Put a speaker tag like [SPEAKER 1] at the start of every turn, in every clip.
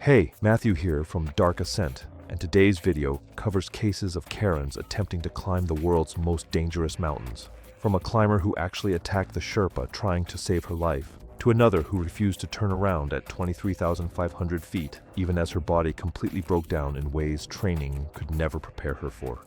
[SPEAKER 1] Hey, Matthew here from Dark Ascent, and today's video covers cases of Karens attempting to climb the world's most dangerous mountains. From a climber who actually attacked the Sherpa trying to save her life, to another who refused to turn around at 23,500 feet, even as her body completely broke down in ways training could never prepare her for.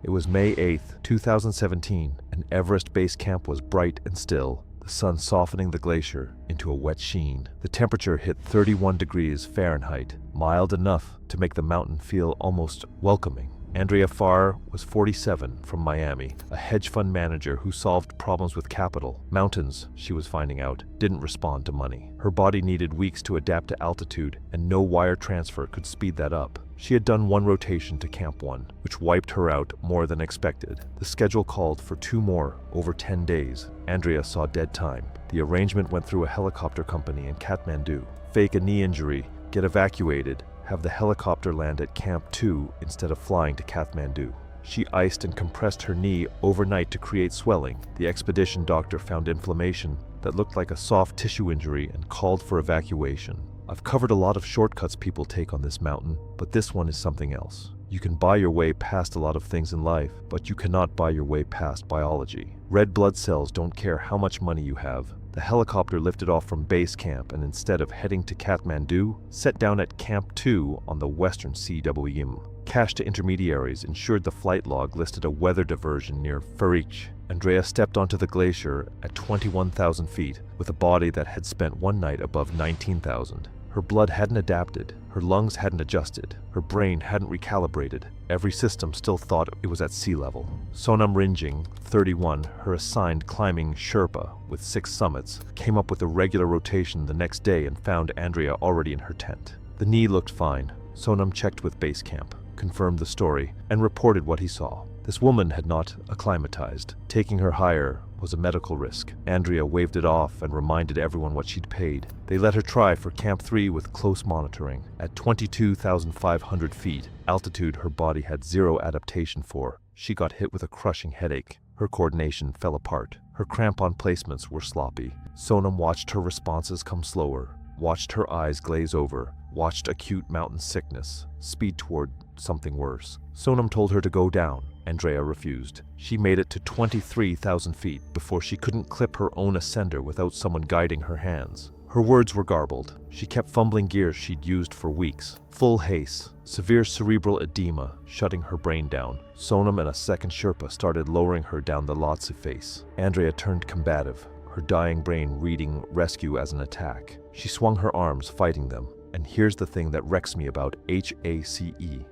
[SPEAKER 1] It was May 8th, 2017, and Everest Base Camp was bright and still, the sun softening the glacier into a wet sheen. The temperature hit 31 degrees Fahrenheit, mild enough to make the mountain feel almost welcoming. Andrea Farr was 47, from Miami, a hedge fund manager who solved problems with capital. Mountains, she was finding out, didn't respond to money. Her body needed weeks to adapt to altitude, and no wire transfer could speed that up. She had done one rotation to Camp 1, which wiped her out more than expected. The schedule called for 2 more, over 10 days. Andrea saw dead time. The arrangement went through a helicopter company in Kathmandu. Fake a knee injury, get evacuated, have the helicopter land at Camp 2 instead of flying to Kathmandu. She iced and compressed her knee overnight to create swelling. The expedition doctor found inflammation that looked like a soft tissue injury and called for evacuation. I've covered a lot of shortcuts people take on this mountain, but this one is something else. You can buy your way past a lot of things in life, but you cannot buy your way past biology. Red blood cells don't care how much money you have. The helicopter lifted off from base camp and instead of heading to Kathmandu, set down at Camp 2 on the western CWM. Cash to intermediaries ensured the flight log listed a weather diversion near Farich. Andrea stepped onto the glacier at 21,000 feet with a body that had spent one night above 19,000. Her blood hadn't adapted, her lungs hadn't adjusted, her brain hadn't recalibrated. Every system still thought it was at sea level. Sonam Rinjing, 31, her assigned climbing Sherpa with 6 summits, came up with a regular rotation the next day and found Andrea already in her tent. The knee looked fine. Sonam checked with base camp, confirmed the story, and reported what he saw. This woman had not acclimatized. Taking her higher was a medical risk. Andrea waved it off and reminded everyone what she'd paid. They let her try for Camp 3 with close monitoring. At 22,500 feet, altitude her body had zero adaptation for, she got hit with a crushing headache. Her coordination fell apart. Her crampon placements were sloppy. Sonam watched her responses come slower, watched her eyes glaze over, watched acute mountain sickness speed toward something worse. Sonam told her to go down. Andrea refused. She made it to 23,000 feet before she couldn't clip her own ascender without someone guiding her hands. Her words were garbled. She kept fumbling gears she'd used for weeks. Full haste, severe cerebral edema shutting her brain down. Sonam and a second Sherpa started lowering her down the Lhotse face. Andrea turned combative, her dying brain reading rescue as an attack. She swung her arms, fighting them. And here's the thing that wrecks me about HACE.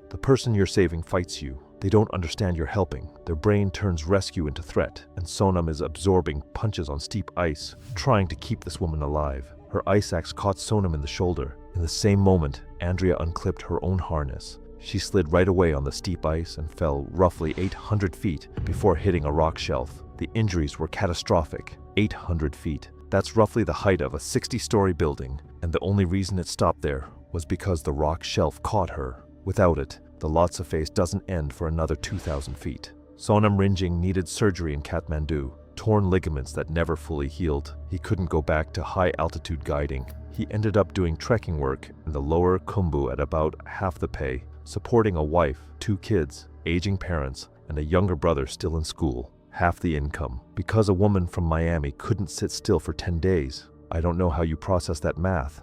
[SPEAKER 1] The person you're saving fights you. They don't understand you're helping. Their brain turns rescue into threat, and Sonam is absorbing punches on steep ice, trying to keep this woman alive. Her ice axe caught Sonam in the shoulder. In the same moment, Andrea unclipped her own harness. She slid right away on the steep ice and fell roughly 800 feet before hitting a rock shelf. The injuries were catastrophic. 800 feet. That's roughly the height of a 60-story building, and the only reason it stopped there was because the rock shelf caught her. Without it, the Lhotse face doesn't end for another 2,000 feet. Sonam Rinjing needed surgery in Kathmandu, torn ligaments that never fully healed. He couldn't go back to high-altitude guiding. He ended up doing trekking work in the lower Khumbu at about half the pay, supporting a wife, 2 kids, aging parents, and a younger brother still in school. Half the income. Because a woman from Miami couldn't sit still for 10 days. I don't know how you process that math.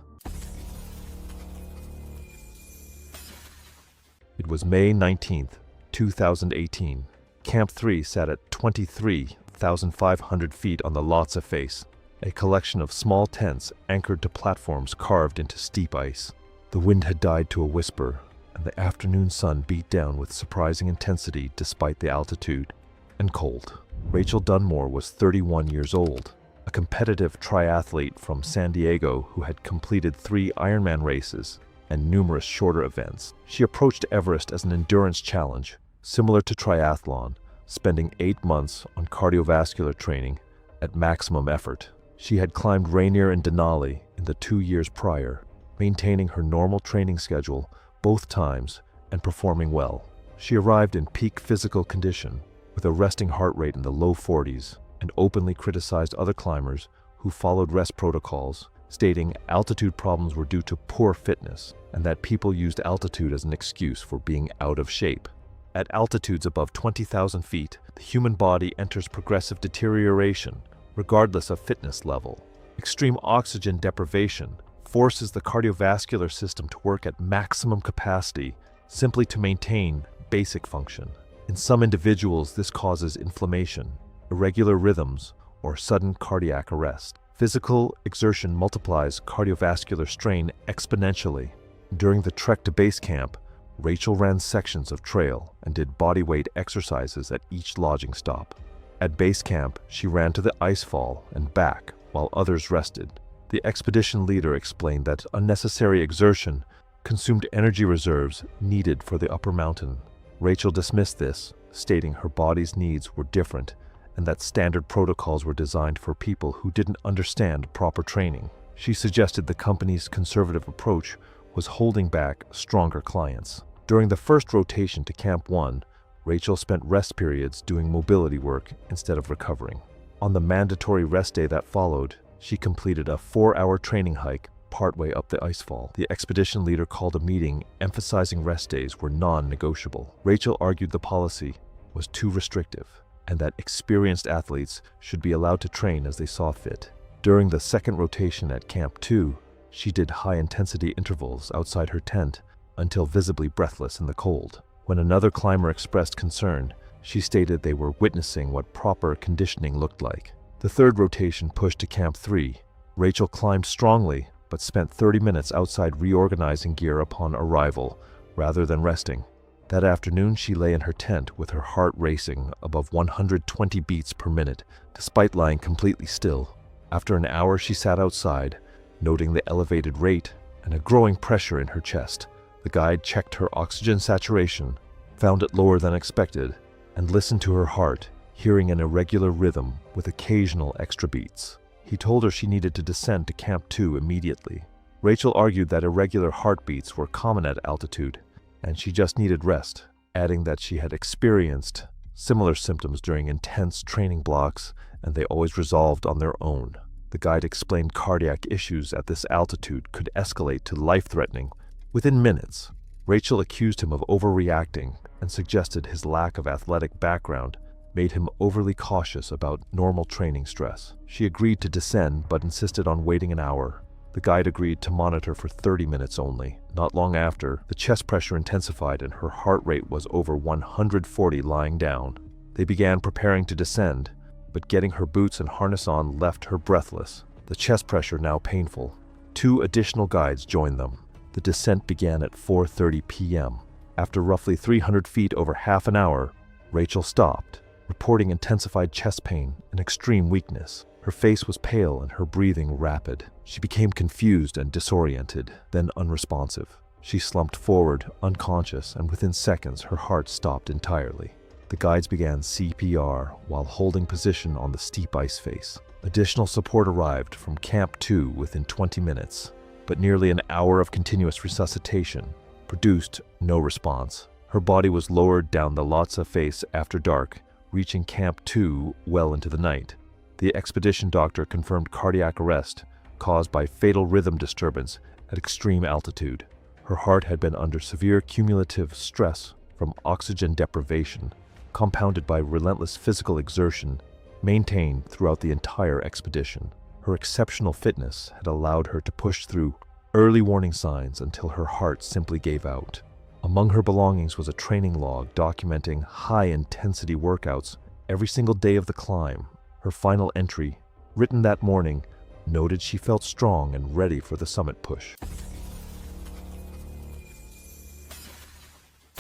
[SPEAKER 1] It was May 19th, 2018. Camp 3 sat at 23,500 feet on the Lhotse face, a collection of small tents anchored to platforms carved into steep ice. The wind had died to a whisper, and the afternoon sun beat down with surprising intensity despite the altitude, and cold. Rachel Dunmore was 31 years old, a competitive triathlete from San Diego who had completed 3 Ironman races and numerous shorter events. She approached Everest as an endurance challenge, similar to triathlon, spending 8 months on cardiovascular training at maximum effort. She had climbed Rainier and Denali in the 2 years prior, maintaining her normal training schedule both times and performing well. She arrived in peak physical condition, with a resting heart rate in the low 40s, and openly criticized other climbers who who followed rest protocols, stating altitude problems were due to poor fitness and that people used altitude as an excuse for being out of shape. At altitudes above 20,000 feet, the human body enters progressive deterioration, regardless of fitness level. Extreme oxygen deprivation forces the cardiovascular system to work at maximum capacity simply to maintain basic function. In some individuals, this causes inflammation, irregular rhythms, or sudden cardiac arrest. Physical exertion multiplies cardiovascular strain exponentially. During the trek to base camp, Rachel ran sections of trail and did bodyweight exercises at each lodging stop. At base camp, she ran to the icefall and back while others rested. The expedition leader explained that unnecessary exertion consumed energy reserves needed for the upper mountain. Rachel dismissed this, stating her body's needs were different and that standard protocols were designed for people who didn't understand proper training. She suggested the company's conservative approach was holding back stronger clients. During the first rotation to Camp 1, Rachel spent rest periods doing mobility work instead of recovering. On the mandatory rest day that followed, she completed a 4-hour training hike partway up the icefall. The expedition leader called a meeting emphasizing rest days were non-negotiable. Rachel argued the policy was too restrictive and that experienced athletes should be allowed to train as they saw fit. During the second rotation at Camp 2, she did high-intensity intervals outside her tent until visibly breathless in the cold. When another climber expressed concern, she stated they were witnessing what proper conditioning looked like. The third rotation pushed to Camp 3. Rachel climbed strongly, but spent 30 minutes outside reorganizing gear upon arrival, rather than resting. That afternoon, she lay in her tent with her heart racing above 120 beats per minute, despite lying completely still. After an hour, she sat outside, noting the elevated rate and a growing pressure in her chest. The guide checked her oxygen saturation, found it lower than expected, and listened to her heart, hearing an irregular rhythm with occasional extra beats. He told her she needed to descend to Camp 2 immediately. Rachel argued that irregular heartbeats were common at altitude, and she just needed rest, adding that she had experienced similar symptoms during intense training blocks and they always resolved on their own. The guide explained cardiac issues at this altitude could escalate to life-threatening within minutes. Rachel accused him of overreacting and suggested his lack of athletic background made him overly cautious about normal training stress. She agreed to descend but insisted on waiting an hour. The guide agreed to monitor for 30 minutes only. Not long after, the chest pressure intensified and her heart rate was over 140 lying down. They began preparing to descend, but getting her boots and harness on left her breathless, the chest pressure now painful. 2 additional guides joined them. The descent began at 4:30 p.m. After roughly 300 feet over half an hour, Rachel stopped, reporting intensified chest pain and extreme weakness. Her face was pale and her breathing rapid. She became confused and disoriented, then unresponsive. She slumped forward, unconscious, and within seconds her heart stopped entirely. The guides began CPR while holding position on the steep ice face. Additional support arrived from Camp 2 within 20 minutes, but nearly an hour of continuous resuscitation produced no response. Her body was lowered down the Lhotse face after dark, reaching Camp 2 well into the night. The expedition doctor confirmed cardiac arrest caused by fatal rhythm disturbance at extreme altitude. Her heart had been under severe cumulative stress from oxygen deprivation, compounded by relentless physical exertion maintained throughout the entire expedition. Her exceptional fitness had allowed her to push through early warning signs until her heart simply gave out. Among her belongings was a training log documenting high-intensity workouts every single day of the climb. Her final entry, written that morning, noted she felt strong and ready for the summit push.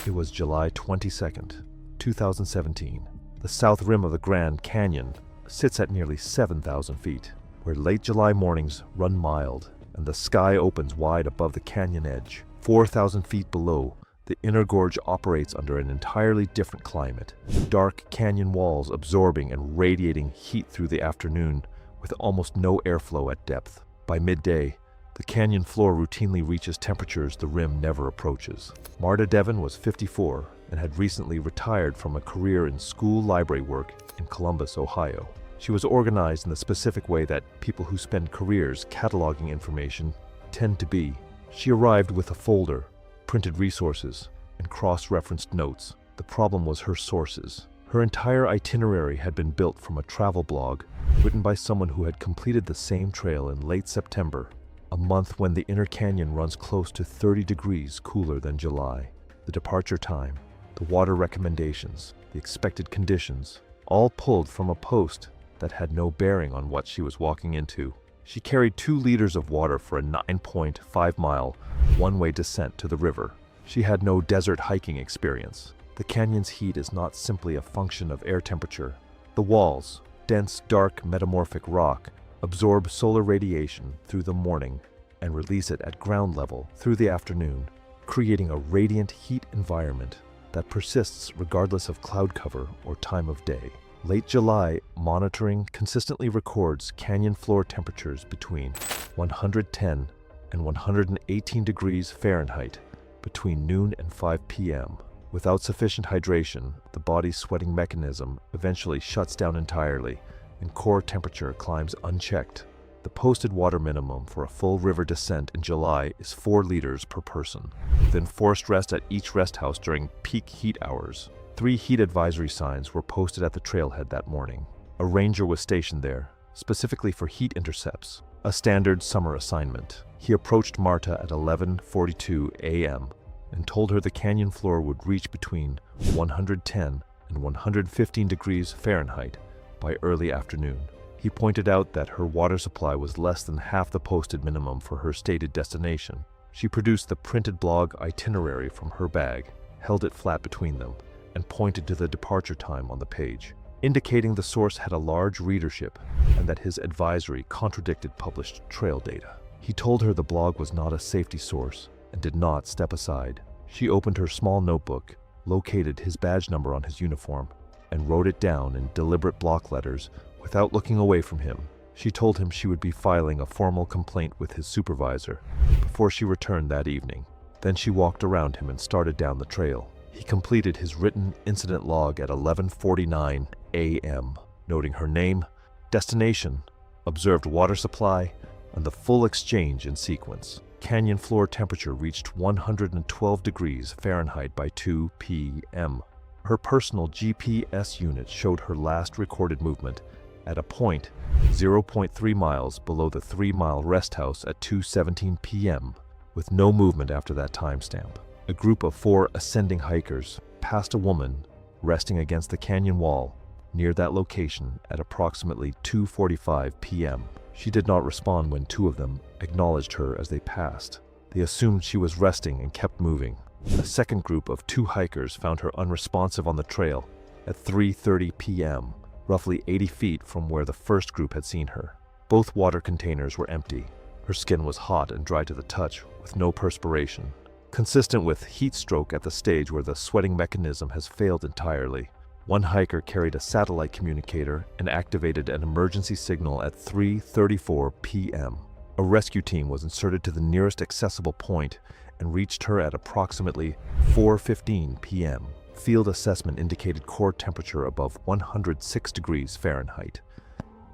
[SPEAKER 1] It was July 22nd, 2017. The south rim of the Grand Canyon sits at nearly 7,000 feet, where late July mornings run mild and the sky opens wide above the canyon edge. 4,000 feet below, the inner gorge operates under an entirely different climate. Dark canyon walls absorbing and radiating heat through the afternoon with almost no airflow at depth. By midday, the canyon floor routinely reaches temperatures the rim never approaches. Marta Devon was 54 and had recently retired from a career in school library work in Columbus, Ohio. She was organized in the specific way that people who spend careers cataloging information tend to be. She arrived with a folder, printed resources, and cross-referenced notes. The problem was her sources. Her entire itinerary had been built from a travel blog written by someone who had completed the same trail in late September, a month when the inner canyon runs close to 30 degrees cooler than July. The departure time, the water recommendations, the expected conditions, all pulled from a post that had no bearing on what she was walking into. She carried 2 liters of water for a 9.5-mile one-way descent to the river. She had no desert hiking experience. The canyon's heat is not simply a function of air temperature. The walls, dense, dark, metamorphic rock, absorb solar radiation through the morning and release it at ground level through the afternoon, creating a radiant heat environment that persists regardless of cloud cover or time of day. Late July monitoring consistently records canyon floor temperatures between 110 and 118 degrees Fahrenheit between noon and 5 p.m. Without sufficient hydration, the body's sweating mechanism eventually shuts down entirely and core temperature climbs unchecked. The posted water minimum for a full river descent in July is 4 liters per person. Then forced rest at each rest house during peak heat hours. 3 heat advisory signs were posted at the trailhead that morning. A ranger was stationed there, specifically for heat intercepts, a standard summer assignment. He approached Marta at 11:42 a.m. and told her the canyon floor would reach between 110 and 115 degrees Fahrenheit by early afternoon. He pointed out that her water supply was less than half the posted minimum for her stated destination. She produced the printed blog itinerary from her bag, held it flat between them, and pointed to the departure time on the page, indicating the source had a large readership and that his advisory contradicted published trail data. He told her the blog was not a safety source and did not step aside. She opened her small notebook, located his badge number on his uniform, and wrote it down in deliberate block letters without looking away from him. She told him she would be filing a formal complaint with his supervisor before she returned that evening. Then she walked around him and started down the trail. He completed his written incident log at 11:49 a.m., noting her name, destination, observed water supply, and the full exchange in sequence. Canyon floor temperature reached 112 degrees Fahrenheit by 2 p.m. Her personal GPS unit showed her last recorded movement at a point 0.3 miles below the 3-mile rest house at 2:17 p.m., with no movement after that timestamp. A group of 4 ascending hikers passed a woman resting against the canyon wall near that location at approximately 2:45 p.m. She did not respond when 2 of them acknowledged her as they passed. They assumed she was resting and kept moving. A second group of 2 hikers found her unresponsive on the trail at 3:30 p.m., roughly 80 feet from where the first group had seen her. Both water containers were empty. Her skin was hot and dry to the touch, with no perspiration, consistent with heat stroke at the stage where the sweating mechanism has failed entirely. One hiker carried a satellite communicator and activated an emergency signal at 3:34 p.m. A rescue team was inserted to the nearest accessible point and reached her at approximately 4:15 p.m. Field assessment indicated core temperature above 106 degrees Fahrenheit.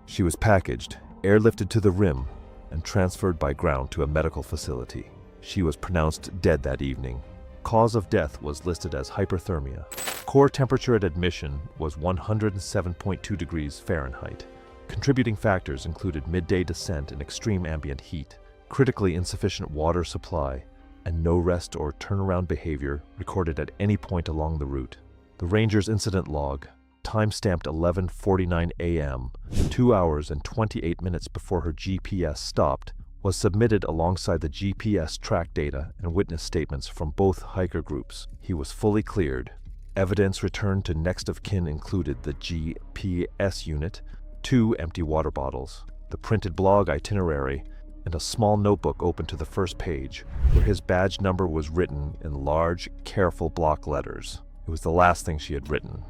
[SPEAKER 1] She was packaged, airlifted to the rim, and transferred by ground to a medical facility. She was pronounced dead that evening. Cause of death was listed as hyperthermia. Core temperature at admission was 107.2 degrees Fahrenheit. Contributing factors included midday descent and extreme ambient heat, critically insufficient water supply, and no rest or turnaround behavior recorded at any point along the route. The ranger's incident log, time-stamped 11:49 a.m., 2 hours and 28 minutes before her GPS stopped, was submitted alongside the GPS track data and witness statements from both hiker groups. He was fully cleared. Evidence returned to next of kin included the GPS unit, 2 empty water bottles, the printed blog itinerary, and a small notebook open to the first page, where his badge number was written in large, careful block letters. It was the last thing she had written.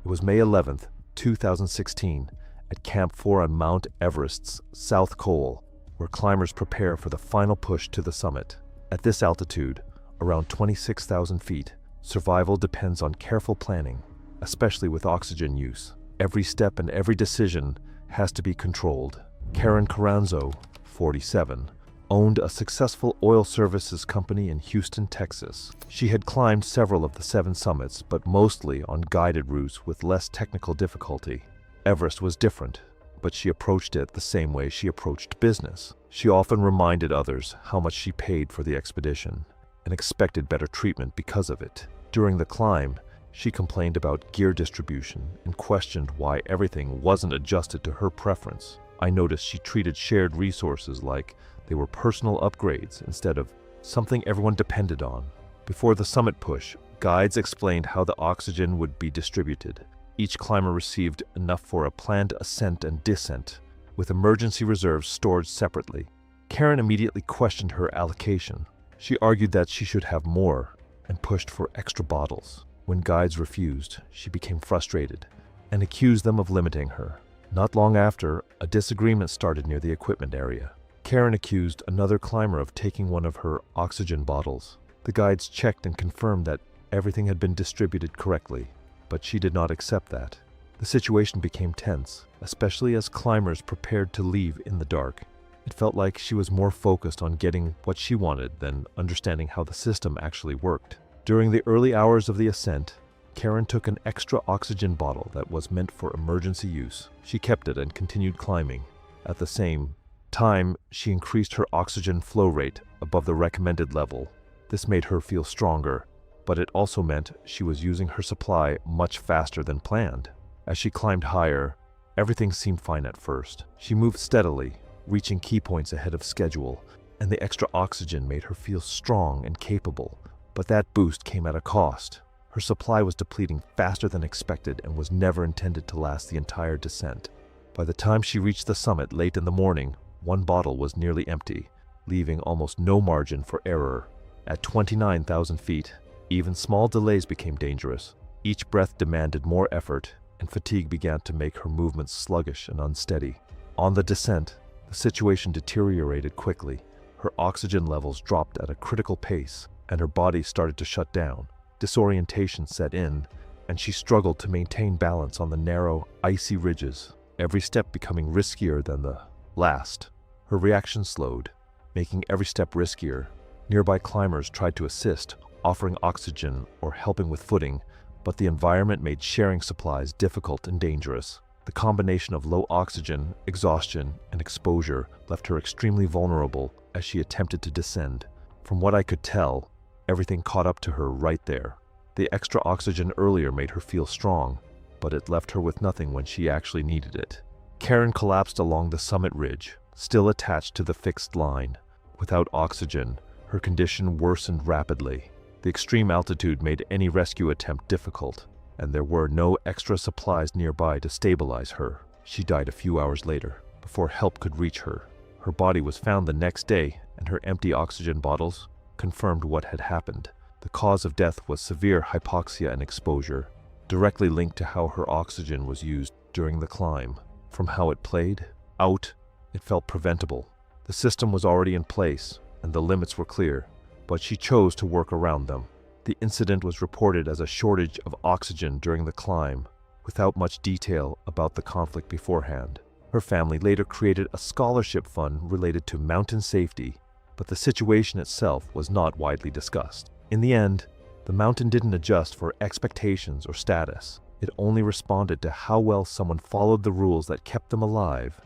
[SPEAKER 1] It was May 11th, 2016, at Camp 4 on Mount Everest's South Col, where climbers prepare for the final push to the summit. At this altitude, around 26,000 feet, survival depends on careful planning, especially with oxygen use. Every step and every decision has to be controlled. Karen Carranzo, 47, owned a successful oil services company in Houston, Texas. She had climbed several of the 7 summits, but mostly on guided routes with less technical difficulty. Everest was different, but she approached it the same way she approached business. She often reminded others how much she paid for the expedition and expected better treatment because of it. During the climb, she complained about gear distribution and questioned why everything wasn't adjusted to her preference. I noticed she treated shared resources like they were personal upgrades instead of something everyone depended on. Before the summit push, guides explained how the oxygen would be distributed. Each climber received enough for a planned ascent and descent, with emergency reserves stored separately. Karen immediately questioned her allocation. She argued that she should have more and pushed for extra bottles. When guides refused, she became frustrated and accused them of limiting her. Not long after, a disagreement started near the equipment area. Karen accused another climber of taking one of her oxygen bottles. The guides checked and confirmed that everything had been distributed correctly, but she did not accept that. The situation became tense, especially as climbers prepared to leave in the dark. It felt like she was more focused on getting what she wanted than understanding how the system actually worked. During the early hours of the ascent, Karen took an extra oxygen bottle that was meant for emergency use. She kept it and continued climbing. At the same time, she increased her oxygen flow rate above the recommended level. This made her feel stronger, but it also meant she was using her supply much faster than planned. As she climbed higher, everything seemed fine at first. She moved steadily, reaching key points ahead of schedule, and the extra oxygen made her feel strong and capable. But that boost came at a cost. Her supply was depleting faster than expected and was never intended to last the entire descent. By the time she reached the summit late in the morning, one bottle was nearly empty, leaving almost no margin for error. At 29,000 feet, even small delays became dangerous. Each breath demanded more effort, and fatigue began to make her movements sluggish and unsteady. On the descent, the situation deteriorated quickly. Her oxygen levels dropped at a critical pace, and her body started to shut down. Disorientation set in, and she struggled to maintain balance on the narrow, icy ridges, every step becoming riskier than the last. Her reaction slowed, making every step riskier. Nearby climbers tried to assist, offering oxygen or helping with footing, but the environment made sharing supplies difficult and dangerous. The combination of low oxygen, exhaustion, and exposure left her extremely vulnerable as she attempted to descend. From what I could tell, everything caught up to her right there. The extra oxygen earlier made her feel strong, but it left her with nothing when she actually needed it. Karen collapsed along the summit ridge, still attached to the fixed line. Without oxygen, her condition worsened rapidly. The extreme altitude made any rescue attempt difficult, and there were no extra supplies nearby to stabilize her. She died a few hours later, before help could reach her. Her body was found the next day, and her empty oxygen bottles confirmed what had happened. The cause of death was severe hypoxia and exposure, directly linked to how her oxygen was used during the climb. From how it played out, it felt preventable. The system was already in place, and the limits were clear, but she chose to work around them. The incident was reported as a shortage of oxygen during the climb, without much detail about the conflict beforehand. Her family later created a scholarship fund related to mountain safety, but the situation itself was not widely discussed. In the end, the mountain didn't adjust for expectations or status. It only responded to how well someone followed the rules that kept them alive.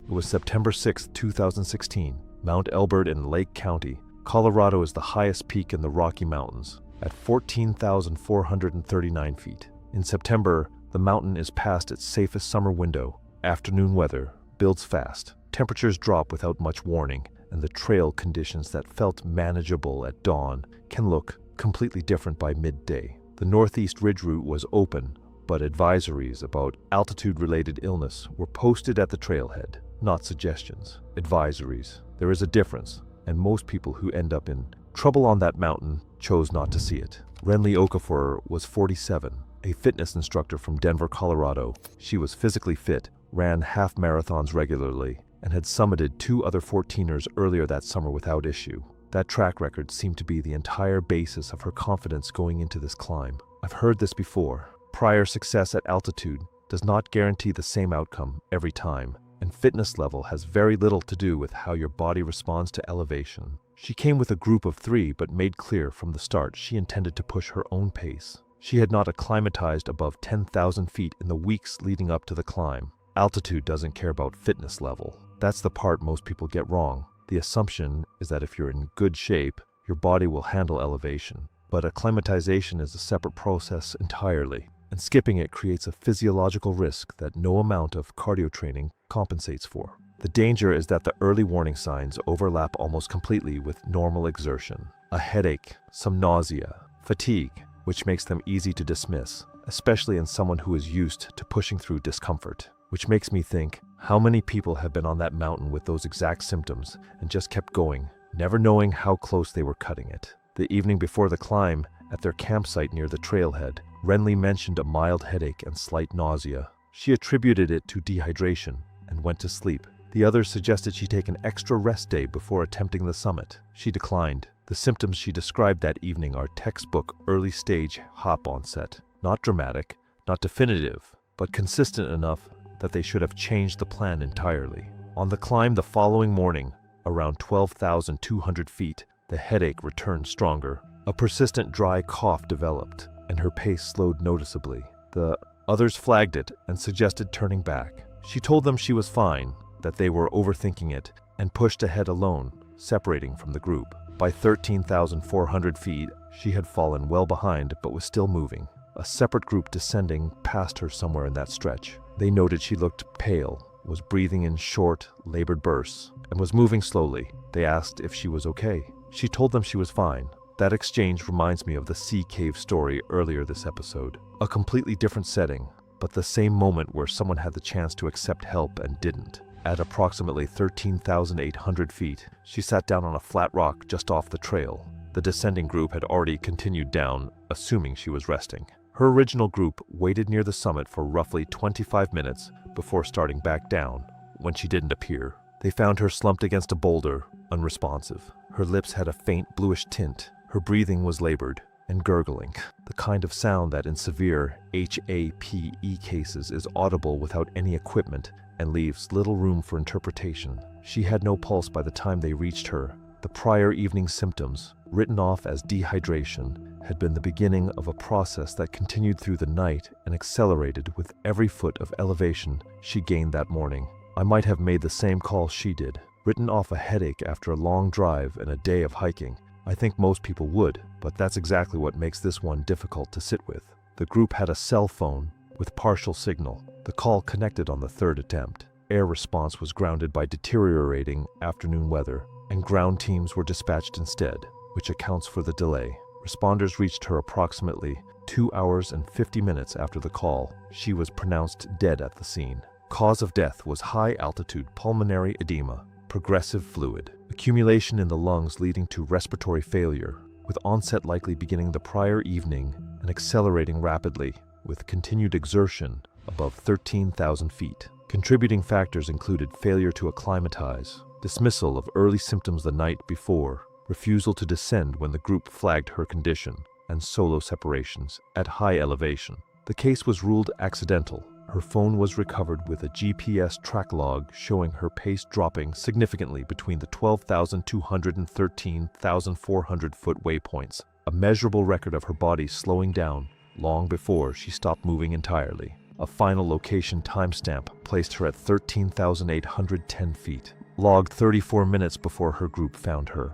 [SPEAKER 1] It was September 6, 2016. Mount Elbert in Lake County, Colorado is the highest peak in the Rocky Mountains, at 14,439 feet. In September, the mountain is past its safest summer window. Afternoon weather builds fast. Temperatures drop without much warning, and the trail conditions that felt manageable at dawn can look completely different by midday. The Northeast Ridge route was open, but advisories about altitude-related illness were posted at the trailhead, not suggestions. Advisories. There is a difference, and most people who end up in trouble on that mountain chose not to see it. Renly Okafor was 47, a fitness instructor from Denver, Colorado. She was physically fit, ran half marathons regularly, and had summited 2 other 14ers earlier that summer without issue. That track record seemed to be the entire basis of her confidence going into this climb. I've heard this before. Prior success at altitude does not guarantee the same outcome every time, and fitness level has very little to do with how your body responds to elevation. She came with a group of 3 but made clear from the start she intended to push her own pace. She had not acclimatized above 10,000 feet in the weeks leading up to the climb. Altitude doesn't care about fitness level. That's the part most people get wrong. The assumption is that if you're in good shape, your body will handle elevation. But acclimatization is a separate process entirely, and skipping it creates a physiological risk that no amount of cardio training compensates for. The danger is that the early warning signs overlap almost completely with normal exertion. A headache, some nausea, fatigue, which makes them easy to dismiss, especially in someone who is used to pushing through discomfort. Which makes me think, how many people have been on that mountain with those exact symptoms and just kept going, never knowing how close they were cutting it? The evening before the climb, at their campsite near the trailhead, Renly mentioned a mild headache and slight nausea. She attributed it to dehydration and went to sleep. The others suggested she take an extra rest day before attempting the summit. She declined. The symptoms she described that evening are textbook early-stage HOP onset. Not dramatic, not definitive, but consistent enough that they should have changed the plan entirely. On the climb the following morning, around 12,200 feet, the headache returned stronger. A persistent dry cough developed, and her pace slowed noticeably. The others flagged it and suggested turning back. She told them she was fine, that they were overthinking it, and pushed ahead alone, separating from the group. By 13,400 feet, she had fallen well behind but was still moving. A separate group descending passed her somewhere in that stretch. They noted she looked pale, was breathing in short, labored bursts, and was moving slowly. They asked if she was okay. She told them she was fine. That exchange reminds me of the sea cave story earlier this episode. A completely different setting, but the same moment where someone had the chance to accept help and didn't. At approximately 13,800 feet, she sat down on a flat rock just off the trail. The descending group had already continued down, assuming she was resting. Her original group waited near the summit for roughly 25 minutes before starting back down. When she didn't appear, they found her slumped against a boulder, unresponsive. Her lips had a faint bluish tint. Her breathing was labored and gurgling, the kind of sound that in severe HAPE cases is audible without any equipment and leaves little room for interpretation. She had no pulse by the time they reached her. The prior evening symptoms, written off as dehydration, had been the beginning of a process that continued through the night and accelerated with every foot of elevation she gained that morning. I might have made the same call she did, written off a headache after a long drive and a day of hiking. I think most people would, but that's exactly what makes this one difficult to sit with. The group had a cell phone with partial signal. The call connected on the third attempt. Air response was grounded by deteriorating afternoon weather, and ground teams were dispatched instead, which accounts for the delay. Responders reached her approximately 2 hours and 50 minutes after the call. She was pronounced dead at the scene. Cause of death was high-altitude pulmonary edema, progressive fluid, accumulation in the lungs leading to respiratory failure, with onset likely beginning the prior evening and accelerating rapidly, with continued exertion above 13,000 feet. Contributing factors included failure to acclimatize, dismissal of early symptoms the night before, refusal to descend when the group flagged her condition, and solo separations at high elevation. The case was ruled accidental. Her phone was recovered with a GPS track log showing her pace dropping significantly between the 12,200 and 13,400 foot waypoints, a measurable record of her body slowing down long before she stopped moving entirely. A final location timestamp placed her at 13,810 feet, logged 34 minutes before her group found her.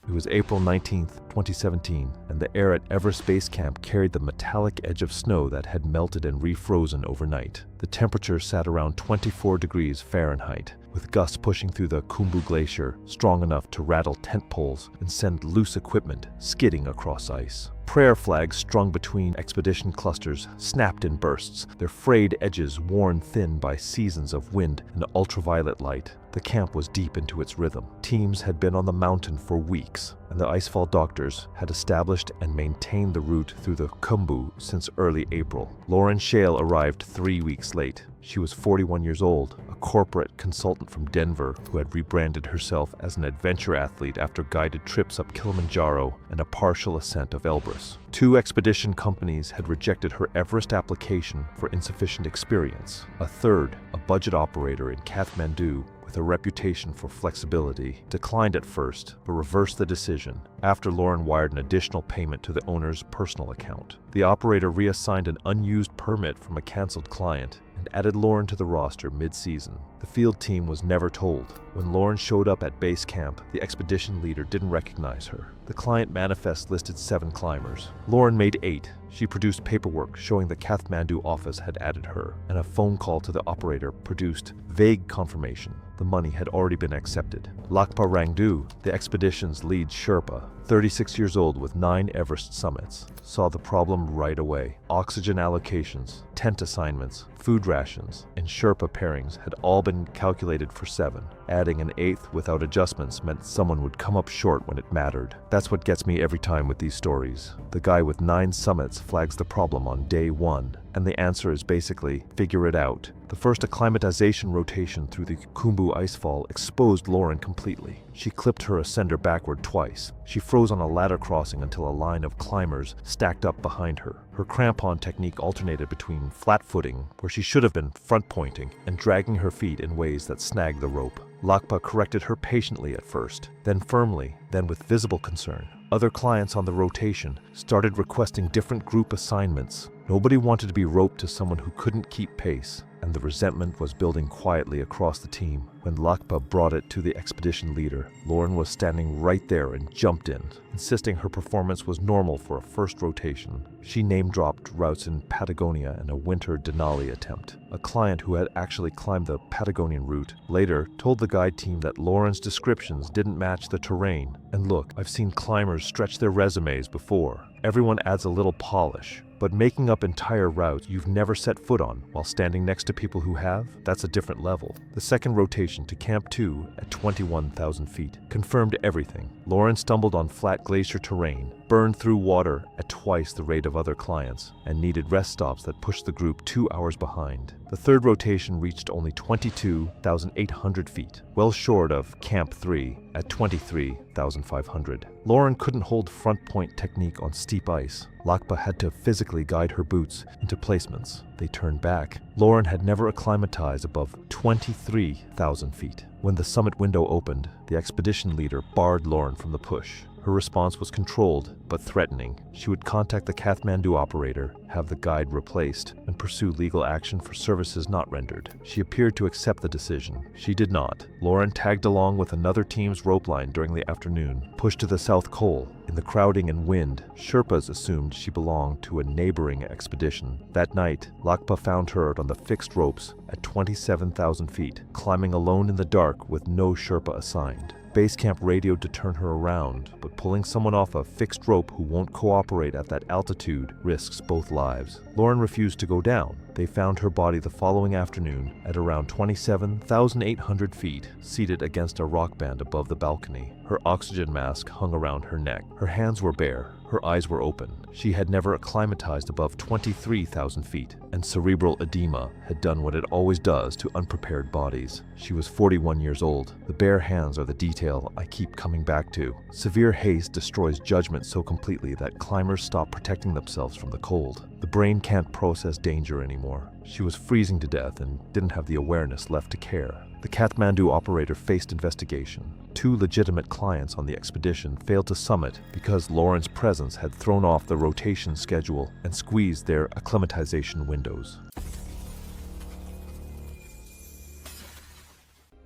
[SPEAKER 1] It was April 19th, 2017, and the air at Everest Base Camp carried the metallic edge of snow that had melted and refrozen overnight. The temperature sat around 24 degrees Fahrenheit, with gusts pushing through the Khumbu Glacier, strong enough to rattle tent poles and send loose equipment skidding across ice. Prayer flags strung between expedition clusters snapped in bursts, their frayed edges worn thin by seasons of wind and ultraviolet light. The camp was deep into its rhythm. Teams had been on the mountain for weeks, and the icefall doctors had established and maintained the route through the Khumbu since early April. Lauren Shale arrived 3 weeks late. She was 41 years old, a corporate consultant from Denver who had rebranded herself as an adventure athlete after guided trips up Kilimanjaro and a partial ascent of Elbrus. 2 expedition companies had rejected her Everest application for insufficient experience. A third, a budget operator in Kathmandu, with a reputation for flexibility, declined at first, but reversed the decision after Lauren wired an additional payment to the owner's personal account. The operator reassigned an unused permit from a canceled client and added Lauren to the roster mid-season. The field team was never told. When Lauren showed up at base camp, the expedition leader didn't recognize her. The client manifest listed 7 climbers. Lauren made 8. She produced paperwork showing the Kathmandu office had added her, and a phone call to the operator produced vague confirmation the money had already been accepted. Lakpa Rangdu, the expedition's lead Sherpa, 36 years old with 9 Everest summits, saw the problem right away. Oxygen allocations, tent assignments, food rations, and Sherpa pairings had all been calculated for 7. Adding an 8th without adjustments meant someone would come up short when it mattered. That's what gets me every time with these stories. The guy with 9 summits flags the problem on day 1, and the answer is basically, figure it out. The first acclimatization rotation through the Khumbu icefall exposed Lauren completely. She clipped her ascender backward twice. She froze on a ladder crossing until a line of climbers stacked up behind her. Her crampon technique alternated between flat footing, where she should have been front pointing, and dragging her feet in ways that snagged the rope. Lakpa corrected her patiently at first, then firmly, then with visible concern. Other clients on the rotation started requesting different group assignments. Nobody wanted to be roped to someone who couldn't keep pace, and the resentment was building quietly across the team. When Lakpa brought it to the expedition leader, Lauren was standing right there and jumped in, insisting her performance was normal for a first rotation. She name-dropped routes in Patagonia and a winter Denali attempt. A client who had actually climbed the Patagonian route later told the guide team that Lauren's descriptions didn't match the terrain. And look, I've seen climbers stretch their resumes before. Everyone adds a little polish. But making up entire routes you've never set foot on while standing next to people who have, that's a different level. The second rotation to Camp 2 at 21,000 feet confirmed everything. Lauren stumbled on flat glacier terrain, burned through water at twice the rate of other clients, and needed rest stops that pushed the group 2 hours behind. The third rotation reached only 22,800 feet, well short of Camp 3 at 23,500. Lauren couldn't hold front point technique on steep ice. Lakpa had to physically guide her boots into placements. They turned back. Lauren had never acclimatized above 23,000 feet. When the summit window opened, the expedition leader barred Lauren from the push. Her response was controlled, but threatening. She would contact the Kathmandu operator, have the guide replaced, and pursue legal action for services not rendered. She appeared to accept the decision. She did not. Lauren tagged along with another team's rope line during the afternoon, pushed to the South Col. In the crowding and wind, Sherpas assumed she belonged to a neighboring expedition. That night, Lakpa found her on the fixed ropes at 27,000 feet, climbing alone in the dark with no Sherpa assigned. Base camp radioed to turn her around, but pulling someone off a fixed rope who won't cooperate at that altitude risks both lives. Lauren refused to go down. They found her body the following afternoon at around 27,800 feet, seated against a rock band above the balcony. Her oxygen mask hung around her neck. Her hands were bare. Her eyes were open. She had never acclimatized above 23,000 feet, and cerebral edema had done what it always does to unprepared bodies. She was 41 years old. The bare hands are the detail I keep coming back to. Severe haste destroys judgment so completely that climbers stop protecting themselves from the cold. The brain can't process danger anymore. She was freezing to death and didn't have the awareness left to care. The Kathmandu operator faced investigation. 2 legitimate clients on the expedition failed to summit because Lauren's presence had thrown off the rotation schedule and squeezed their acclimatization windows.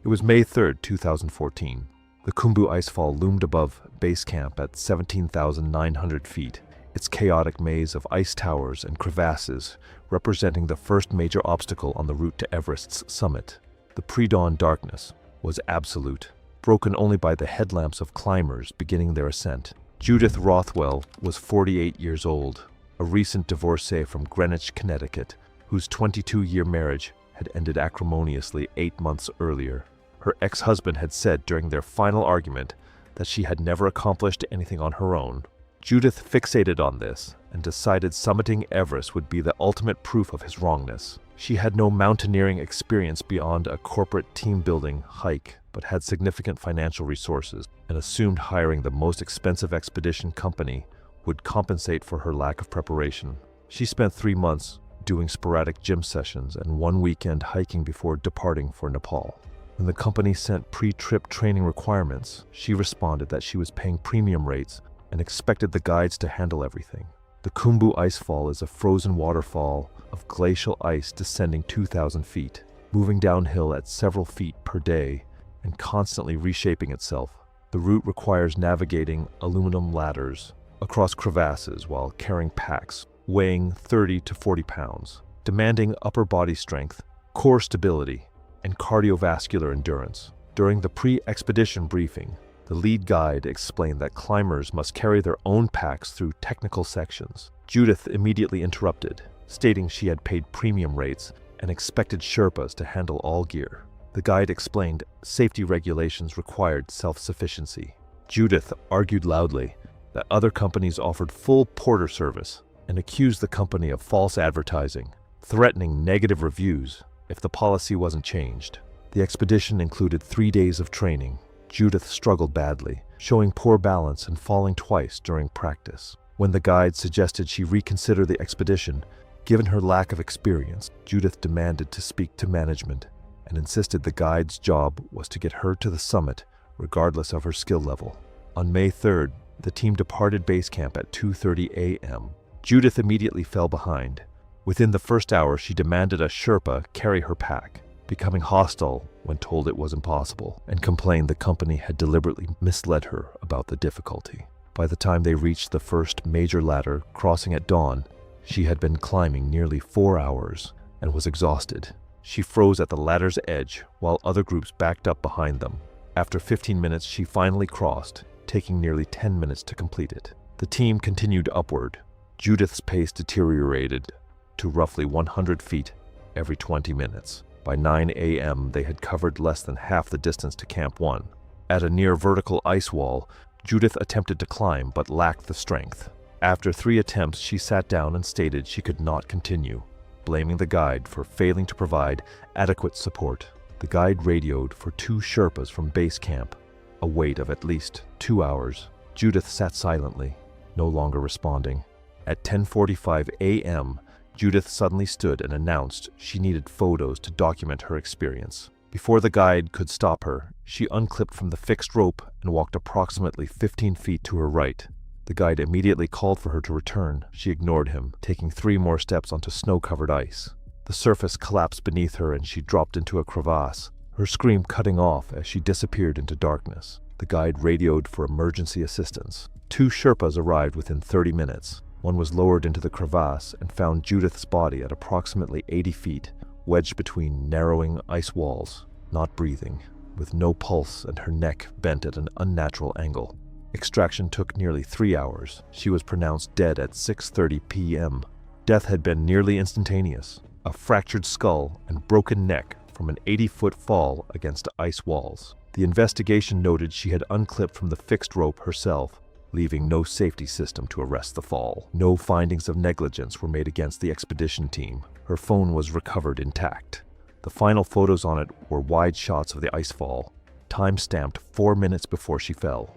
[SPEAKER 1] It was May 3, 2014. The Khumbu icefall loomed above base camp at 17,900 feet, its chaotic maze of ice towers and crevasses representing the first major obstacle on the route to Everest's summit. The pre-dawn darkness was absolute, broken only by the headlamps of climbers beginning their ascent. Judith Rothwell was 48 years old, a recent divorcee from Greenwich, Connecticut, whose 22-year marriage had ended acrimoniously 8 months earlier. Her ex-husband had said during their final argument that she had never accomplished anything on her own. Judith fixated on this and decided summiting Everest would be the ultimate proof of his wrongness. She had no mountaineering experience beyond a corporate team-building hike, but had significant financial resources and assumed hiring the most expensive expedition company would compensate for her lack of preparation. She spent 3 months doing sporadic gym sessions and 1 weekend hiking before departing for Nepal. When the company sent pre-trip training requirements, she responded that she was paying premium rates and expected the guides to handle everything. The Khumbu Icefall is a frozen waterfall of glacial ice descending 2,000 feet, moving downhill at several feet per day and constantly reshaping itself. The route requires navigating aluminum ladders across crevasses while carrying packs weighing 30 to 40 pounds, demanding upper body strength, core stability, and cardiovascular endurance. During the pre-expedition briefing, the lead guide explained that climbers must carry their own packs through technical sections. Judith immediately interrupted, stating she had paid premium rates and expected Sherpas to handle all gear. The guide explained safety regulations required self-sufficiency. Judith argued loudly that other companies offered full porter service and accused the company of false advertising, threatening negative reviews if the policy wasn't changed. The expedition included 3 days of training. Judith struggled badly, showing poor balance and falling twice during practice. When the guide suggested she reconsider the expedition, given her lack of experience, Judith demanded to speak to management and insisted the guide's job was to get her to the summit regardless of her skill level. On May 3rd, the team departed base camp at 2:30 a.m. Judith immediately fell behind. Within the first hour, she demanded a Sherpa carry her pack, becoming hostile when told it was impossible, and complained the company had deliberately misled her about the difficulty. By the time they reached the first major ladder, crossing at dawn, she had been climbing nearly 4 hours and was exhausted. She froze at the ladder's edge while other groups backed up behind them. After 15 minutes, she finally crossed, taking nearly 10 minutes to complete it. The team continued upward. Judith's pace deteriorated to roughly 100 feet every 20 minutes. By 9 a.m., they had covered less than half the distance to Camp 1. At a near vertical ice wall, Judith attempted to climb but lacked the strength. After 3 attempts, she sat down and stated she could not continue, blaming the guide for failing to provide adequate support. The guide radioed for 2 Sherpas from base camp, a wait of at least 2 hours. Judith sat silently, no longer responding. At 10:45 a.m., Judith suddenly stood and announced she needed photos to document her experience. Before the guide could stop her, she unclipped from the fixed rope and walked approximately 15 feet to her right. The guide immediately called for her to return. She ignored him, taking 3 more steps onto snow-covered ice. The surface collapsed beneath her and she dropped into a crevasse, her scream cutting off as she disappeared into darkness. The guide radioed for emergency assistance. 2 Sherpas arrived within 30 minutes. One was lowered into the crevasse and found Judith's body at approximately 80 feet, wedged between narrowing ice walls, not breathing, with no pulse and her neck bent at an unnatural angle. Extraction took nearly 3 hours. She was pronounced dead at 6:30 p.m. Death had been nearly instantaneous. A fractured skull and broken neck from an 80-foot fall against ice walls. The investigation noted she had unclipped from the fixed rope herself, leaving no safety system to arrest the fall. No findings of negligence were made against the expedition team. Her phone was recovered intact. The final photos on it were wide shots of the icefall, time-stamped 4 minutes before she fell.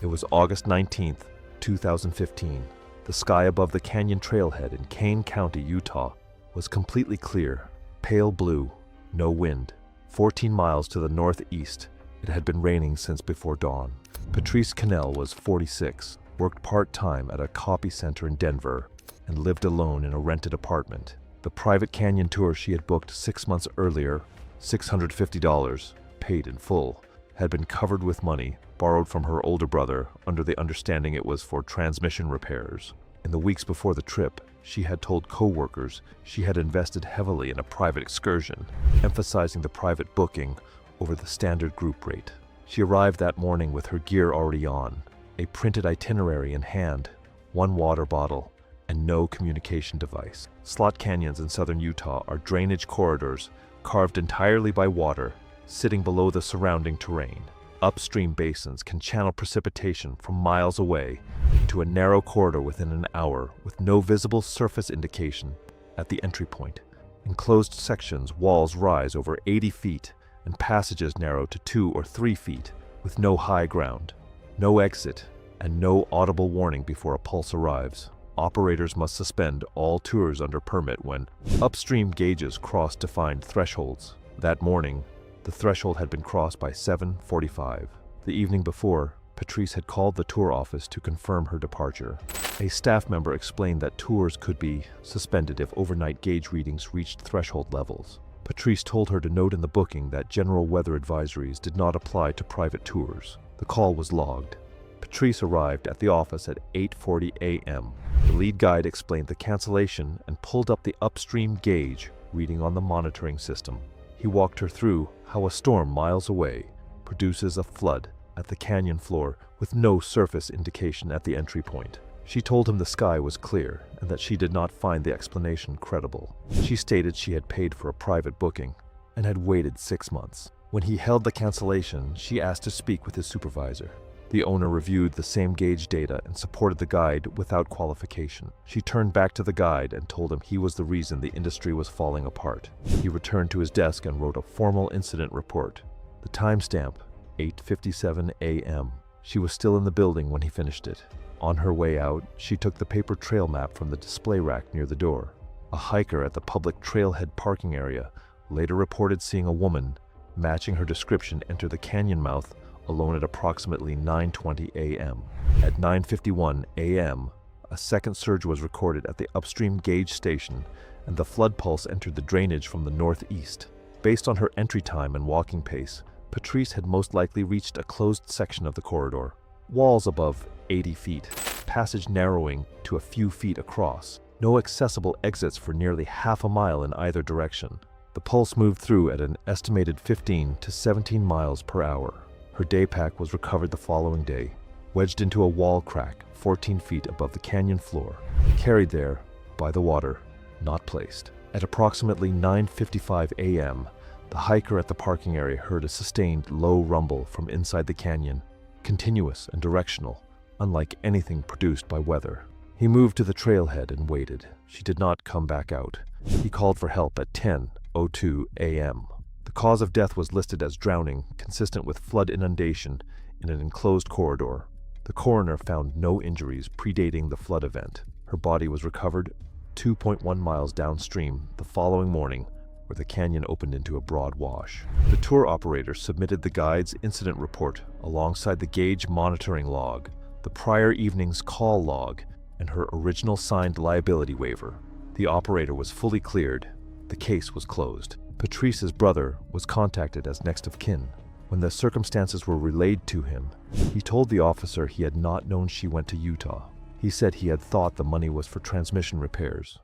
[SPEAKER 1] It was August 19th, 2015. The sky above the canyon trailhead in Kane County, Utah, was completely clear, pale blue, no wind. 14 miles to the northeast, it had been raining since before dawn. Patrice Cannell was 46, worked part-time at a copy center in Denver, and lived alone in a rented apartment. The private canyon tour she had booked 6 months earlier, $650, paid in full, had been covered with money borrowed from her older brother under the understanding it was for transmission repairs. In the weeks before the trip, she had told co-workers she had invested heavily in a private excursion, emphasizing the private booking over the standard group rate. She arrived that morning with her gear already on, a printed itinerary in hand, 1 water bottle, and no communication device. Slot canyons in southern Utah are drainage corridors carved entirely by water, sitting below the surrounding terrain. Upstream basins can channel precipitation from miles away into a narrow corridor within an hour with no visible surface indication at the entry point. In closed sections, walls rise over 80 feet and passages narrow to 2 or 3 feet with no high ground, no exit, and no audible warning before a pulse arrives. Operators must suspend all tours under permit when upstream gauges cross defined thresholds. That morning, the threshold had been crossed by 7:45. The evening before, Patrice had called the tour office to confirm her departure. A staff member explained that tours could be suspended if overnight gauge readings reached threshold levels. Patrice told her to note in the booking that general weather advisories did not apply to private tours. The call was logged. Patrice arrived at the office at 8:40 a.m. The lead guide explained the cancellation and pulled up the upstream gauge reading on the monitoring system. He walked her through how a storm miles away produces a flood at the canyon floor with no surface indication at the entry point. She told him the sky was clear and that she did not find the explanation credible. She stated she had paid for a private booking and had waited 6 months. When he held the cancellation, she asked to speak with his supervisor. The owner reviewed the same gauge data and supported the guide without qualification. She turned back to the guide and told him he was the reason the industry was falling apart. He returned to his desk and wrote a formal incident report. The timestamp, 8:57 a.m. She was still in the building when he finished it. On her way out, she took the paper trail map from the display rack near the door. A hiker at the public trailhead parking area later reported seeing a woman, matching her description, enter the canyon mouth alone at approximately 9:20 a.m. At 9:51 a.m., a second surge was recorded at the upstream gauge station, and the flood pulse entered the drainage from the northeast. Based on her entry time and walking pace, Patrice had most likely reached a closed section of the corridor. Walls above 80 feet, passage narrowing to a few feet across, no accessible exits for nearly half a mile in either direction. The pulse moved through at an estimated 15 to 17 miles per hour. Her day pack was recovered the following day, wedged into a wall crack 14 feet above the canyon floor, carried there by the water, not placed. At approximately 9:55 a.m., the hiker at the parking area heard a sustained low rumble from inside the canyon, continuous and directional, unlike anything produced by weather. He moved to the trailhead and waited. She did not come back out. He called for help at 10:02 a.m. The cause of death was listed as drowning, consistent with flood inundation in an enclosed corridor. The coroner found no injuries predating the flood event. Her body was recovered 2.1 miles downstream the following morning, where the canyon opened into a broad wash. The tour operator submitted the guide's incident report alongside the gauge monitoring log, the prior evening's call log, and her original signed liability waiver. The operator was fully cleared. The case was closed. Patrice's brother was contacted as next of kin. When the circumstances were relayed to him, he told the officer he had not known she went to Utah. He said he had thought the money was for transmission repairs.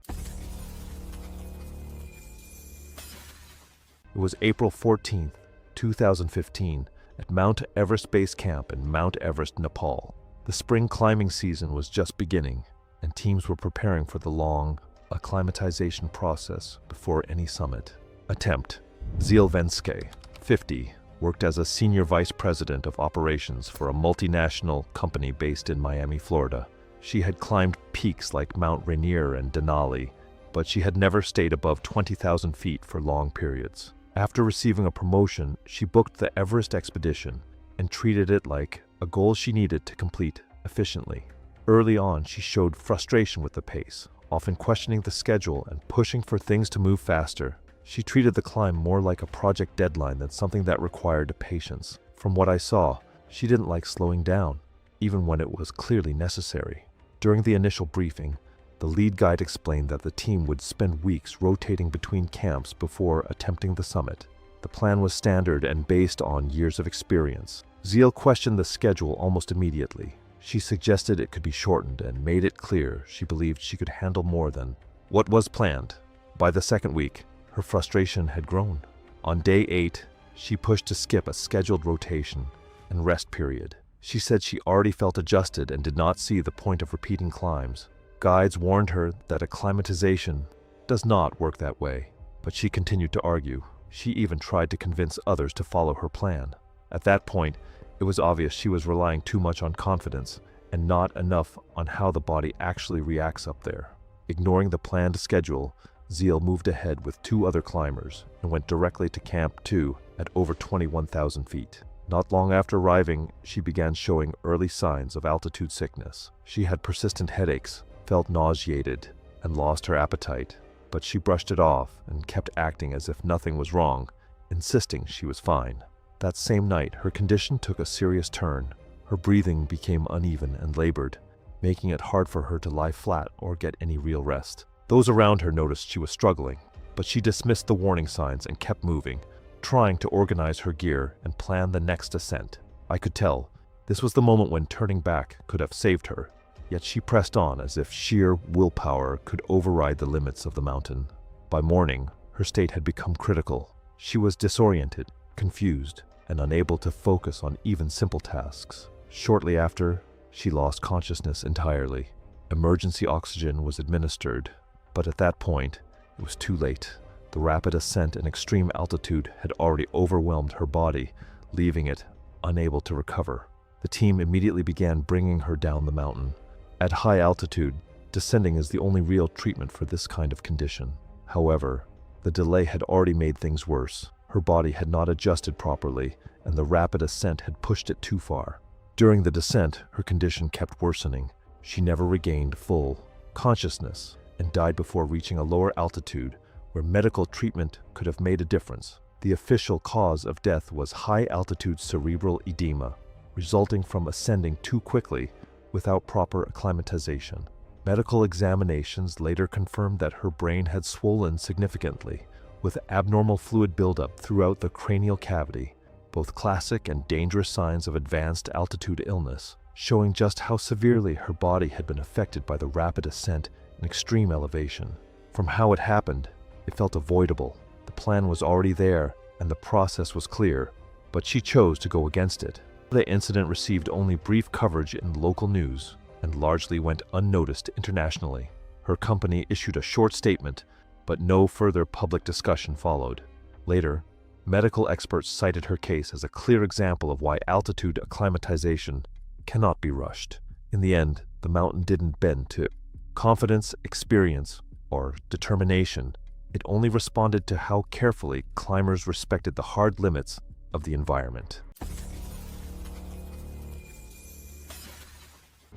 [SPEAKER 1] It was April 14, 2015, at Mount Everest Base Camp in Mount Everest, Nepal. The spring climbing season was just beginning, and teams were preparing for the long acclimatization process before any summit attempt. Ziel Venske, 50, worked as a senior vice president of operations for a multinational company based in Miami, Florida. She had climbed peaks like Mount Rainier and Denali, but she had never stayed above 20,000 feet for long periods. After receiving a promotion, she booked the Everest expedition and treated it like a goal she needed to complete efficiently. Early on, she showed frustration with the pace, often questioning the schedule and pushing for things to move faster. She treated the climb more like a project deadline than something that required patience. From what I saw, she didn't like slowing down, even when it was clearly necessary. During the initial briefing, the lead guide explained that the team would spend weeks rotating between camps before attempting the summit. The plan was standard and based on years of experience. Ziel questioned the schedule almost immediately. She suggested it could be shortened and made it clear she believed she could handle more than what was planned. By the second week, her frustration had grown. On day 8, she pushed to skip a scheduled rotation and rest period. She said she already felt adjusted and did not see the point of repeating climbs. Guides warned her that acclimatization does not work that way, but she continued to argue. She even tried to convince others to follow her plan. At that point, it was obvious she was relying too much on confidence and not enough on how the body actually reacts up there. Ignoring the planned schedule, Zeal moved ahead with 2 other climbers and went directly to Camp 2 at over 21,000 feet. Not long after arriving, she began showing early signs of altitude sickness. She had persistent headaches, felt nauseated, and lost her appetite, but she brushed it off and kept acting as if nothing was wrong, insisting she was fine. That same night, her condition took a serious turn. Her breathing became uneven and labored, making it hard for her to lie flat or get any real rest. Those around her noticed she was struggling, but she dismissed the warning signs and kept moving, trying to organize her gear and plan the next ascent. I could tell this was the moment when turning back could have saved her, yet she pressed on as if sheer willpower could override the limits of the mountain. By morning, her state had become critical. She was disoriented, confused, and unable to focus on even simple tasks. Shortly after, she lost consciousness entirely. Emergency oxygen was administered, but at that point, it was too late. The rapid ascent and extreme altitude had already overwhelmed her body, leaving it unable to recover. The team immediately began bringing her down the mountain. At high altitude, descending is the only real treatment for this kind of condition. However, the delay had already made things worse. Her body had not adjusted properly, and the rapid ascent had pushed it too far. During the descent, her condition kept worsening. She never regained full consciousness and died before reaching a lower altitude where medical treatment could have made a difference. The official cause of death was high-altitude cerebral edema, resulting from ascending too quickly without proper acclimatization. Medical examinations later confirmed that her brain had swollen significantly, with abnormal fluid buildup throughout the cranial cavity, both classic and dangerous signs of advanced altitude illness, showing just how severely her body had been affected by the rapid ascent and extreme elevation. From how it happened, it felt avoidable. The plan was already there, and the process was clear, but she chose to go against it. The incident received only brief coverage in local news and largely went unnoticed internationally. Her company issued a short statement, but no further public discussion followed. Later, medical experts cited her case as a clear example of why altitude acclimatization cannot be rushed. In the end, the mountain didn't bend to confidence, experience, or determination. It only responded to how carefully climbers respected the hard limits of the environment.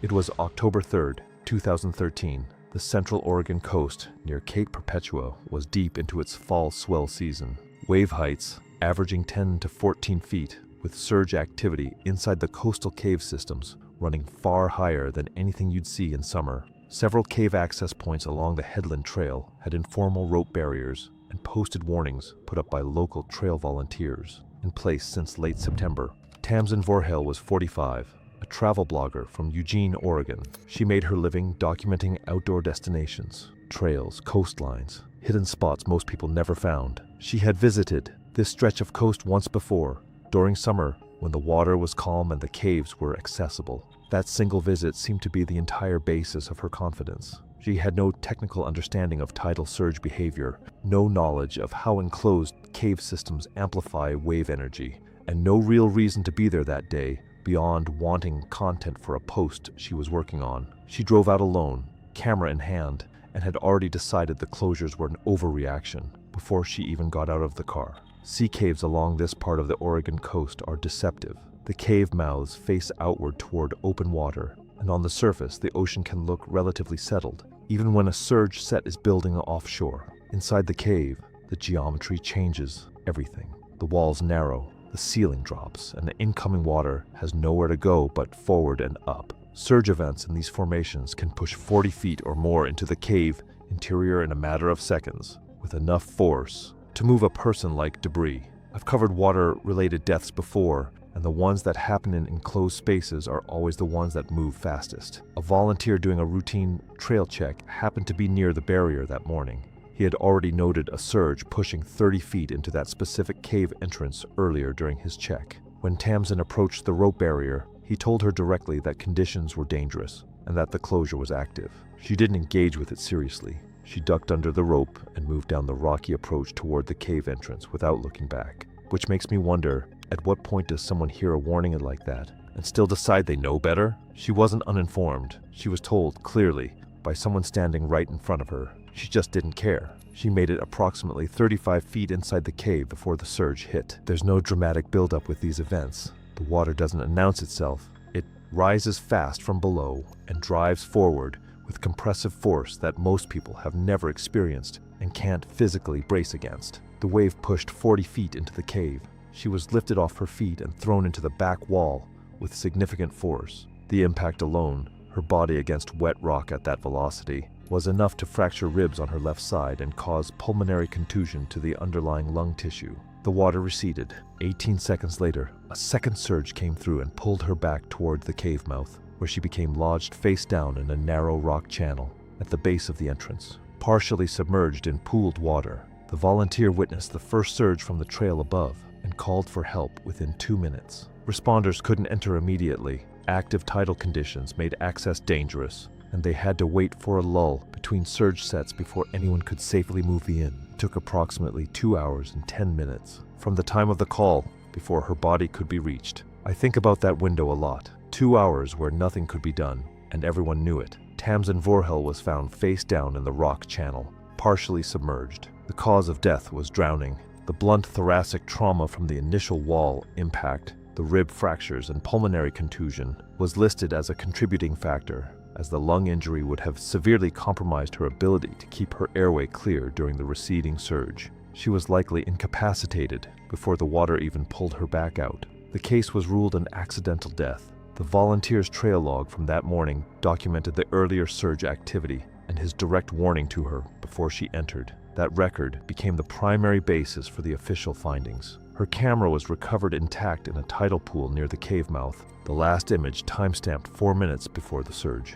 [SPEAKER 1] It was October 3rd, 2013. The Central Oregon coast near Cape Perpetua was deep into its fall swell season. Wave heights averaging 10 to 14 feet, with surge activity inside the coastal cave systems running far higher than anything you'd see in summer. Several cave access points along the Headland Trail had informal rope barriers and posted warnings put up by local trail volunteers, in place since late September. Tamsin Vorhel was 45, a travel blogger from Eugene, Oregon. She made her living documenting outdoor destinations, trails, coastlines, hidden spots most people never found. She had visited this stretch of coast once before, during summer, when the water was calm and the caves were accessible. That single visit seemed to be the entire basis of her confidence. She had no technical understanding of tidal surge behavior, no knowledge of how enclosed cave systems amplify wave energy, and no real reason to be there that day beyond wanting content for a post she was working on. She drove out alone, camera in hand, and had already decided the closures were an overreaction before she even got out of the car. Sea caves along this part of the Oregon coast are deceptive. The cave mouths face outward toward open water, and on the surface the ocean can look relatively settled, even when a surge set is building offshore. Inside the cave, the geometry changes everything. The walls narrow, the ceiling drops, and the incoming water has nowhere to go but forward and up. Surge events in these formations can push 40 feet or more into the cave interior in a matter of seconds, with enough force to move a person like debris. I've covered water-related deaths before, and the ones that happen in enclosed spaces are always the ones that move fastest. A volunteer doing a routine trail check happened to be near the barrier that morning. He had already noted a surge pushing 30 feet into that specific cave entrance earlier during his check. When Tamsin approached the rope barrier, he told her directly that conditions were dangerous. and that the closure was active. She didn't engage with it seriously. She ducked under the rope and moved down the rocky approach toward the cave entrance without looking back. Which makes me wonder, at what point does someone hear a warning like that and still decide they know better? She wasn't uninformed. She was told clearly by someone standing right in front of her. She just didn't care. She made it approximately 35 feet inside the cave before the surge hit. There's no dramatic buildup with these events. The water doesn't announce itself. It rises fast from below and drives forward with compressive force that most people have never experienced and can't physically brace against. The wave pushed 40 feet into the cave. She was lifted off her feet and thrown into the back wall with significant force. The impact alone, her body against wet rock at that velocity, was enough to fracture ribs on her left side and cause pulmonary contusion to the underlying lung tissue. The water receded. 18 seconds later, a second surge came through and pulled her back toward the cave mouth, where she became lodged face down in a narrow rock channel at the base of the entrance, partially submerged in pooled water. The volunteer witnessed the first surge from the trail above and called for help within 2 minutes. Responders couldn't enter immediately. Active tidal conditions made access dangerous, and they had to wait for a lull between surge sets before anyone could safely move the inn. It took approximately 2 hours and 10 minutes from the time of the call before her body could be reached. I think about that window a lot. 2 hours where nothing could be done, and everyone knew it. Tamsin Vorhel was found face down in the rock channel, partially submerged. The cause of death was drowning. The blunt thoracic trauma from the initial wall impact, the rib fractures and pulmonary contusion was listed as a contributing factor, as the lung injury would have severely compromised her ability to keep her airway clear during the receding surge. She was likely incapacitated before the water even pulled her back out. The case was ruled an accidental death. The volunteer's trail log from that morning documented the earlier surge activity and his direct warning to her before she entered. That record became the primary basis for the official findings. Her camera was recovered intact in a tidal pool near the cave mouth, the last image timestamped 4 minutes before the surge.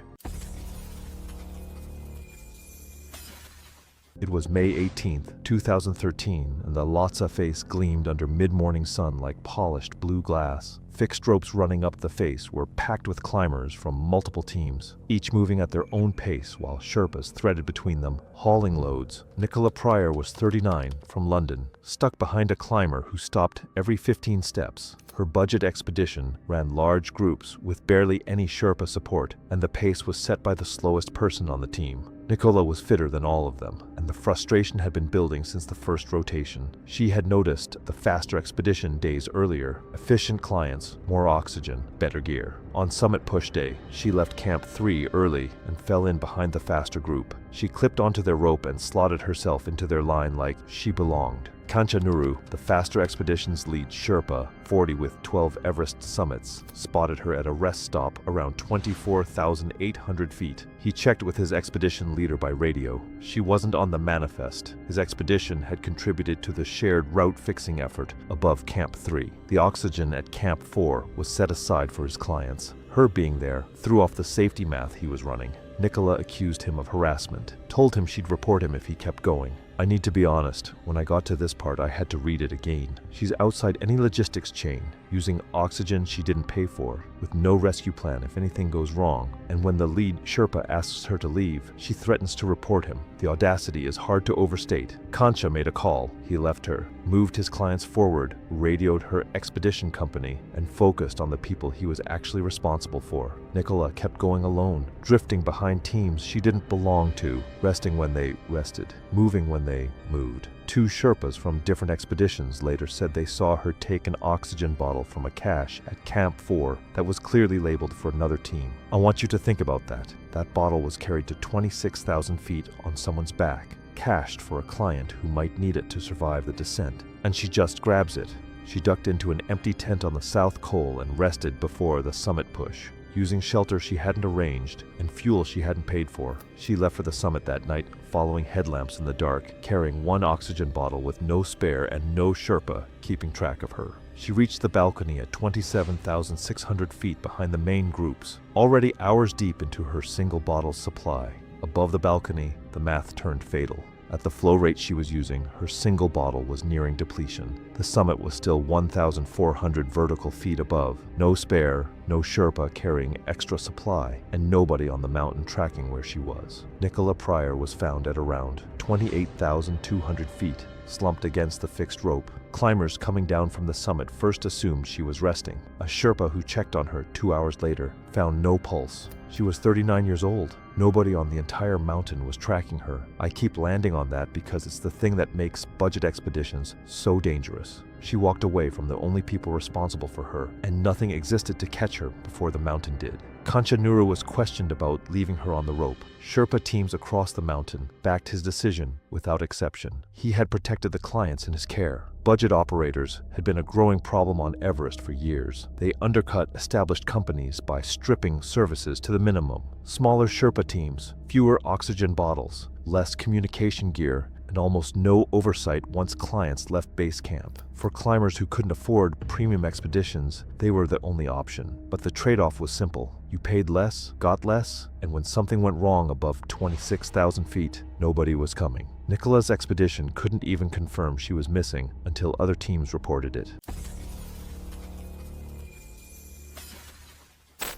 [SPEAKER 1] It was May 18, 2013, and the Lhotse face gleamed under mid-morning sun like polished blue glass. Fixed ropes running up the face were packed with climbers from multiple teams, each moving at their own pace while Sherpas threaded between them, hauling loads. Nicola Pryor was 39, from London, stuck behind a climber who stopped every 15 steps. Her budget expedition ran large groups with barely any Sherpa support, and the pace was set by the slowest person on the team. Nicola was fitter than all of them, and the frustration had been building since the first rotation. She had noticed the faster expedition days earlier: efficient clients, more oxygen, better gear. On Summit Push Day, she left Camp 3 early and fell in behind the faster group. She clipped onto their rope and slotted herself into their line like she belonged. Kancha Nuru, the faster expedition's lead Sherpa, 40 with 12 Everest summits, spotted her at a rest stop around 24,800 feet. He checked with his expedition leader by radio. She wasn't on the manifest. His expedition had contributed to the shared route fixing effort above Camp 3. The oxygen at Camp 4 was set aside for his clients. Her being there threw off the safety math he was running. Nicola accused him of harassment, told him she'd report him if he kept going. I need to be honest, when I got to this part I had to read it again. She's outside any logistics chain, using oxygen she didn't pay for, with no rescue plan if anything goes wrong, and when the lead Sherpa asks her to leave, she threatens to report him. The audacity is hard to overstate. Kancha made a call. He left her, moved his clients forward, radioed her expedition company, and focused on the people he was actually responsible for. Nicola kept going alone, drifting behind teams she didn't belong to, resting when they rested, moving when they moved. 2 Sherpas from different expeditions later said they saw her take an oxygen bottle from a cache at Camp 4 that was clearly labeled for another team. I want you to think about that. That bottle was carried to 26,000 feet on someone's back, cached for a client who might need it to survive the descent, and she just grabs it. She ducked into an empty tent on the South Col and rested before the summit push. Using shelter she hadn't arranged and fuel she hadn't paid for, she left for the summit that night, following headlamps in the dark, carrying 1 oxygen bottle with no spare and no Sherpa keeping track of her. She reached the balcony at 27,600 feet behind the main groups, already hours deep into her single bottle supply. Above the balcony, the math turned fatal. At the flow rate she was using, her single bottle was nearing depletion. The summit was still 1,400 vertical feet above. No spare, no Sherpa carrying extra supply, and nobody on the mountain tracking where she was. Nicola Pryor was found at around 28,200 feet, slumped against the fixed rope. Climbers coming down from the summit first assumed she was resting. A Sherpa who checked on her 2 hours later found no pulse. She was 39 years old. Nobody on the entire mountain was tracking her. I keep landing on that because it's the thing that makes budget expeditions so dangerous. She walked away from the only people responsible for her, and nothing existed to catch her before the mountain did. Kanchanuru was questioned about leaving her on the rope. Sherpa teams across the mountain backed his decision without exception. He had protected the clients in his care. Budget operators had been a growing problem on Everest for years. They undercut established companies by stripping services to the minimum. Smaller Sherpa teams, fewer oxygen bottles, less communication gear, and almost no oversight once clients left base camp. For climbers who couldn't afford premium expeditions, they were the only option. But the trade-off was simple. You paid less, got less, and when something went wrong above 26,000 feet, nobody was coming. Nicola's expedition couldn't even confirm she was missing until other teams reported it.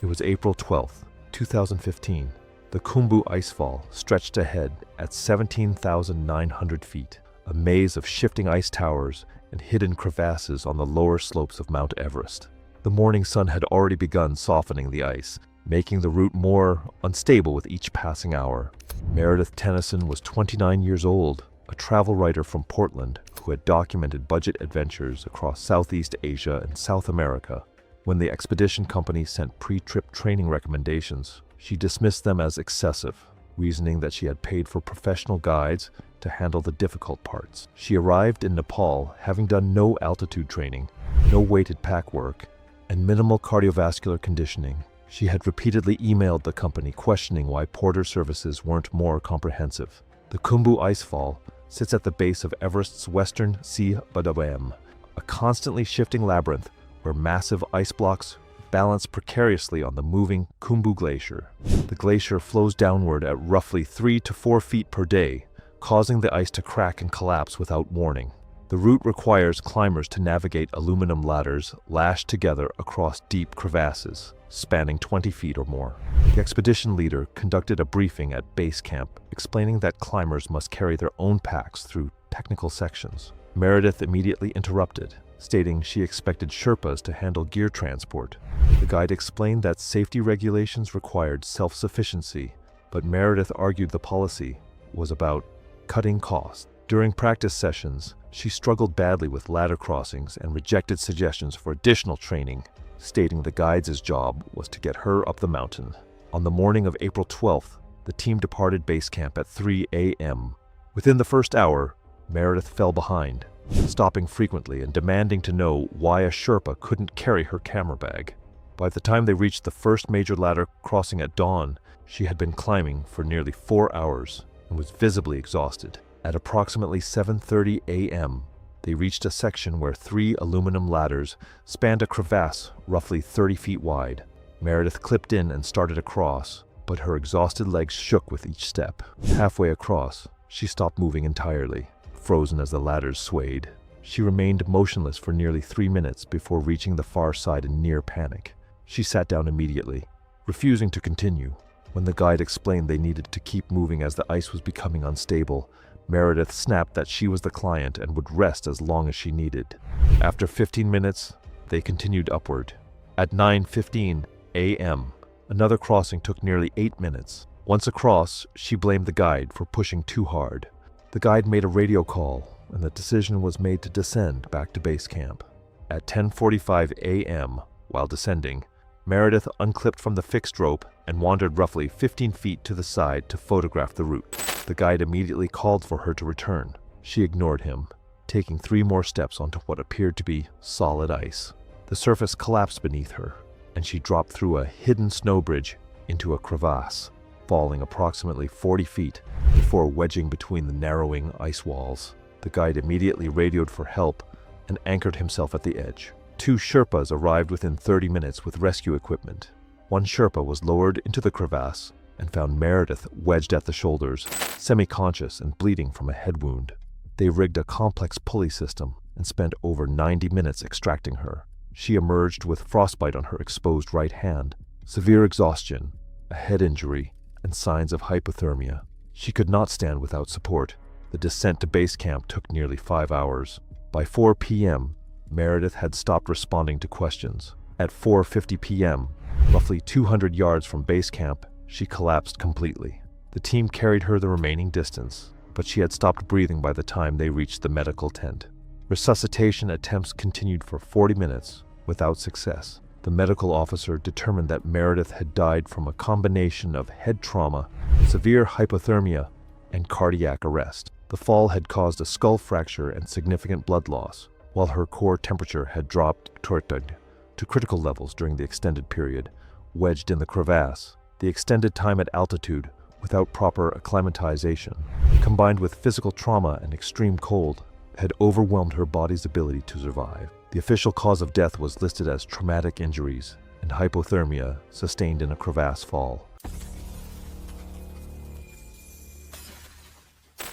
[SPEAKER 1] It was April 12th, 2015. The Khumbu Icefall stretched ahead at 17,900 feet, a maze of shifting ice towers and hidden crevasses on the lower slopes of Mount Everest. The morning sun had already begun softening the ice, making the route more unstable with each passing hour. Meredith Tennyson was 29 years old, a travel writer from Portland who had documented budget adventures across Southeast Asia and South America. When the expedition company sent pre-trip training recommendations, she dismissed them as excessive, reasoning that she had paid for professional guides to handle the difficult parts. She arrived in Nepal having done no altitude training, no weighted pack work, and minimal cardiovascular conditioning. She had repeatedly emailed the company questioning why porter services weren't more comprehensive. The Khumbu Icefall sits at the base of Everest's western Sea-Badawam, a constantly shifting labyrinth where massive ice blocks balance precariously on the moving Khumbu Glacier. The glacier flows downward at roughly 3 to 4 feet per day, causing the ice to crack and collapse without warning. The route requires climbers to navigate aluminum ladders lashed together across deep crevasses, spanning 20 feet or more. The expedition leader conducted a briefing at base camp, explaining that climbers must carry their own packs through technical sections. Meredith immediately interrupted, stating she expected Sherpas to handle gear transport. The guide explained that safety regulations required self-sufficiency, but Meredith argued the policy was about cutting costs. During practice sessions, she struggled badly with ladder crossings and rejected suggestions for additional training, stating the guide's job was to get her up the mountain. On the morning of April 12th, the team departed base camp at 3 a.m. Within the first hour, Meredith fell behind, stopping frequently and demanding to know why a Sherpa couldn't carry her camera bag. By the time they reached the first major ladder crossing at dawn, she had been climbing for nearly 4 hours and was visibly exhausted. At approximately 7:30 a.m., they reached a section where 3 aluminum ladders spanned a crevasse roughly 30 feet wide. Meredith clipped in and started across, but her exhausted legs shook with each step. Halfway across, she stopped moving entirely, frozen as the ladders swayed. She remained motionless for nearly 3 minutes before reaching the far side in near panic. She sat down immediately, refusing to continue. When the guide explained they needed to keep moving as the ice was becoming unstable, Meredith snapped that she was the client and would rest as long as she needed. After 15 minutes, they continued upward. At 9:15 a.m., another crossing took nearly 8 minutes. Once across, she blamed the guide for pushing too hard. The guide made a radio call, and the decision was made to descend back to base camp. At 10:45 a.m., while descending, Meredith unclipped from the fixed rope and wandered roughly 15 feet to the side to photograph the route. The guide immediately called for her to return. She ignored him, taking 3 more steps onto what appeared to be solid ice. The surface collapsed beneath her, and she dropped through a hidden snow bridge into a crevasse, falling approximately 40 feet before wedging between the narrowing ice walls. The guide immediately radioed for help and anchored himself at the edge. 2 Sherpas arrived within 30 minutes with rescue equipment. One Sherpa was lowered into the crevasse, and found Meredith wedged at the shoulders, semi-conscious and bleeding from a head wound. They rigged a complex pulley system and spent over 90 minutes extracting her. She emerged with frostbite on her exposed right hand, severe exhaustion, a head injury, and signs of hypothermia. She could not stand without support. The descent to base camp took nearly 5 hours. By 4 p.m., Meredith had stopped responding to questions. At 4:50 p.m., roughly 200 yards from base camp, she collapsed completely. The team carried her the remaining distance, but she had stopped breathing by the time they reached the medical tent. Resuscitation attempts continued for 40 minutes without success. The medical officer determined that Meredith had died from a combination of head trauma, severe hypothermia, and cardiac arrest. The fall had caused a skull fracture and significant blood loss, while her core temperature had dropped to critical levels during the extended period. Wedged in the crevasse, the extended time at altitude without proper acclimatization, combined with physical trauma and extreme cold, had overwhelmed her body's ability to survive. The official cause of death was listed as traumatic injuries and hypothermia sustained in a crevasse fall.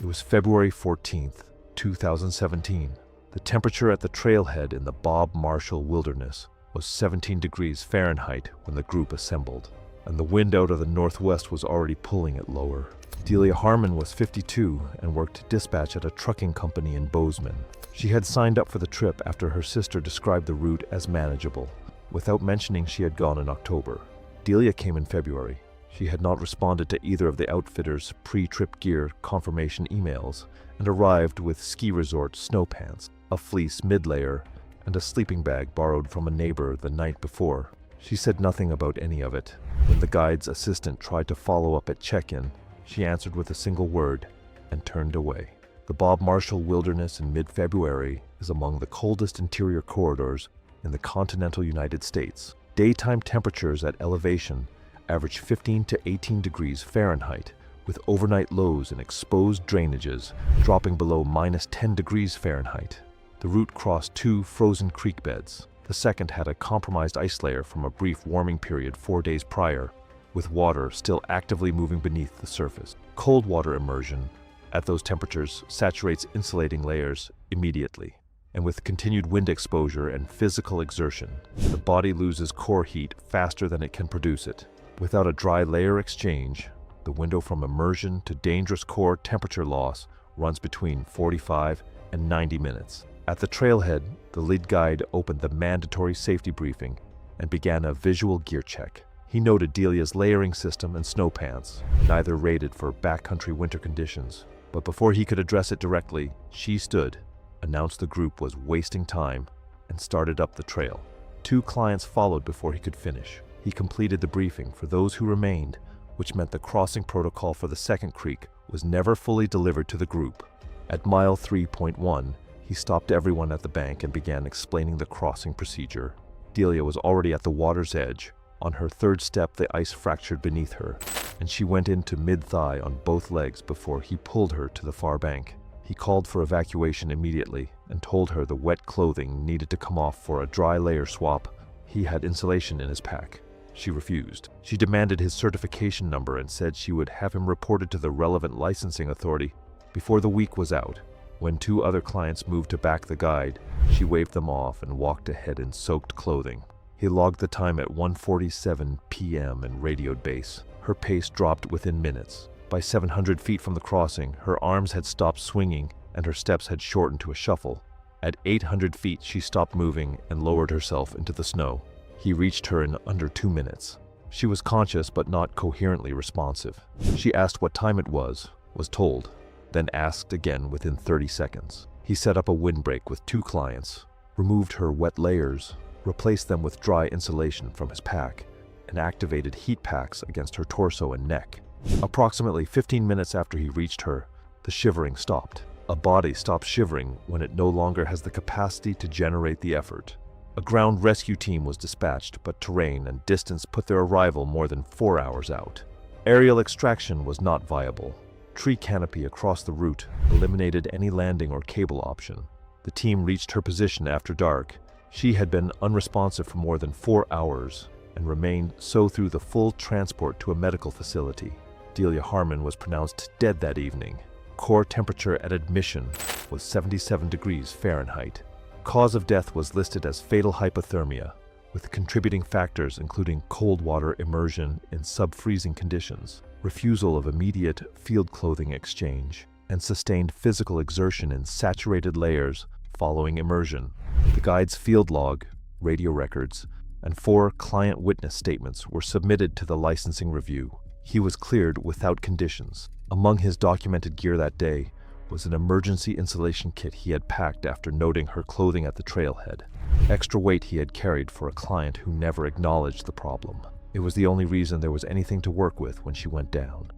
[SPEAKER 1] It was February 14th, 2017. The temperature at the trailhead in the Bob Marshall Wilderness was 17 degrees Fahrenheit when the group assembled, and the wind out of the northwest was already pulling it lower. Delia Harmon was 52 and worked dispatch at a trucking company in Bozeman. She had signed up for the trip after her sister described the route as manageable, without mentioning she had gone in October. Delia came in February. She had not responded to either of the outfitters' pre-trip gear confirmation emails and arrived with ski resort snow pants, a fleece mid-layer, and a sleeping bag borrowed from a neighbor the night before. She said nothing about any of it. When the guide's assistant tried to follow up at check-in, she answered with a single word and turned away. The Bob Marshall Wilderness in mid-February is among the coldest interior corridors in the continental United States. Daytime temperatures at elevation average 15 to 18 degrees Fahrenheit, with overnight lows in exposed drainages dropping below minus 10 degrees Fahrenheit. The route crossed 2 frozen creek beds. The second had a compromised ice layer from a brief warming period 4 days prior, with water still actively moving beneath the surface. Cold water immersion at those temperatures saturates insulating layers immediately, and with continued wind exposure and physical exertion, the body loses core heat faster than it can produce it. Without a dry layer exchange, the window from immersion to dangerous core temperature loss runs between 45 and 90 minutes. At the trailhead, the lead guide opened the mandatory safety briefing and began a visual gear check. He noted Delia's layering system and snow pants, neither rated for backcountry winter conditions. But before he could address it directly, she stood, announced the group was wasting time, and started up the trail. 2 clients followed before he could finish. He completed the briefing for those who remained, which meant the crossing protocol for the second creek was never fully delivered to the group. At mile 3.1, he stopped everyone at the bank and began explaining the crossing procedure. Delia was already at the water's edge. On her third step, the ice fractured beneath her, and she went into mid-thigh on both legs before he pulled her to the far bank. He called for evacuation immediately and told her the wet clothing needed to come off for a dry layer swap. He had insulation in his pack. She refused. She demanded his certification number and said she would have him reported to the relevant licensing authority before the week was out. When 2 other clients moved to back the guide, she waved them off and walked ahead in soaked clothing. He logged the time at 1:47 p.m. and radioed base. Her pace dropped within minutes. By 700 feet from the crossing, her arms had stopped swinging and her steps had shortened to a shuffle. At 800 feet, she stopped moving and lowered herself into the snow. He reached her in under 2 minutes. She was conscious but not coherently responsive. She asked what time it was told, then asked again within 30 seconds. He set up a windbreak with 2 clients, removed her wet layers, replaced them with dry insulation from his pack, and activated heat packs against her torso and neck. Approximately 15 minutes after he reached her, the shivering stopped. A body stops shivering when it no longer has the capacity to generate the effort. A ground rescue team was dispatched, but terrain and distance put their arrival more than 4 hours out. Aerial extraction was not viable. Tree canopy across the route eliminated any landing or cable option. The team reached her position after dark. She had been unresponsive for more than 4 hours. and remained so through the full transport to a medical facility. Delia Harmon was pronounced dead that evening. Core temperature at admission was 77 degrees Fahrenheit. Cause of death was listed as fatal hypothermia, with contributing factors including cold water immersion in sub-freezing conditions, refusal of immediate field clothing exchange, and sustained physical exertion in saturated layers following immersion. The guide's field log, radio records, and 4 client witness statements were submitted to the licensing review. He was cleared without conditions. Among his documented gear that day was an emergency insulation kit he had packed after noting her clothing at the trailhead. Extra weight he had carried for a client who never acknowledged the problem. It was the only reason there was anything to work with when she went down.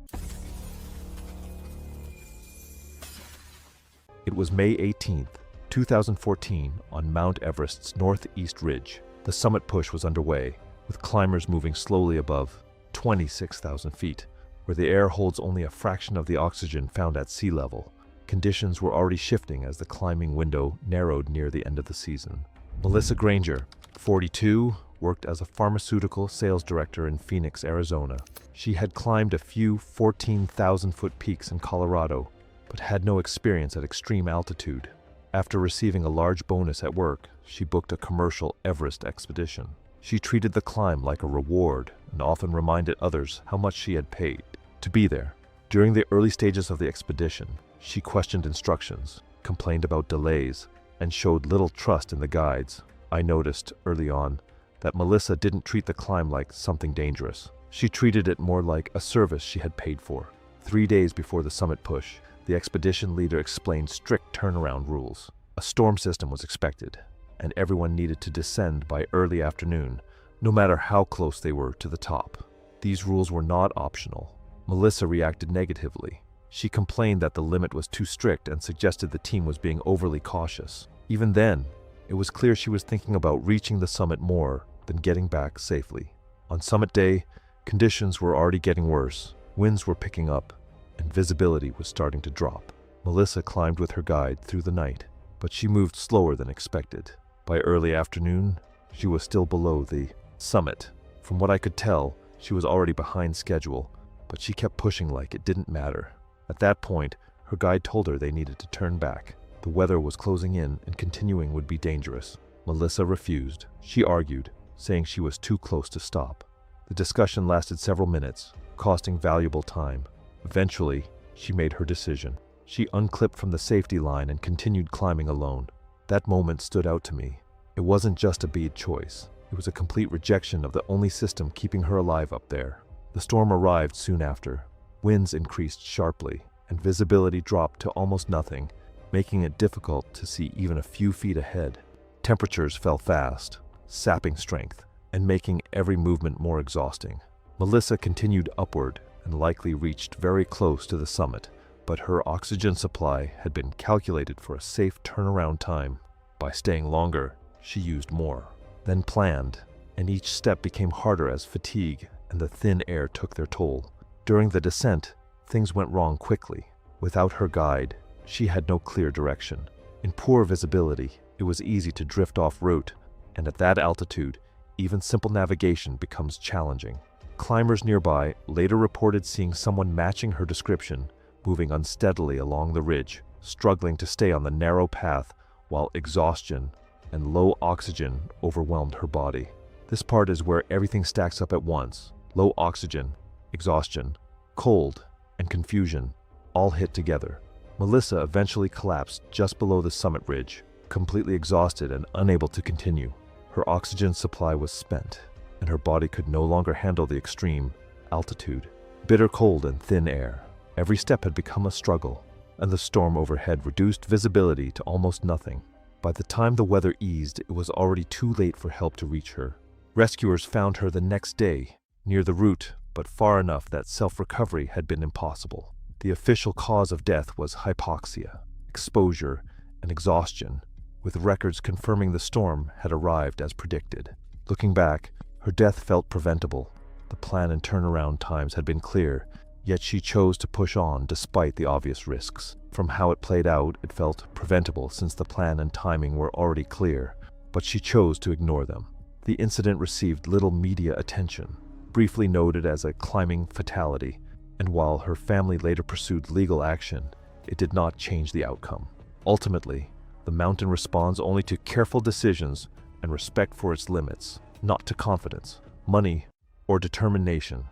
[SPEAKER 1] It was May 18th, 2014, on Mount Everest's northeast ridge. The summit push was underway, with climbers moving slowly above 26,000 feet, where the air holds only a fraction of the oxygen found at sea level. Conditions were already shifting as the climbing window narrowed near the end of the season. Melissa Granger, 42, worked as a pharmaceutical sales director in Phoenix, Arizona. She had climbed a few 14,000-foot peaks in Colorado, but had no experience at extreme altitude. After receiving a large bonus at work, she booked a commercial Everest expedition. She treated the climb like a reward and often reminded others how much she had paid to be there. During the early stages of the expedition, she questioned instructions, complained about delays, and showed little trust in the guides. I noticed early on that Melissa didn't treat the climb like something dangerous. She treated it more like a service she had paid for. 3 days before the summit push, the expedition leader explained strict turnaround rules. A storm system was expected, and everyone needed to descend by early afternoon, no matter how close they were to the top. These rules were not optional. Melissa reacted negatively. She complained that the limit was too strict and suggested the team was being overly cautious. Even then, it was clear she was thinking about reaching the summit more than getting back safely. On summit day, conditions were already getting worse. Winds were picking up, and visibility was starting to drop. Melissa climbed with her guide through the night, but she moved slower than expected. By early afternoon, she was still below the summit. From what I could tell, she was already behind schedule, but she kept pushing like it didn't matter. At that point, her guide told her they needed to turn back. The weather was closing in and continuing would be dangerous. Melissa refused. She argued, saying she was too close to stop. The discussion lasted several minutes, costing valuable time. Eventually, she made her decision. She unclipped from the safety line and continued climbing alone. That moment stood out to me. It wasn't just a bad choice. It was a complete rejection of the only system keeping her alive up there. The storm arrived soon after. Winds increased sharply, and visibility dropped to almost nothing, making it difficult to see even a few feet ahead. Temperatures fell fast, sapping strength, and making every movement more exhausting. Melissa continued upward and likely reached very close to the summit, but her oxygen supply had been calculated for a safe turnaround time. By staying longer, she used more than planned, and each step became harder as fatigue and the thin air took their toll. During the descent, things went wrong quickly. Without her guide, she had no clear direction. In poor visibility, it was easy to drift off route, and at that altitude, even simple navigation becomes challenging. Climbers nearby later reported seeing someone matching her description, moving unsteadily along the ridge, struggling to stay on the narrow path while exhaustion and low oxygen overwhelmed her body. This part is where everything stacks up at once. Low oxygen, exhaustion, cold, and confusion all hit together. Melissa eventually collapsed just below the summit ridge, completely exhausted and unable to continue. Her oxygen supply was spent, and her body could no longer handle the extreme altitude, bitter cold and thin air. Every step had become a struggle, and the storm overhead reduced visibility to almost nothing. By the time the weather eased, it was already too late for help to reach her. Rescuers found her the next day, near the route, but far enough that self-recovery had been impossible. The official cause of death was hypoxia, exposure, and exhaustion, with records confirming the storm had arrived as predicted. Looking back, her death felt preventable. The plan and turnaround times had been clear, yet she chose to push on despite the obvious risks. From how it played out, it felt preventable since the plan and timing were already clear, but she chose to ignore them. The incident received little media attention, briefly noted as a climbing fatality, and while her family later pursued legal action, it did not change the outcome. Ultimately, the mountain responds only to careful decisions and respect for its limits, not to confidence, money, or determination.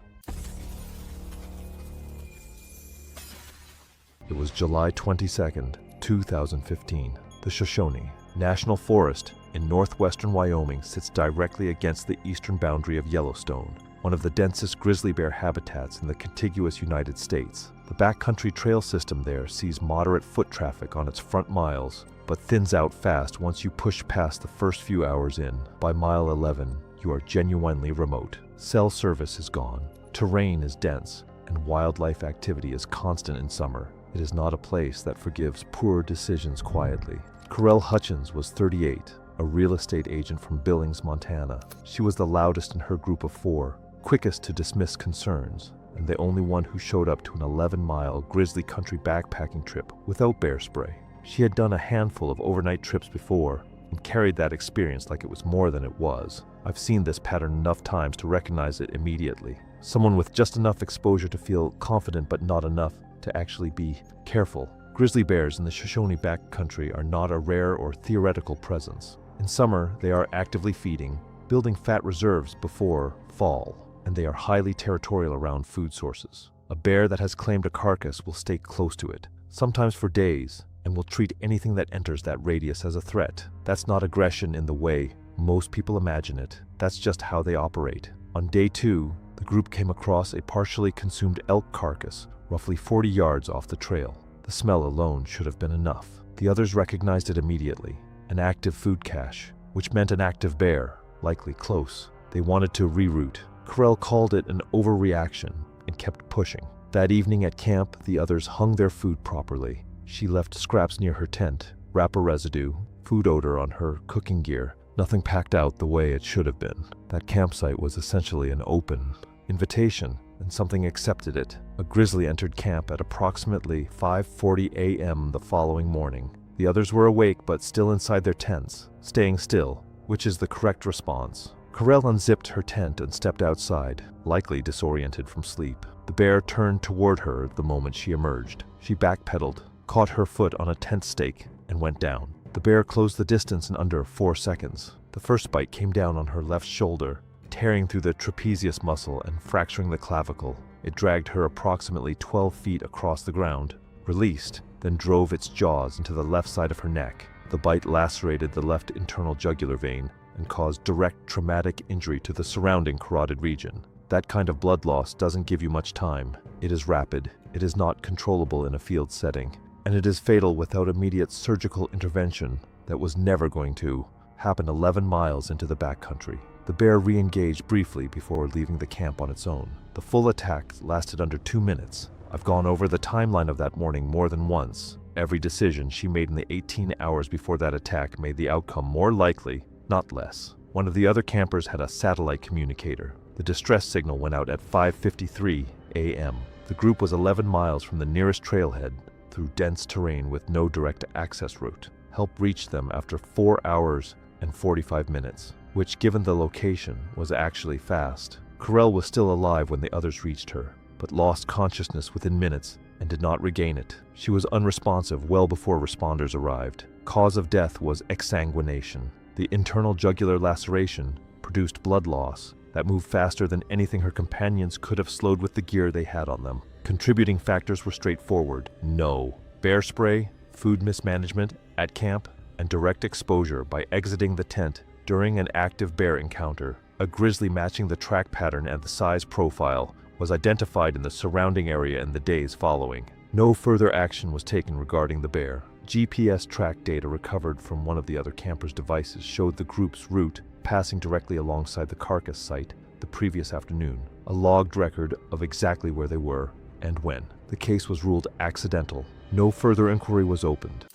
[SPEAKER 1] It was July 22nd, 2015. The Shoshone National Forest in northwestern Wyoming sits directly against the eastern boundary of Yellowstone, one of the densest grizzly bear habitats in the contiguous United States. The backcountry trail system there sees moderate foot traffic on its front miles, but thins out fast once you push past the first few hours in. By mile 11, you are genuinely remote. Cell service is gone, terrain is dense, and wildlife activity is constant in summer. It is not a place that forgives poor decisions quietly. Correll Hutchins was 38, a real estate agent from Billings, Montana. She was the loudest in her group of 4, quickest to dismiss concerns, and the only one who showed up to an 11-mile grizzly country backpacking trip without bear spray. She had done a handful of overnight trips before and carried that experience like it was more than it was. I've seen this pattern enough times to recognize it immediately. Someone with just enough exposure to feel confident but not enough to actually be careful. Grizzly bears in the Shoshone backcountry are not a rare or theoretical presence. In summer, they are actively feeding, building fat reserves before fall, and they are highly territorial around food sources. A bear that has claimed a carcass will stay close to it, sometimes for days, and will treat anything that enters that radius as a threat. That's not aggression in the way most people imagine it. That's just how they operate. On day 2, the group came across a partially consumed elk carcass roughly 40 yards off the trail. The smell alone should have been enough. The others recognized it immediately. An active food cache, which meant an active bear, likely close. They wanted to reroute. Correll called it an overreaction and kept pushing. That evening at camp, the others hung their food properly. She left scraps near her tent, wrapper residue, food odor on her cooking gear. Nothing packed out the way it should have been. That campsite was essentially an open invitation, and something accepted it. A grizzly entered camp at approximately 5:40 a.m. the following morning. The others were awake but still inside their tents, staying still, which is the correct response. Correll unzipped her tent and stepped outside, likely disoriented from sleep. The bear turned toward her the moment she emerged. She backpedaled, caught her foot on a tent stake, and went down. The bear closed the distance in under 4 seconds. The first bite came down on her left shoulder, tearing through the trapezius muscle and fracturing the clavicle. It dragged her approximately 12 feet across the ground, released, then drove its jaws into the left side of her neck. The bite lacerated the left internal jugular vein and caused direct traumatic injury to the surrounding carotid region. That kind of blood loss doesn't give you much time. It is rapid, it is not controllable in a field setting, and it is fatal without immediate surgical intervention that was never going to happen 11 miles into the backcountry. The bear re-engaged briefly before leaving the camp on its own. The full attack lasted under 2 minutes. I've gone over the timeline of that morning more than once. Every decision she made in the 18 hours before that attack made the outcome more likely, not less. One of the other campers had a satellite communicator. The distress signal went out at 5:53 a.m. The group was 11 miles from the nearest trailhead through dense terrain with no direct access route. Help reached them after 4 hours and 45 minutes, which, given the location, was actually fast. Correll was still alive when the others reached her, but lost consciousness within minutes and did not regain it. She was unresponsive well before responders arrived. Cause of death was exsanguination. The internal jugular laceration produced blood loss that moved faster than anything her companions could have slowed with the gear they had on them. Contributing factors were straightforward. No bear spray, food mismanagement at camp, and direct exposure by exiting the tent during an active bear encounter. A grizzly matching the track pattern and the size profile was identified in the surrounding area in the days following. No further action was taken regarding the bear. GPS track data recovered from one of the other campers' devices showed the group's route passing directly alongside the carcass site the previous afternoon, a logged record of exactly where they were and when. The case was ruled accidental. No further inquiry was opened.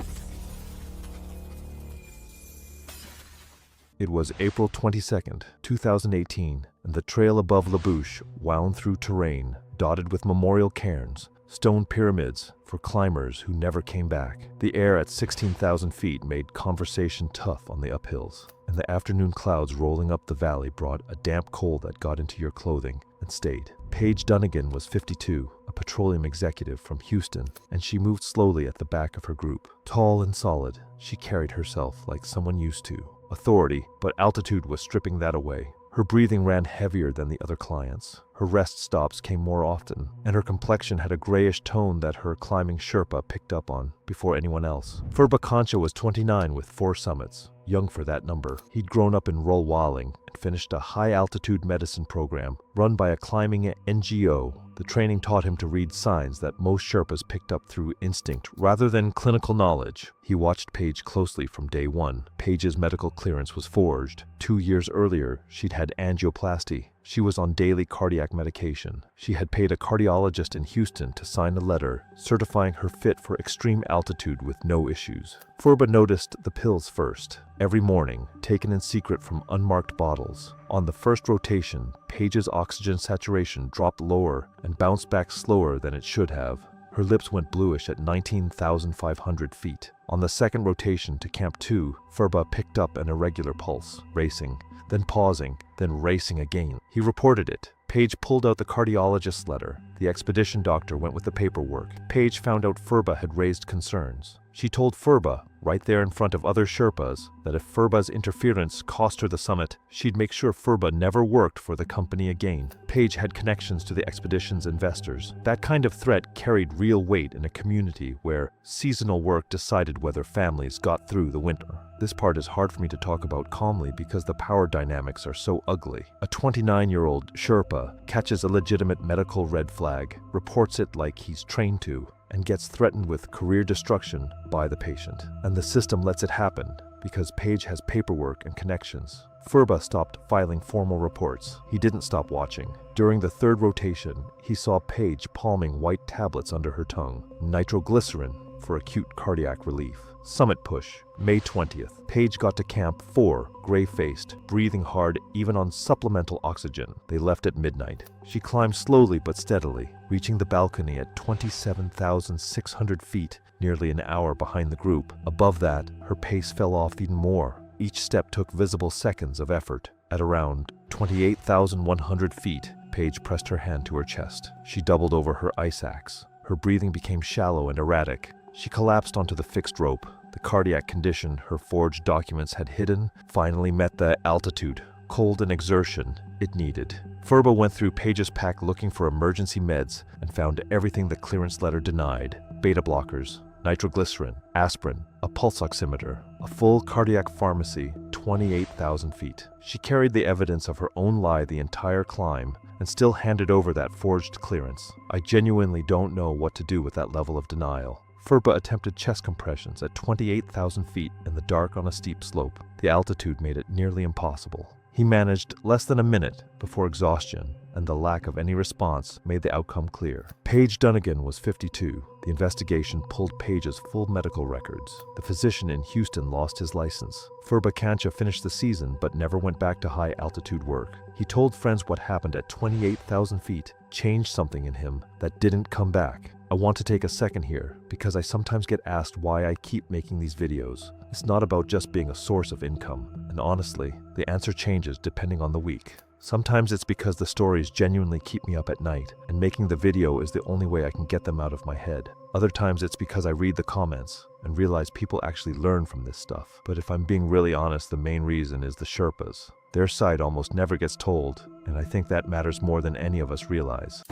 [SPEAKER 1] It was April 22nd, 2018, and the trail above La Bouche wound through terrain dotted with memorial cairns, stone pyramids for climbers who never came back. The air at 16,000 feet made conversation tough on the uphills, and the afternoon clouds rolling up the valley brought a damp cold that got into your clothing and stayed. Paige Dunnigan was 52, a petroleum executive from Houston, and she moved slowly at the back of her group. Tall and solid, she carried herself like someone used to. Authority, but altitude was stripping that away. Her breathing ran heavier than the other clients. Her rest stops came more often, and her complexion had a grayish tone that her climbing Sherpa picked up on before anyone else. Furba Concha was 29 with 4 summits, young for that number. He'd grown up in Rolwaling and finished a high-altitude medicine program run by a climbing NGO. The training taught him to read signs that most Sherpas picked up through instinct rather than clinical knowledge. He watched Paige closely from day one. Paige's medical clearance was forged. 2 years earlier, she'd had angioplasty. She was on daily cardiac medication. She had paid a cardiologist in Houston to sign a letter certifying her fit for extreme altitude with no issues. Furba noticed the pills first. Every morning, taken in secret from unmarked bottles. On the first rotation, Paige's oxygen saturation dropped lower and bounced back slower than it should have. Her lips went bluish at 19,500 feet. On the second rotation to Camp 2, Furba picked up an irregular pulse, racing, then pausing, then racing again. He reported it. Paige pulled out the cardiologist's letter. The expedition doctor went with the paperwork. Paige found out Furba had raised concerns. She told Furba, right there in front of other Sherpas, that if Furba's interference cost her the summit, she'd make sure Furba never worked for the company again. Paige had connections to the expedition's investors. That kind of threat carried real weight in a community where seasonal work decided whether families got through the winter. This part is hard for me to talk about calmly because the power dynamics are so ugly. A 29-year-old Sherpa catches a legitimate medical red flag, reports it like he's trained to, and gets threatened with career destruction by the patient. And the system lets it happen because Paige has paperwork and connections. Furba stopped filing formal reports. He didn't stop watching. During the third rotation, he saw Paige palming white tablets under her tongue, nitroglycerin for acute cardiac relief. Summit push, May 20th. Paige got to Camp 4, gray-faced, breathing hard even on supplemental oxygen. They left at midnight. She climbed slowly but steadily, reaching the balcony at 27,600 feet, nearly an hour behind the group. Above that, her pace fell off even more. Each step took visible seconds of effort. At around 28,100 feet, Paige pressed her hand to her chest. She doubled over her ice axe. Her breathing became shallow and erratic. She collapsed onto the fixed rope. The cardiac condition her forged documents had hidden finally met the altitude, cold, and exertion it needed. Furba went through Paige's pack looking for emergency meds and found everything the clearance letter denied: beta blockers, nitroglycerin, aspirin, a pulse oximeter, a full cardiac pharmacy, 28,000 feet. She carried the evidence of her own lie the entire climb and still handed over that forged clearance. I genuinely don't know what to do with that level of denial. Furba attempted chest compressions at 28,000 feet in the dark on a steep slope. The altitude made it nearly impossible. He managed less than a minute before exhaustion, and the lack of any response made the outcome clear. Paige Dunnigan was 52. The investigation pulled Paige's full medical records. The physician in Houston lost his license. Furba Concha finished the season but never went back to high-altitude work. He told friends what happened at 28,000 feet changed something in him that didn't come back. I want to take a second here because I sometimes get asked why I keep making these videos. It's not about just being a source of income, and honestly, the answer changes depending on the week. Sometimes it's because the stories genuinely keep me up at night, and making the video is the only way I can get them out of my head. Other times it's because I read the comments and realize people actually learn from this stuff. But if I'm being really honest, the main reason is the Sherpas. Their side almost never gets told, and I think that matters more than any of us realize.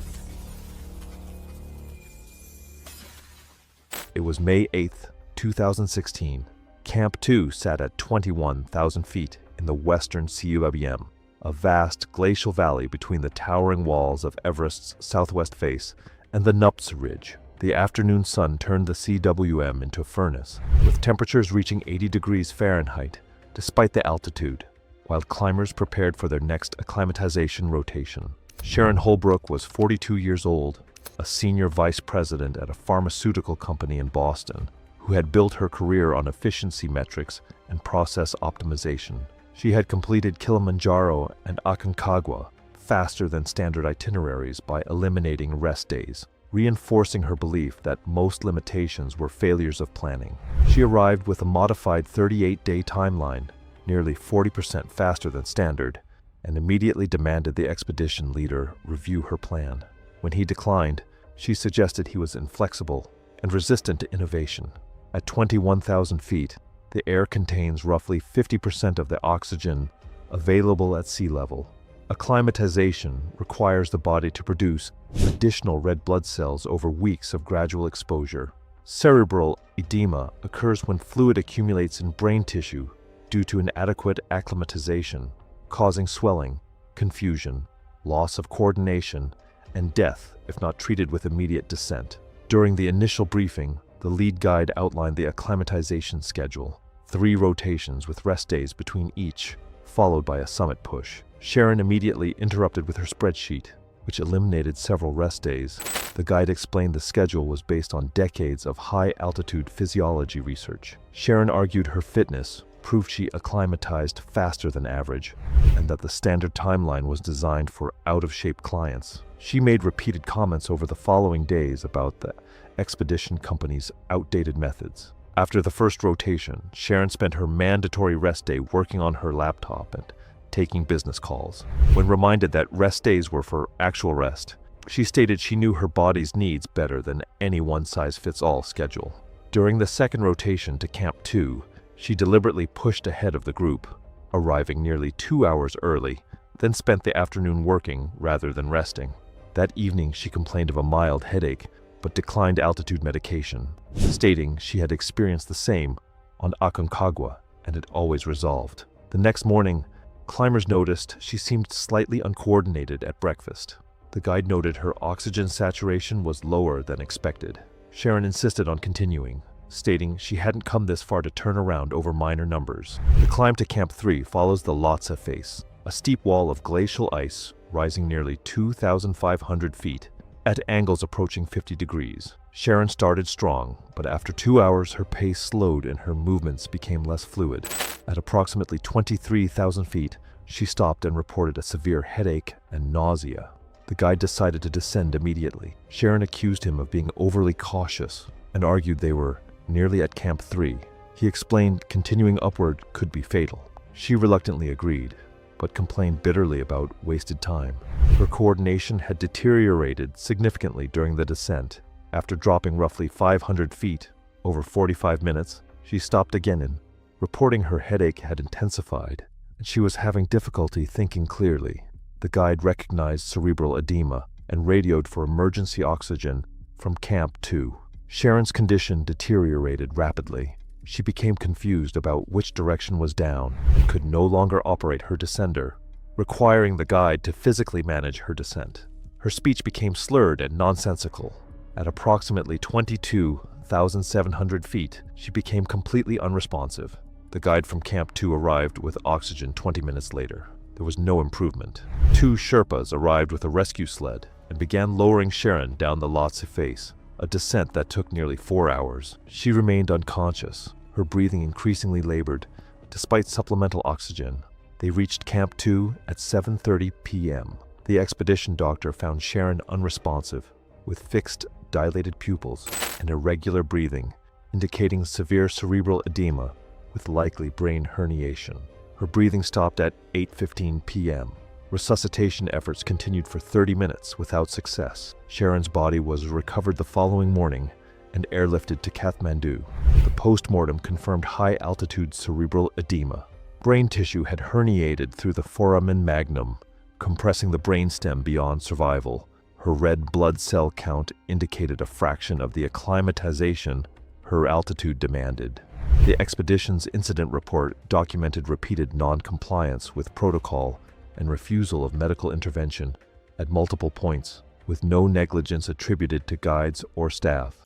[SPEAKER 1] It was May 8th, 2016. Camp 2 sat at 21,000 feet in the western CWM, a vast glacial valley between the towering walls of Everest's southwest face and the Nups Ridge. The afternoon sun turned the CWM into a furnace, with temperatures reaching 80 degrees Fahrenheit, despite the altitude, while climbers prepared for their next acclimatization rotation. Sharon Holbrook was 42 years old, a senior vice president at a pharmaceutical company in Boston, who had built her career on efficiency metrics and process optimization. She had completed Kilimanjaro and Aconcagua faster than standard itineraries by eliminating rest days. reinforcing her belief that most limitations were failures of planning. She arrived with a modified 38-day timeline, nearly 40% faster than standard, and immediately demanded the expedition leader review her plan. When he declined, she suggested he was inflexible and resistant to innovation. At 21,000 feet, the air contains roughly 50% of the oxygen available at sea level. Acclimatization requires the body to produce additional red blood cells over weeks of gradual exposure. Cerebral edema occurs when fluid accumulates in brain tissue due to inadequate acclimatization, causing swelling, confusion, loss of coordination, and death if not treated with immediate descent. During the initial briefing, the lead guide outlined the acclimatization schedule: 3 rotations with rest days between each, followed by a summit push. Sharon immediately interrupted with her spreadsheet, which eliminated several rest days. The guide explained the schedule was based on decades of high-altitude physiology research. Sharon argued her fitness proved she acclimatized faster than average, and that the standard timeline was designed for out-of-shape clients. She made repeated comments over the following days about the expedition company's outdated methods. After the first rotation, Sharon spent her mandatory rest day working on her laptop and taking business calls. When reminded that rest days were for actual rest, she stated she knew her body's needs better than any one-size-fits-all schedule. During the second rotation to Camp 2, she deliberately pushed ahead of the group, arriving nearly 2 hours early, then spent the afternoon working rather than resting. That evening, she complained of a mild headache, but declined altitude medication, stating she had experienced the same on Aconcagua and had always resolved. The next morning, climbers noticed she seemed slightly uncoordinated at breakfast. The guide noted her oxygen saturation was lower than expected. Sharon insisted on continuing, stating she hadn't come this far to turn around over minor numbers. The climb to Camp 3 follows the Lhotse face, a steep wall of glacial ice rising nearly 2,500 feet at angles approaching 50 degrees. Sharon started strong, but after 2 hours her pace slowed and her movements became less fluid. At approximately 23,000 feet, she stopped and reported a severe headache and nausea. The guide decided to descend immediately. Sharon accused him of being overly cautious and argued they were nearly at Camp 3. He explained continuing upward could be fatal. She reluctantly agreed, but complained bitterly about wasted time. Her coordination had deteriorated significantly during the descent. After dropping roughly 500 feet over 45 minutes, she stopped again and, reporting her headache had intensified and she was having difficulty thinking clearly. The guide recognized cerebral edema and radioed for emergency oxygen from Camp 2. Sharon's condition deteriorated rapidly. She became confused about which direction was down and could no longer operate her descender, requiring the guide to physically manage her descent. Her speech became slurred and nonsensical. At approximately 22,700 feet, she became completely unresponsive. The guide from Camp 2 arrived with oxygen 20 minutes later. There was no improvement. 2 Sherpas arrived with a rescue sled and began lowering Sharon down the Lhotse face, a descent that took nearly 4 hours. She remained unconscious, her breathing increasingly labored, despite supplemental oxygen. They reached Camp 2 at 7:30 p.m. The expedition doctor found Sharon unresponsive, with fixed, dilated pupils and irregular breathing, indicating severe cerebral edema with likely brain herniation. Her breathing stopped at 8:15 p.m. Resuscitation efforts continued for 30 minutes without success. Sharon's body was recovered the following morning and airlifted to Kathmandu. The post-mortem confirmed high-altitude cerebral edema. Brain tissue had herniated through the foramen magnum, compressing the brainstem beyond survival. Her red blood cell count indicated a fraction of the acclimatization her altitude demanded. The expedition's incident report documented repeated non-compliance with protocol and refusal of medical intervention at multiple points, with no negligence attributed to guides or staff.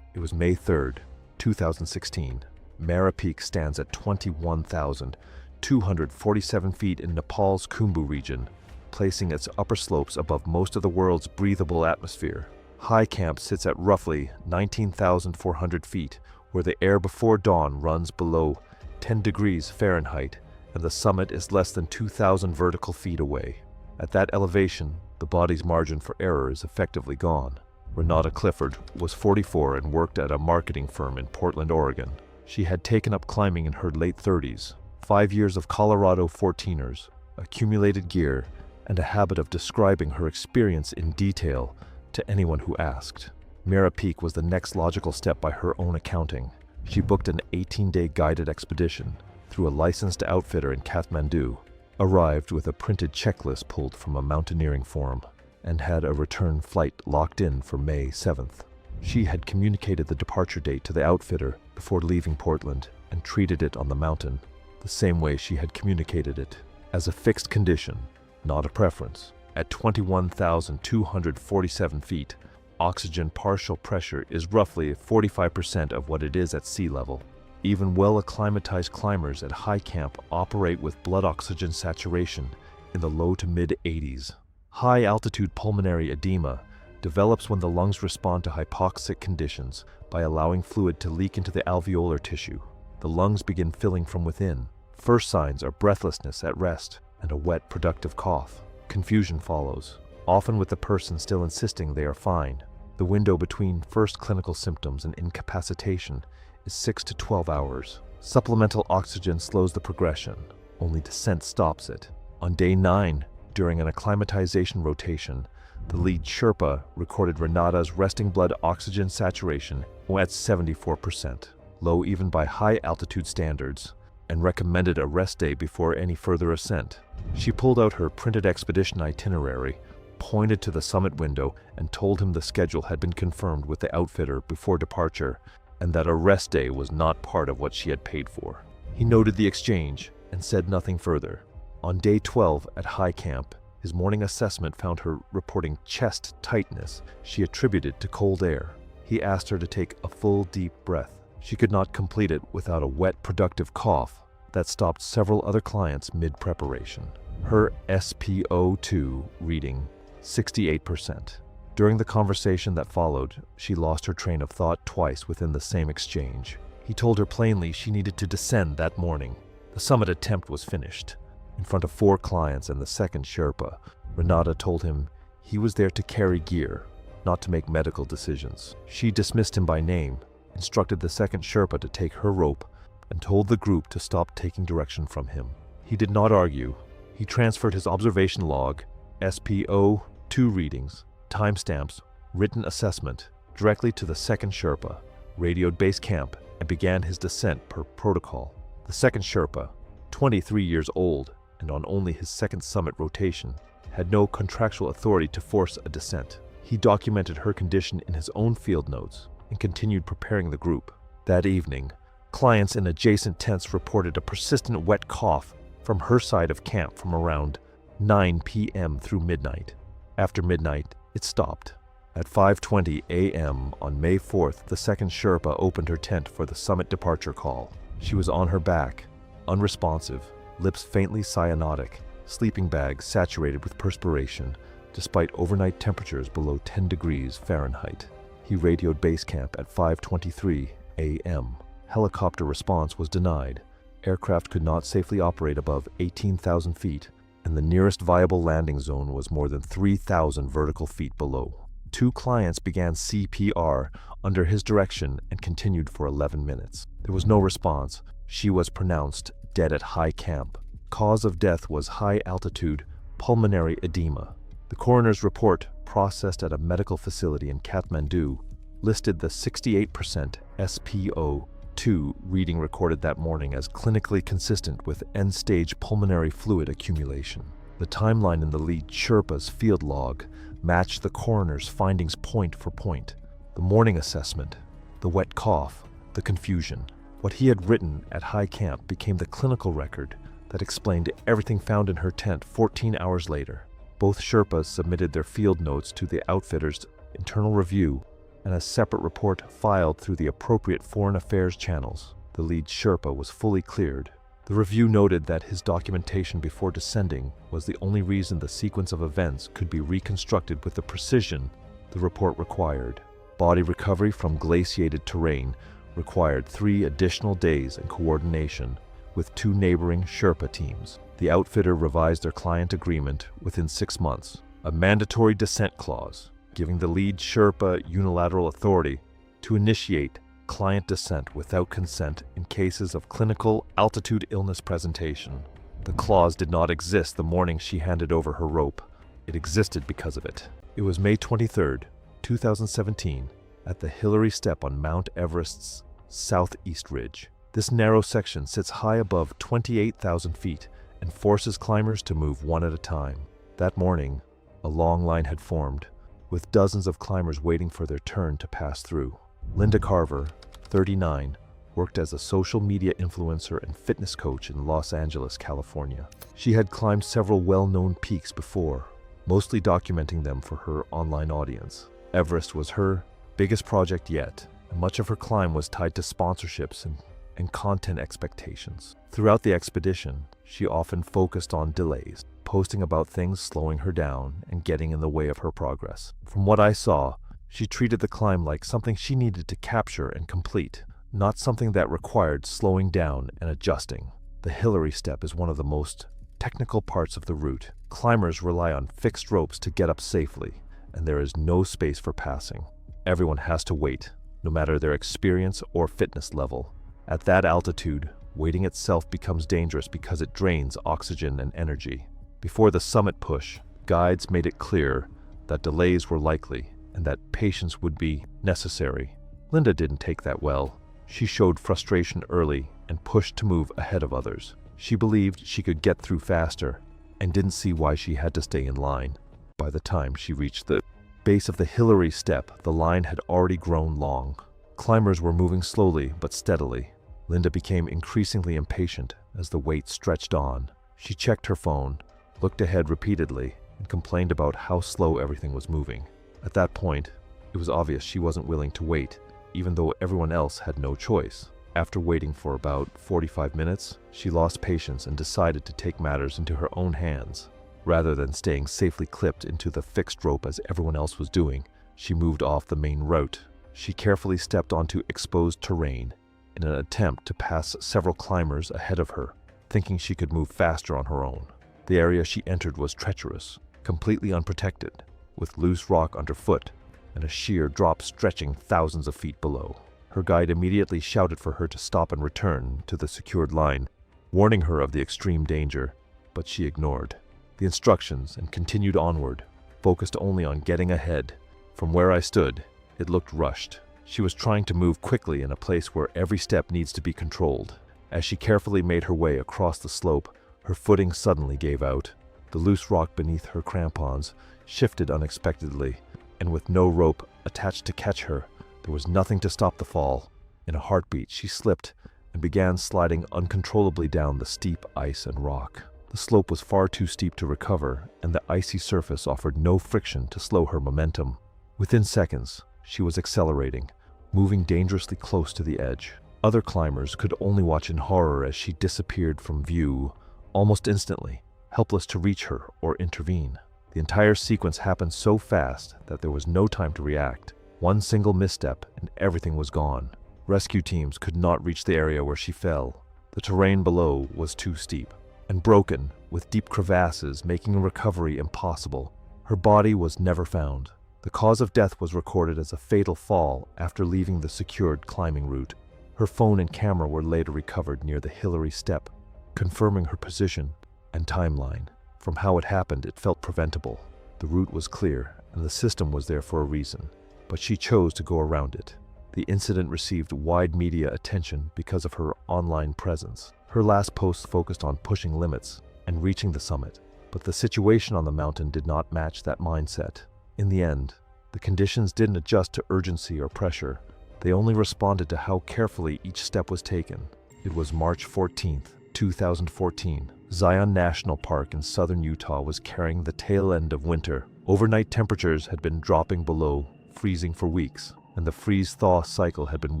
[SPEAKER 1] It was May 3rd, 2016. Mera Peak stands at 21,247 feet in Nepal's Khumbu region, placing its upper slopes above most of the world's breathable atmosphere. High Camp sits at roughly 19,400 feet, where the air before dawn runs below 10 degrees Fahrenheit, and the summit is less than 2,000 vertical feet away. At that elevation, the body's margin for error is effectively gone. Renata Clifford was 44 and worked at a marketing firm in Portland, Oregon. She had taken up climbing in her late 30s, 5 years of Colorado 14ers, accumulated gear, and a habit of describing her experience in detail to anyone who asked. Mera Peak was the next logical step by her own accounting. She booked an 18-day guided expedition through a licensed outfitter in Kathmandu, arrived with a printed checklist pulled from a mountaineering forum, and had a return flight locked in for May 7th. She had communicated the departure date to the outfitter before leaving Portland and treated it on the mountain the same way she had communicated it, as a fixed condition, not a preference. At 21,247 feet, oxygen partial pressure is roughly 45% of what it is at sea level. Even well-acclimatized climbers at high camp operate with blood oxygen saturation in the low to mid-80s. High-altitude pulmonary edema develops when the lungs respond to hypoxic conditions by allowing fluid to leak into the alveolar tissue. The lungs begin filling from within. First signs are breathlessness at rest and a wet, productive cough. Confusion follows, often with the person still insisting they are fine. The window between first clinical symptoms and incapacitation is 6 to 12 hours. Supplemental oxygen slows the progression. Only descent stops it. On day 9, during an acclimatization rotation, the lead Sherpa recorded Renata's resting blood oxygen saturation at 74%, low even by high-altitude standards, and recommended a rest day before any further ascent. She pulled out her printed expedition itinerary, pointed to the summit window, and told him the schedule had been confirmed with the outfitter before departure, and that a rest day was not part of what she had paid for. He noted the exchange and said nothing further. On day 12 at high camp, his morning assessment found her reporting chest tightness she attributed to cold air. He asked her to take a full, deep breath. She could not complete it without a wet, productive cough that stopped several other clients mid-preparation. Her SpO2 reading, 68%. During the conversation that followed, she lost her train of thought twice within the same exchange. He told her plainly she needed to descend that morning. The summit attempt was finished. In front of 4 clients and the second Sherpa, Renata told him he was there to carry gear, not to make medical decisions. She dismissed him by name, instructed the second Sherpa to take her rope, and told the group to stop taking direction from him. He did not argue. He transferred his observation log, SpO2 readings, timestamps, written assessment, directly to the second Sherpa, radioed base camp, and began his descent per protocol. The second Sherpa, 23 years old and on only his second summit rotation, had no contractual authority to force a descent. He documented her condition in his own field notes and continued preparing the group. That evening, clients in adjacent tents reported a persistent wet cough from her side of camp from around 9 p.m. through midnight. After midnight, it stopped. At 5:20 a.m. on May 4th, the second Sherpa opened her tent for the summit departure call. She was on her back, unresponsive, lips faintly cyanotic, sleeping bag saturated with perspiration, despite overnight temperatures below 10 degrees Fahrenheit. He radioed base camp at 5:23 a.m. Helicopter response was denied. Aircraft could not safely operate above 18,000 feet, and the nearest viable landing zone was more than 3,000 vertical feet below. 2 clients began CPR under his direction and continued for 11 minutes. There was no response. She was pronounced dead at high camp. Cause of death was high-altitude pulmonary edema. The coroner's report, processed at a medical facility in Kathmandu, listed the 68% SpO2 reading recorded that morning as clinically consistent with end-stage pulmonary fluid accumulation. The timeline in the lead Sherpa's field log matched the coroner's findings point for point. The morning assessment, the wet cough, the confusion. What he had written at high camp became the clinical record that explained everything found in her tent 14 hours later. Both Sherpas submitted their field notes to the outfitter's internal review and a separate report filed through the appropriate foreign affairs channels. The lead Sherpa was fully cleared. The review noted that his documentation before descending was the only reason the sequence of events could be reconstructed with the precision the report required. Body recovery from glaciated terrain required 3 additional days and coordination with 2 neighboring Sherpa teams. The outfitter revised their client agreement within 6 months, a mandatory descent clause, giving the lead Sherpa unilateral authority to initiate client descent without consent in cases of clinical altitude illness presentation. The clause did not exist the morning she handed over her rope. It existed because of it. It was May 23, 2017, at the Hillary Step on Mount Everest's southeast ridge. This narrow section sits high above 28,000 feet and forces climbers to move one at a time. That morning, a long line had formed, with dozens of climbers waiting for their turn to pass through. Linda Carver, 39, worked as a social media influencer and fitness coach in Los Angeles, California. She had climbed several well-known peaks before, mostly documenting them for her online audience. Everest was her biggest project yet, and much of her climb was tied to sponsorships and content expectations. Throughout the expedition, she often focused on delays, posting about things slowing her down and getting in the way of her progress. From what I saw, she treated the climb like something she needed to capture and complete, not something that required slowing down and adjusting. The Hillary Step is one of the most technical parts of the route. Climbers rely on fixed ropes to get up safely, and there is no space for passing. Everyone has to wait, no matter their experience or fitness level. At that altitude, waiting itself becomes dangerous because it drains oxygen and energy. Before the summit push, guides made it clear that delays were likely and that patience would be necessary. Linda didn't take that well. She showed frustration early and pushed to move ahead of others. She believed she could get through faster and didn't see why she had to stay in line. By the time she reached the base of the Hillary Step, the line had already grown long. Climbers were moving slowly but steadily. Linda became increasingly impatient as the wait stretched on. She checked her phone, looked ahead repeatedly, and complained about how slow everything was moving. At that point, it was obvious she wasn't willing to wait, even though everyone else had no choice. After waiting for about 45 minutes, she lost patience and decided to take matters into her own hands. Rather than staying safely clipped into the fixed rope as everyone else was doing, she moved off the main route. She carefully stepped onto exposed terrain in an attempt to pass several climbers ahead of her, thinking she could move faster on her own. The area she entered was treacherous, completely unprotected, with loose rock underfoot and a sheer drop stretching thousands of feet below. Her guide immediately shouted for her to stop and return to the secured line, warning her of the extreme danger, but she ignored the instructions and continued onward, focused only on getting ahead. From where I stood, it looked rushed. She was trying to move quickly in a place where every step needs to be controlled. As she carefully made her way across the slope, her footing suddenly gave out. The loose rock beneath her crampons shifted unexpectedly, and with no rope attached to catch her, there was nothing to stop the fall. In a heartbeat, she slipped and began sliding uncontrollably down the steep ice and rock. The slope was far too steep to recover, and the icy surface offered no friction to slow her momentum. Within seconds, she was accelerating, moving dangerously close to the edge. Other climbers could only watch in horror as she disappeared from view almost instantly, helpless to reach her or intervene. The entire sequence happened so fast that there was no time to react. One single misstep and everything was gone. Rescue teams could not reach the area where she fell. The terrain below was too steep and broken, with deep crevasses making recovery impossible. Her body was never found. The cause of death was recorded as a fatal fall after leaving the secured climbing route. Her phone and camera were later recovered near the Hillary Step, confirming her position and timeline. From how it happened, it felt preventable. The route was clear, and the system was there for a reason, but she chose to go around it. The incident received wide media attention because of her online presence. Her last post focused on pushing limits and reaching the summit, but the situation on the mountain did not match that mindset. In the end, the conditions didn't adjust to urgency or pressure. They only responded to how carefully each step was taken. It was March 14, 2014. Zion National Park in southern Utah was carrying the tail end of winter. Overnight temperatures had been dropping below freezing for weeks, and the freeze-thaw cycle had been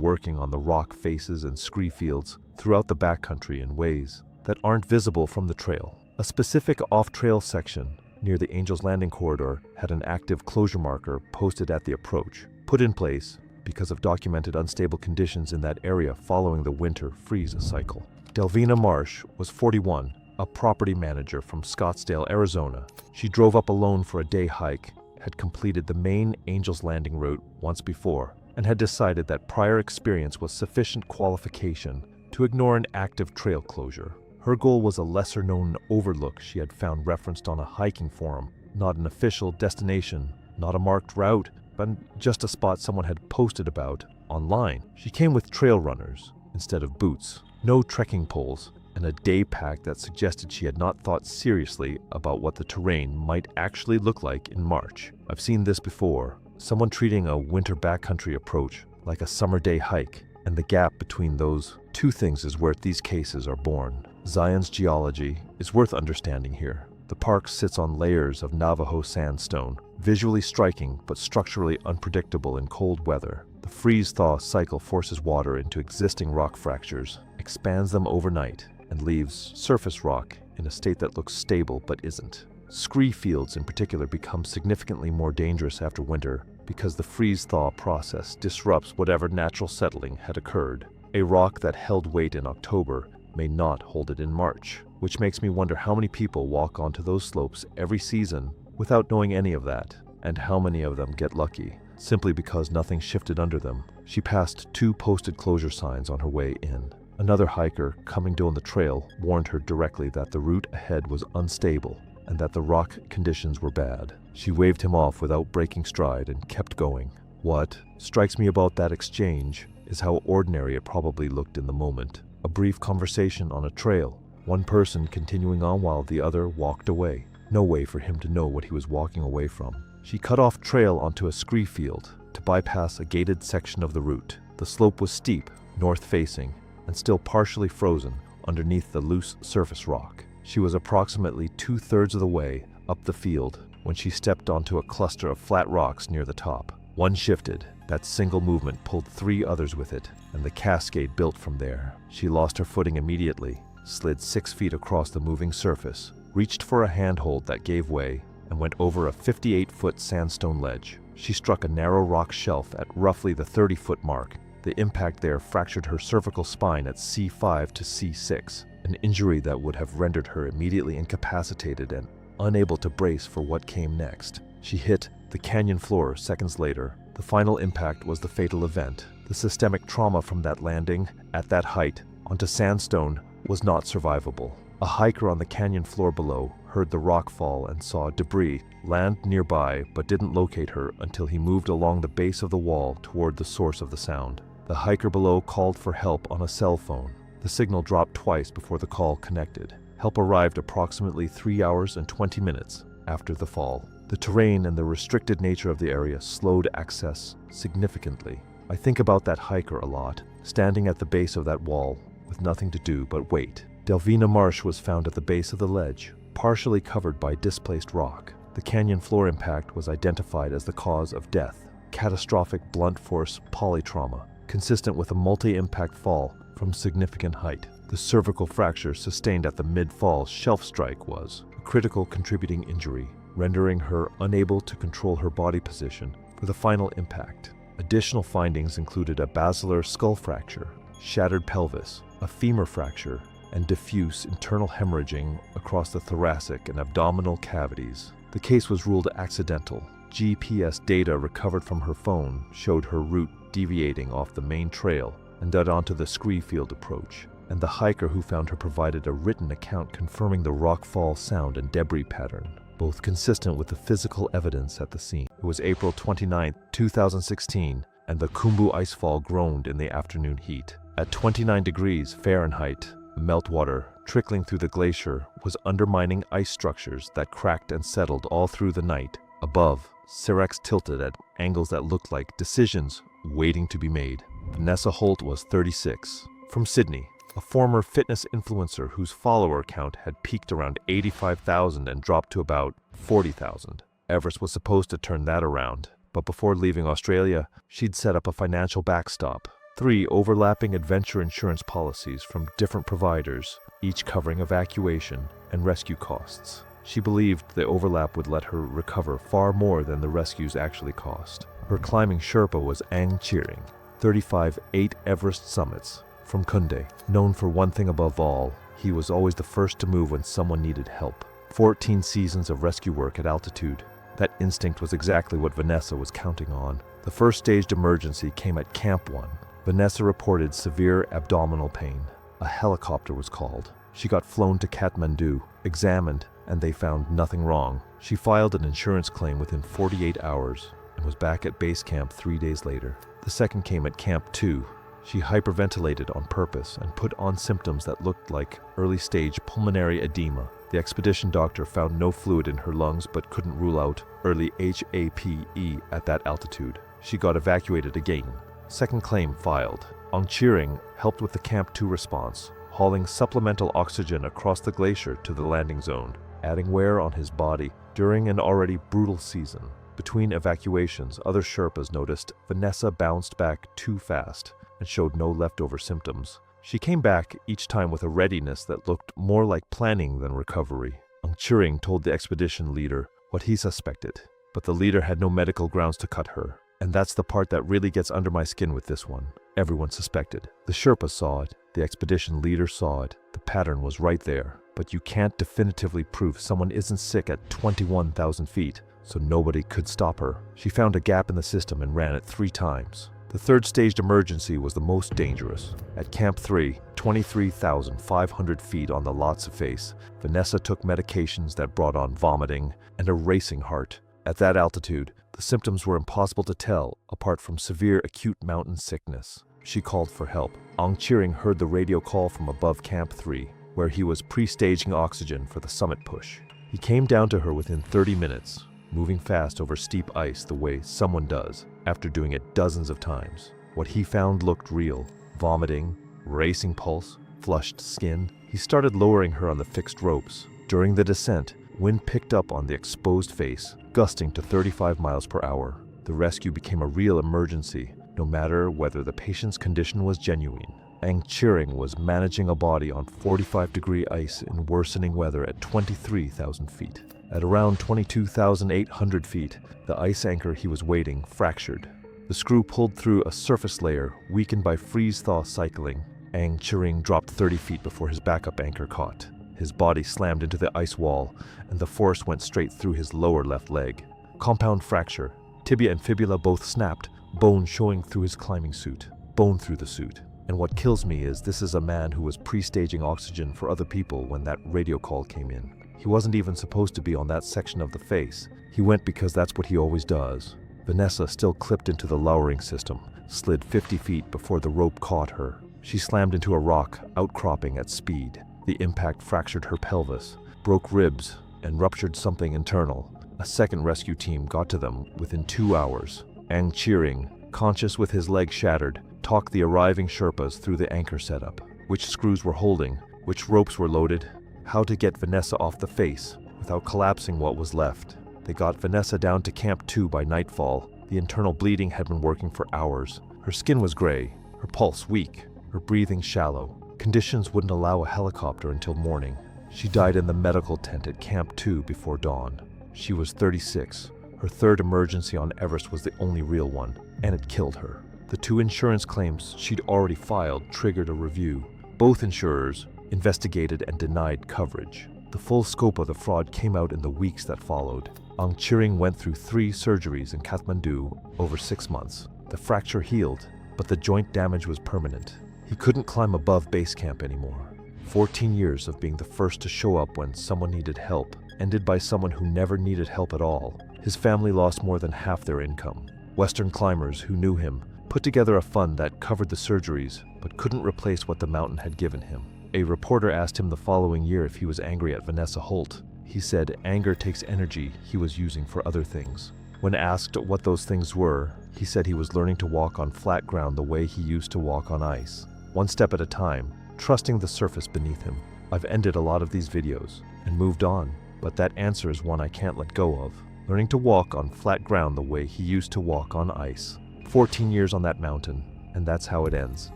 [SPEAKER 1] working on the rock faces and scree fields throughout the backcountry in ways that aren't visible from the trail. A specific off-trail section near the Angels Landing corridor had an active closure marker posted at the approach, put in place because of documented unstable conditions in that area following the winter freeze cycle. Delvina Marsh was 41, a property manager from Scottsdale, Arizona. She drove up alone for a day hike, had completed the main Angel's Landing route once before, and had decided that prior experience was sufficient qualification to ignore an active trail closure. Her goal was a lesser-known overlook she had found referenced on a hiking forum, not an official destination, not a marked route, but just a spot someone had posted about online. She came with trail runners instead of boots, no trekking poles, and a day pack that suggested she had not thought seriously about what the terrain might actually look like in March. I've seen this before, someone treating a winter backcountry approach like a summer day hike, and the gap between those two things is where these cases are born. Zion's geology is worth understanding here. The park sits on layers of Navajo sandstone, visually striking but structurally unpredictable in cold weather. The freeze-thaw cycle forces water into existing rock fractures, expands them overnight, and leaves surface rock in a state that looks stable but isn't. Scree fields in particular become significantly more dangerous after winter because the freeze-thaw process disrupts whatever natural settling had occurred. A rock that held weight in October may not hold it in March, which makes me wonder how many people walk onto those slopes every season without knowing any of that, and how many of them get lucky, simply because nothing shifted under them. She passed 2 posted closure signs on her way in. Another hiker coming down the trail warned her directly that the route ahead was unstable and that the rock conditions were bad. She waved him off without breaking stride and kept going. What strikes me about that exchange is how ordinary it probably looked in the moment. A brief conversation on a trail, one person continuing on while the other walked away. No way for him to know what he was walking away from. She cut off trail onto a scree field to bypass a gated section of the route. The slope was steep, north-facing, and still partially frozen underneath the loose surface rock. She was approximately 2/3 of the way up the field when she stepped onto a cluster of flat rocks near the top. One shifted. That single movement pulled 3 others with it, and the cascade built from there. She lost her footing immediately, slid 6 feet across the moving surface, reached for a handhold that gave way, and went over a 58-foot sandstone ledge. She struck a narrow rock shelf at roughly the 30-foot mark. The impact there fractured her cervical spine at C5 to C6, an injury that would have rendered her immediately incapacitated and unable to brace for what came next. She hit the canyon floor seconds later. The final impact was the fatal event. The systemic trauma from that landing at that height onto sandstone was not survivable. A hiker on the canyon floor below heard the rock fall and saw debris land nearby but didn't locate her until he moved along the base of the wall toward the source of the sound. The hiker below called for help on a cell phone. The signal dropped twice before the call connected. Help arrived approximately 3 hours and 20 minutes after the fall. The terrain and the restricted nature of the area slowed access significantly. I think about that hiker a lot, standing at the base of that wall with nothing to do but wait. Delvina Marsh was found at the base of the ledge, partially covered by displaced rock. The canyon floor impact was identified as the cause of death, catastrophic blunt force polytrauma, consistent with a multi-impact fall from significant height. The cervical fracture sustained at the mid-fall shelf strike was a critical contributing injury, rendering her unable to control her body position for the final impact. Additional findings included a basilar skull fracture, shattered pelvis, a femur fracture, and diffuse internal hemorrhaging across the thoracic and abdominal cavities. The case was ruled accidental. GPS data recovered from her phone showed her route deviating off the main trail and led onto the scree field approach, and the hiker who found her provided a written account confirming the rockfall sound and debris pattern, both consistent with the physical evidence at the scene. It was April 29, 2016, and the Khumbu icefall groaned in the afternoon heat. At 29 degrees Fahrenheit, meltwater trickling through the glacier was undermining ice structures that cracked and settled all through the night. Above, Syrinx tilted at angles that looked like decisions waiting to be made. Vanessa Holt was 36, from Sydney, a former fitness influencer whose follower count had peaked around 85,000 and dropped to about 40,000. Everest was supposed to turn that around, but before leaving Australia, she'd set up a financial backstop. 3 overlapping adventure insurance policies from different providers, each covering evacuation and rescue costs. She believed the overlap would let her recover far more than the rescues actually cost. Her climbing Sherpa was Ang Cheering, 35 8 Everest summits, from Kunde. Known for one thing above all, he was always the first to move when someone needed help. 14 seasons of rescue work at altitude. That instinct was exactly what Vanessa was counting on. The first staged emergency came at Camp 1. Vanessa reported severe abdominal pain. A helicopter was called. She got flown to Kathmandu, examined, and they found nothing wrong. She filed an insurance claim within 48 hours and was back at base camp 3 days later. The second came at Camp 2. She hyperventilated on purpose and put on symptoms that looked like early-stage pulmonary edema. The expedition doctor found no fluid in her lungs but couldn't rule out early HAPE at that altitude. She got evacuated again. Second claim filed. Ong Chiring helped with the Camp 2 response, hauling supplemental oxygen across the glacier to the landing zone, adding wear on his body during an already brutal season. Between evacuations, other Sherpas noticed Vanessa bounced back too fast and showed no leftover symptoms. She came back each time with a readiness that looked more like planning than recovery. Ong Chiring told the expedition leader what he suspected, but the leader had no medical grounds to cut her. And that's the part that really gets under my skin with this one. Everyone suspected. The Sherpa saw it, the expedition leader saw it, the pattern was right there. But you can't definitively prove someone isn't sick at 21,000 feet, so nobody could stop her. She found a gap in the system and ran it 3 times. The third staged emergency was the most dangerous. At Camp 3, 23,500 feet on the Lhotse face, Vanessa took medications that brought on vomiting and a racing heart. At that altitude, the symptoms were impossible to tell apart from severe acute mountain sickness. She called for help. Ong Chiring heard the radio call from above Camp 3, where he was pre-staging oxygen for the summit push. He came down to her within 30 minutes, moving fast over steep ice the way someone does after doing it dozens of times. What he found looked real. Vomiting, racing pulse, flushed skin. He started lowering her on the fixed ropes. During the descent, wind picked up on the exposed face, gusting to 35 miles per hour. The rescue became a real emergency, no matter whether the patient's condition was genuine. Ong Chiring was managing a body on 45-degree ice in worsening weather at 23,000 feet. At around 22,800 feet, the ice anchor he was waiting fractured. The screw pulled through a surface layer weakened by freeze-thaw cycling. Ong Chiring dropped 30 feet before his backup anchor caught. His body slammed into the ice wall, and the force went straight through his lower left leg. Compound fracture. Tibia and fibula both snapped, bone showing through his climbing suit. Bone through the suit. And what kills me is this is a man who was pre-staging oxygen for other people when that radio call came in. He wasn't even supposed to be on that section of the face. He went because that's what he always does. Vanessa still clipped into the lowering system, slid 50 feet before the rope caught her. She slammed into a rock, outcropping at speed. The impact fractured her pelvis, broke ribs, and ruptured something internal. A second rescue team got to them within 2 hours. Ong Chiring, conscious with his leg shattered, talked the arriving Sherpas through the anchor setup, which screws were holding, which ropes were loaded, how to get Vanessa off the face without collapsing what was left. They got Vanessa down to Camp 2 by nightfall. The internal bleeding had been working for hours. Her skin was gray, her pulse weak, her breathing shallow. Conditions wouldn't allow a helicopter until morning. She died in the medical tent at Camp 2 before dawn. She was 36. Her third emergency on Everest was the only real one, and it killed her. The 2 insurance claims she'd already filed triggered a review. Both insurers investigated and denied coverage. The full scope of the fraud came out in the weeks that followed. Ong Chiring went through 3 surgeries in Kathmandu over 6 months. The fracture healed, but the joint damage was permanent. He couldn't climb above base camp anymore. 14 years of being the first to show up when someone needed help ended by someone who never needed help at all. His family lost more than half their income. Western climbers who knew him put together a fund that covered the surgeries but couldn't replace what the mountain had given him. A reporter asked him the following year if he was angry at Vanessa Holt. He said anger takes energy he was using for other things. When asked what those things were, he said he was learning to walk on flat ground the way he used to walk on ice. One step at a time, trusting the surface beneath him. I've ended a lot of these videos and moved on, but that answer is one I can't let go of. Learning to walk on flat ground the way he used to walk on ice. 14 years on that mountain, and that's how it ends.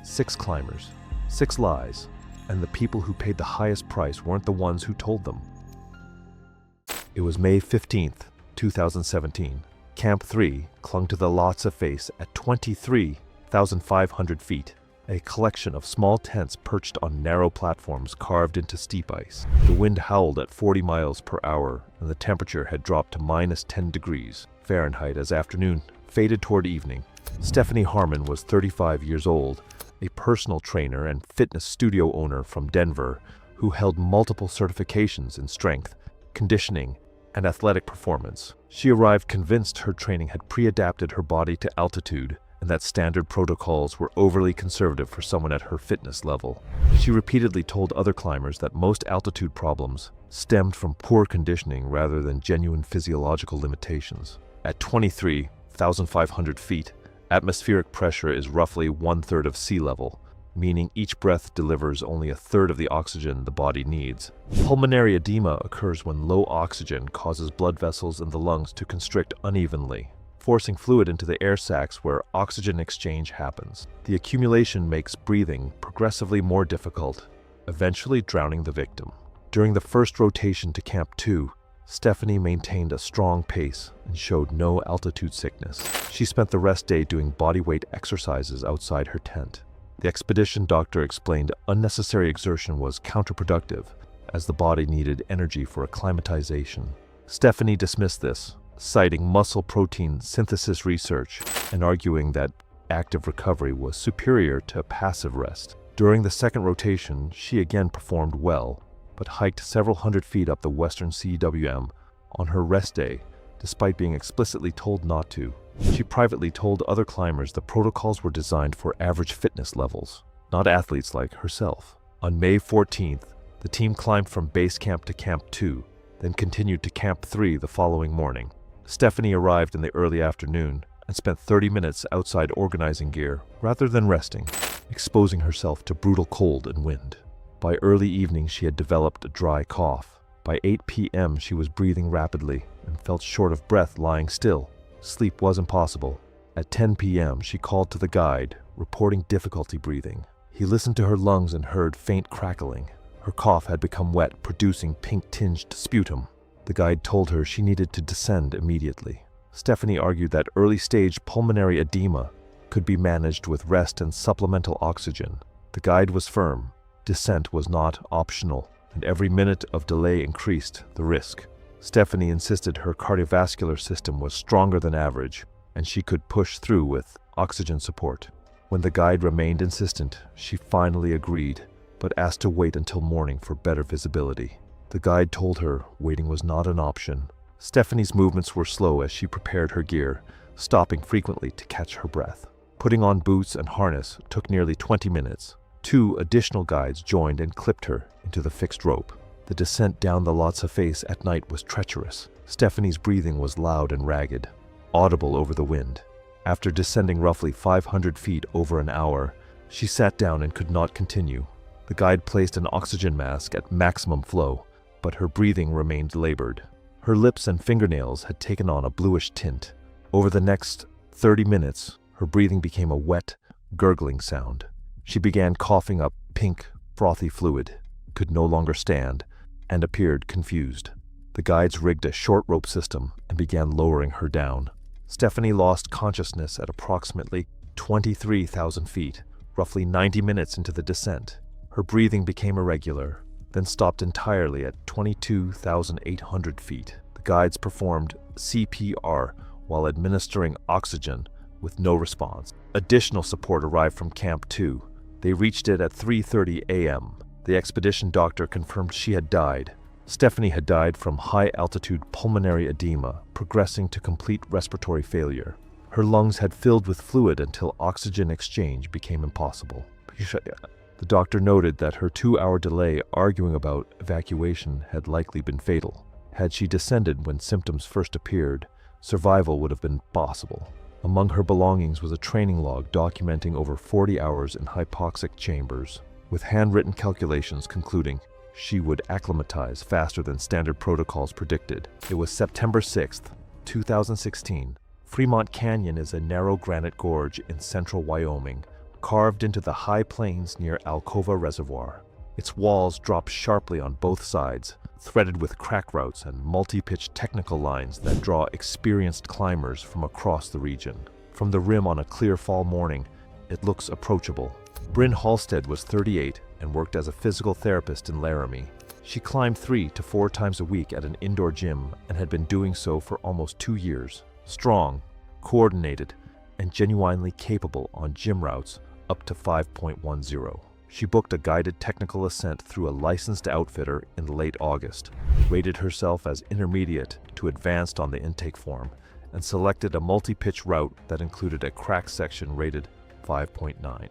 [SPEAKER 1] 6 climbers, 6 lies, and the people who paid the highest price weren't the ones who told them. It was May 15th, 2017. Camp 3 clung to the Lhotse face at 23,500 feet. a collection of small tents perched on narrow platforms carved into steep ice. The wind howled at 40 miles per hour, and the temperature had dropped to -10 degrees Fahrenheit as afternoon faded toward evening. Stephanie Harmon was 35 years old, a personal trainer and fitness studio owner from Denver who held multiple certifications in strength, conditioning, and athletic performance. She arrived convinced her training had pre-adapted her body to altitude and that standard protocols were overly conservative for someone at her fitness level. She repeatedly told other climbers that most altitude problems stemmed from poor conditioning rather than genuine physiological limitations. At 23,500 feet, atmospheric pressure is roughly 1/3 of sea level, meaning each breath delivers only 1/3 of the oxygen the body needs. Pulmonary edema occurs when low oxygen causes blood vessels in the lungs to constrict unevenly, forcing fluid into the air sacs where oxygen exchange happens. The accumulation makes breathing progressively more difficult, eventually drowning the victim. During the first rotation to Camp 2, Stephanie maintained a strong pace and showed no altitude sickness. She spent the rest day doing bodyweight exercises outside her tent. The expedition doctor explained unnecessary exertion was counterproductive, as the body needed energy for acclimatization. Stephanie dismissed this, citing muscle protein synthesis research and arguing that active recovery was superior to passive rest. During the second rotation, she again performed well, but hiked several hundred feet up the western CWM on her rest day, despite being explicitly told not to. She privately told other climbers the protocols were designed for average fitness levels, not athletes like herself. On May 14th, the team climbed from base camp to Camp 2, then continued to Camp 3 the following morning. Stephanie arrived in the early afternoon and spent 30 minutes outside organizing gear rather than resting, exposing herself to brutal cold and wind. By early evening, she had developed a dry cough. By 8 p.m., she was breathing rapidly and felt short of breath lying still. Sleep was impossible. At 10 p.m., she called to the guide, reporting difficulty breathing. He listened to her lungs and heard faint crackling. Her cough had become wet, producing pink-tinged sputum. The guide told her she needed to descend immediately. Stephanie argued that early-stage pulmonary edema could be managed with rest and supplemental oxygen. The guide was firm. Descent was not optional, and every minute of delay increased the risk. Stephanie insisted her cardiovascular system was stronger than average, and she could push through with oxygen support. When the guide remained insistent, she finally agreed, but asked to wait until morning for better visibility. The guide told her waiting was not an option. Stephanie's movements were slow as she prepared her gear, stopping frequently to catch her breath. Putting on boots and harness took nearly 20 minutes. 2 additional guides joined and clipped her into the fixed rope. The descent down the Lhotse face at night was treacherous. Stephanie's breathing was loud and ragged, audible over the wind. After descending roughly 500 feet over an hour, she sat down and could not continue. The guide placed an oxygen mask at maximum flow, but her breathing remained labored. Her lips and fingernails had taken on a bluish tint. Over the next 30 minutes, her breathing became a wet, gurgling sound. She began coughing up pink, frothy fluid, could no longer stand, and appeared confused. The guides rigged a short rope system and began lowering her down. Stephanie lost consciousness at approximately 23,000 feet, roughly 90 minutes into the descent. Her breathing became irregular, then stopped entirely at 22,800 feet. The guides performed CPR while administering oxygen with no response. Additional support arrived from Camp 2. They reached it at 3:30 a.m. The expedition doctor confirmed she had died. Stephanie had died from high-altitude pulmonary edema, progressing to complete respiratory failure. Her lungs had filled with fluid until oxygen exchange became impossible. The doctor noted that her 2-hour delay arguing about evacuation had likely been fatal. Had she descended when symptoms first appeared, survival would have been possible. Among her belongings was a training log documenting over 40 hours in hypoxic chambers, with handwritten calculations concluding she would acclimatize faster than standard protocols predicted. It was September 6, 2016. Fremont Canyon is a narrow granite gorge in central Wyoming, carved into the high plains near Alcova Reservoir. Its walls drop sharply on both sides, threaded with crack routes and multi-pitch technical lines that draw experienced climbers from across the region. From the rim on a clear fall morning, it looks approachable. Bryn Halstead was 38 and worked as a physical therapist in Laramie. She climbed 3 to 4 times a week at an indoor gym and had been doing so for almost 2 years. Strong, coordinated, and genuinely capable on gym routes up to 5.10. She booked a guided technical ascent through a licensed outfitter in late August, rated herself as intermediate to advanced on the intake form, and selected a multi-pitch route that included a crack section rated 5.9.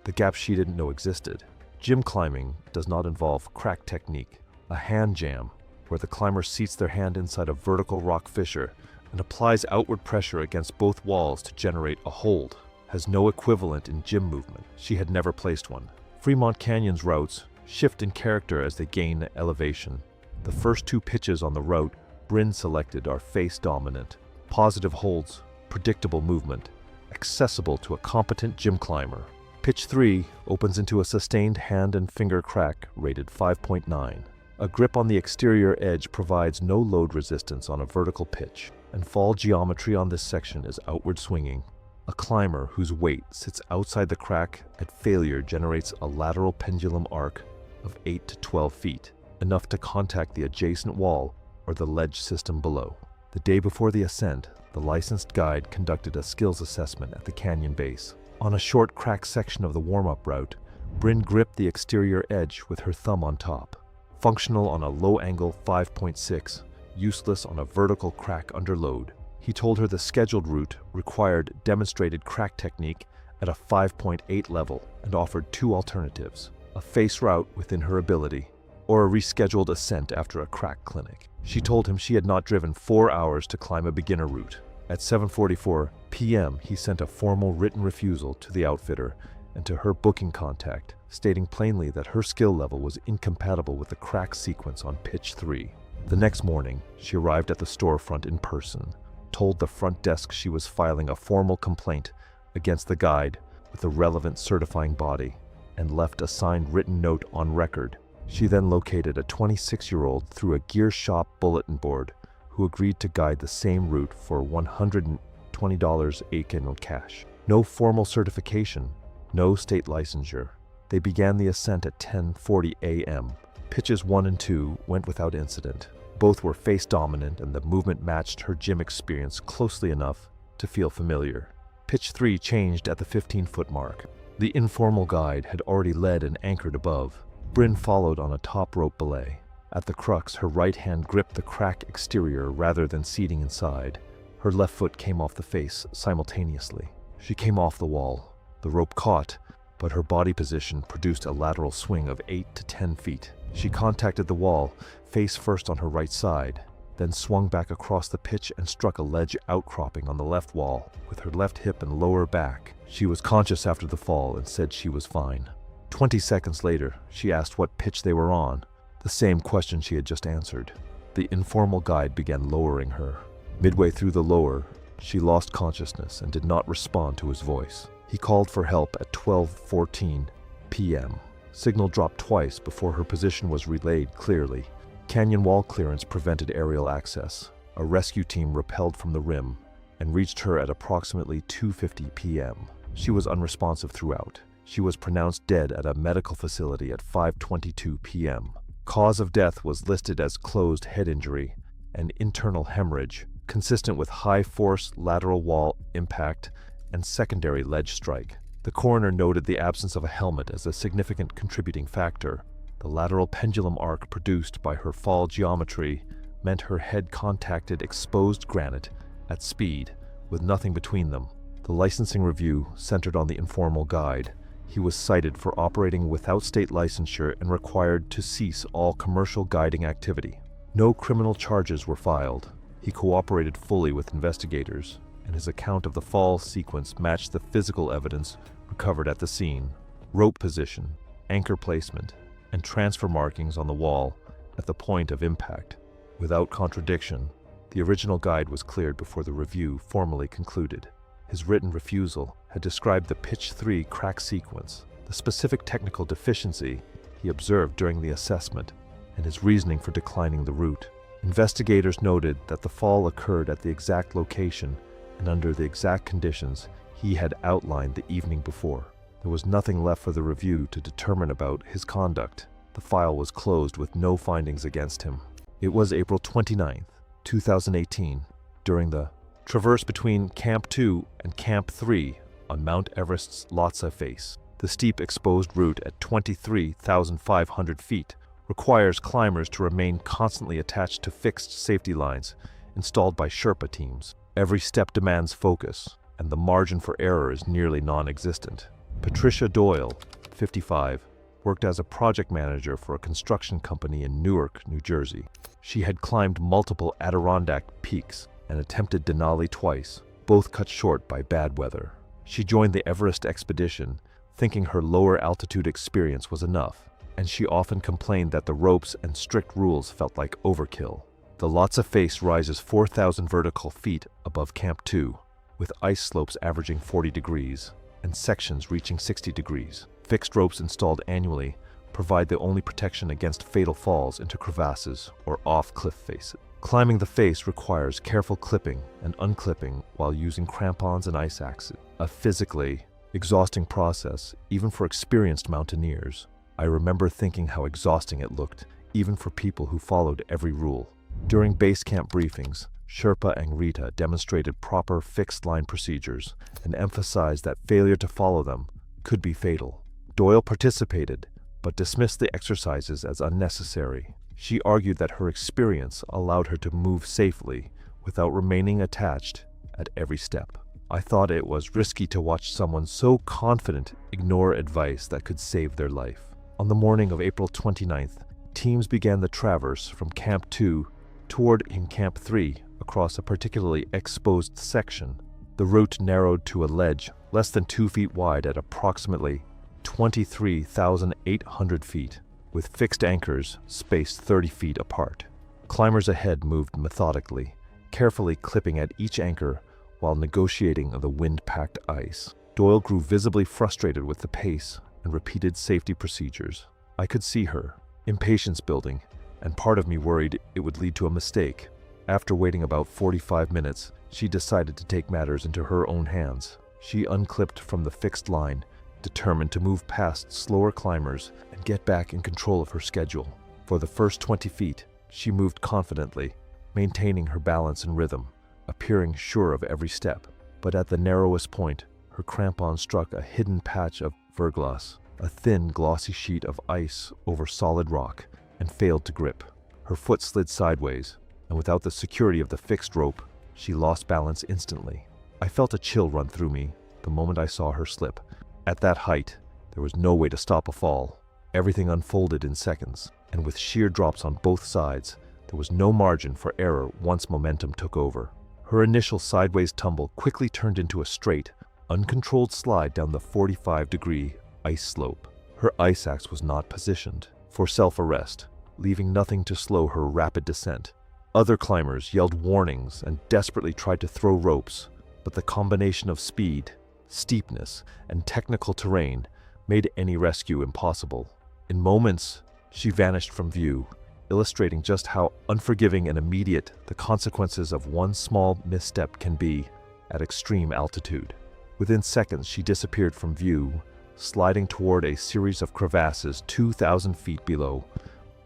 [SPEAKER 1] The gap she didn't know existed. Gym climbing does not involve crack technique. A hand jam, where the climber seats their hand inside a vertical rock fissure and applies outward pressure against both walls to generate a hold, has no equivalent in gym movement. She had never placed one. Fremont Canyon's routes shift in character as they gain elevation. The first 2 pitches on the route Bryn selected are face-dominant, positive holds, predictable movement, accessible to a competent gym climber. Pitch 3 opens into a sustained hand and finger crack rated 5.9. A grip on the exterior edge provides no load resistance on a vertical pitch, and fall geometry on this section is outward swinging. A climber whose weight sits outside the crack at failure generates a lateral pendulum arc of 8 to 12 feet, enough to contact the adjacent wall or the ledge system below. The day before the ascent, the licensed guide conducted a skills assessment at the canyon base. On a short crack section of the warm-up route, Bryn gripped the exterior edge with her thumb on top. Functional on a low-angle 5.6, useless on a vertical crack under load. He told her the scheduled route required demonstrated crack technique at a 5.8 level and offered 2 alternatives: a face route within her ability, or a rescheduled ascent after a crack clinic. She told him she had not driven 4 hours to climb a beginner route. At 7:44 p.m., he sent a formal written refusal to the outfitter and to her booking contact, stating plainly that her skill level was incompatible with the crack sequence on pitch 3. The next morning, she arrived at the storefront in person, told the front desk she was filing a formal complaint against the guide with the relevant certifying body, and left a signed written note on record. She then located a 26-year-old through a gear shop bulletin board who agreed to guide the same route for $120 Aiken cash. No formal certification, no state licensure. They began the ascent at 10:40 a.m. Pitches 1 and 2 went without incident. Both were face-dominant and the movement matched her gym experience closely enough to feel familiar. Pitch 3 changed at the 15-foot mark. The informal guide had already led and anchored above. Bryn followed on a top rope belay. At the crux, her right hand gripped the crack exterior rather than seating inside. Her left foot came off the face simultaneously. She came off the wall. The rope caught, but her body position produced a lateral swing of 8 to 10 feet. She contacted the wall, face first on her right side, then swung back across the pitch and struck a ledge outcropping on the left wall with her left hip and lower back. She was conscious after the fall and said she was fine. 20 seconds later, she asked what pitch they were on, the same question she had just answered. The informal guide began lowering her. Midway through the lower, she lost consciousness and did not respond to his voice. He called for help at 12:14 p.m. Signal dropped twice before her position was relayed clearly. Canyon wall clearance prevented aerial access. A rescue team rappelled from the rim and reached her at approximately 2:50 p.m. She was unresponsive throughout. She was pronounced dead at a medical facility at 5:22 p.m. Cause of death was listed as closed head injury and internal hemorrhage, consistent with high force lateral wall impact and secondary ledge strike. The coroner noted the absence of a helmet as a significant contributing factor. The lateral pendulum arc produced by her fall geometry meant her head contacted exposed granite at speed, with nothing between them. The licensing review centered on the informal guide. He was cited for operating without state licensure and required to cease all commercial guiding activity. No criminal charges were filed. He cooperated fully with investigators, and his account of the fall sequence matched the physical evidence recovered at the scene: rope position, anchor placement, and transfer markings on the wall at the point of impact. Without contradiction, the original guide was cleared before the review formally concluded. His written refusal had described the pitch 3 crack sequence, the specific technical deficiency he observed during the assessment, and his reasoning for declining the route. Investigators noted that the fall occurred at the exact location and under the exact conditions he had outlined the evening before. There was nothing left for the review to determine about his conduct. The file was closed with no findings against him. It was April 29th, 2018, during the traverse between Camp 2 and Camp 3 on Mount Everest's Lhotse face. The steep exposed route at 23,500 feet requires climbers to remain constantly attached to fixed safety lines installed by Sherpa teams. Every step demands focus, and the margin for error is nearly non-existent. Patricia Doyle, 55, worked as a project manager for a construction company in Newark, New Jersey. She had climbed multiple Adirondack peaks and attempted Denali twice, both cut short by bad weather. She joined the Everest expedition, thinking her lower altitude experience was enough, and she often complained that the ropes and strict rules felt like overkill. The Lhotse face rises 4,000 vertical feet above Camp 2, with ice slopes averaging 40 degrees and sections reaching 60 degrees. Fixed ropes installed annually provide the only protection against fatal falls into crevasses or off cliff faces. Climbing the face requires careful clipping and unclipping while using crampons and ice axes, a physically exhausting process even for experienced mountaineers. I remember thinking how exhausting it looked, even for people who followed every rule. During base camp briefings, Sherpa Angrita demonstrated proper fixed-line procedures and emphasized that failure to follow them could be fatal. Doyle participated, but dismissed the exercises as unnecessary. She argued that her experience allowed her to move safely without remaining attached at every step. I thought it was risky to watch someone so confident ignore advice that could save their life. On the morning of April 29th, teams began the traverse from Camp 2 toward Camp 3 across a particularly exposed section. The route narrowed to a ledge less than 2 feet wide at approximately 23,800 feet, with fixed anchors spaced 30 feet apart. Climbers ahead moved methodically, carefully clipping at each anchor while negotiating the wind-packed ice. Doyle grew visibly frustrated with the pace and repeated safety procedures. I could see her, impatience building, and part of me worried it would lead to a mistake. After waiting about 45 minutes, she decided to take matters into her own hands. She unclipped from the fixed line, determined to move past slower climbers and get back in control of her schedule. For the first 20 feet, she moved confidently, maintaining her balance and rhythm, appearing sure of every step. But at the narrowest point, her crampon struck a hidden patch of verglas, a thin, glossy sheet of ice over solid rock, and failed to grip. Her foot slid sideways, and without the security of the fixed rope, she lost balance instantly. I felt a chill run through me the moment I saw her slip. At that height, there was no way to stop a fall. Everything unfolded in seconds, and with sheer drops on both sides, there was no margin for error once momentum took over. Her initial sideways tumble quickly turned into a straight, uncontrolled slide down the 45-degree ice slope. Her ice axe was not positioned for self-arrest, leaving nothing to slow her rapid descent. Other climbers yelled warnings and desperately tried to throw ropes, but the combination of speed, steepness, and technical terrain made any rescue impossible. In moments, she vanished from view, illustrating just how unforgiving and immediate the consequences of one small misstep can be at extreme altitude. Within seconds, she disappeared from view, sliding toward a series of crevasses 2,000 feet below.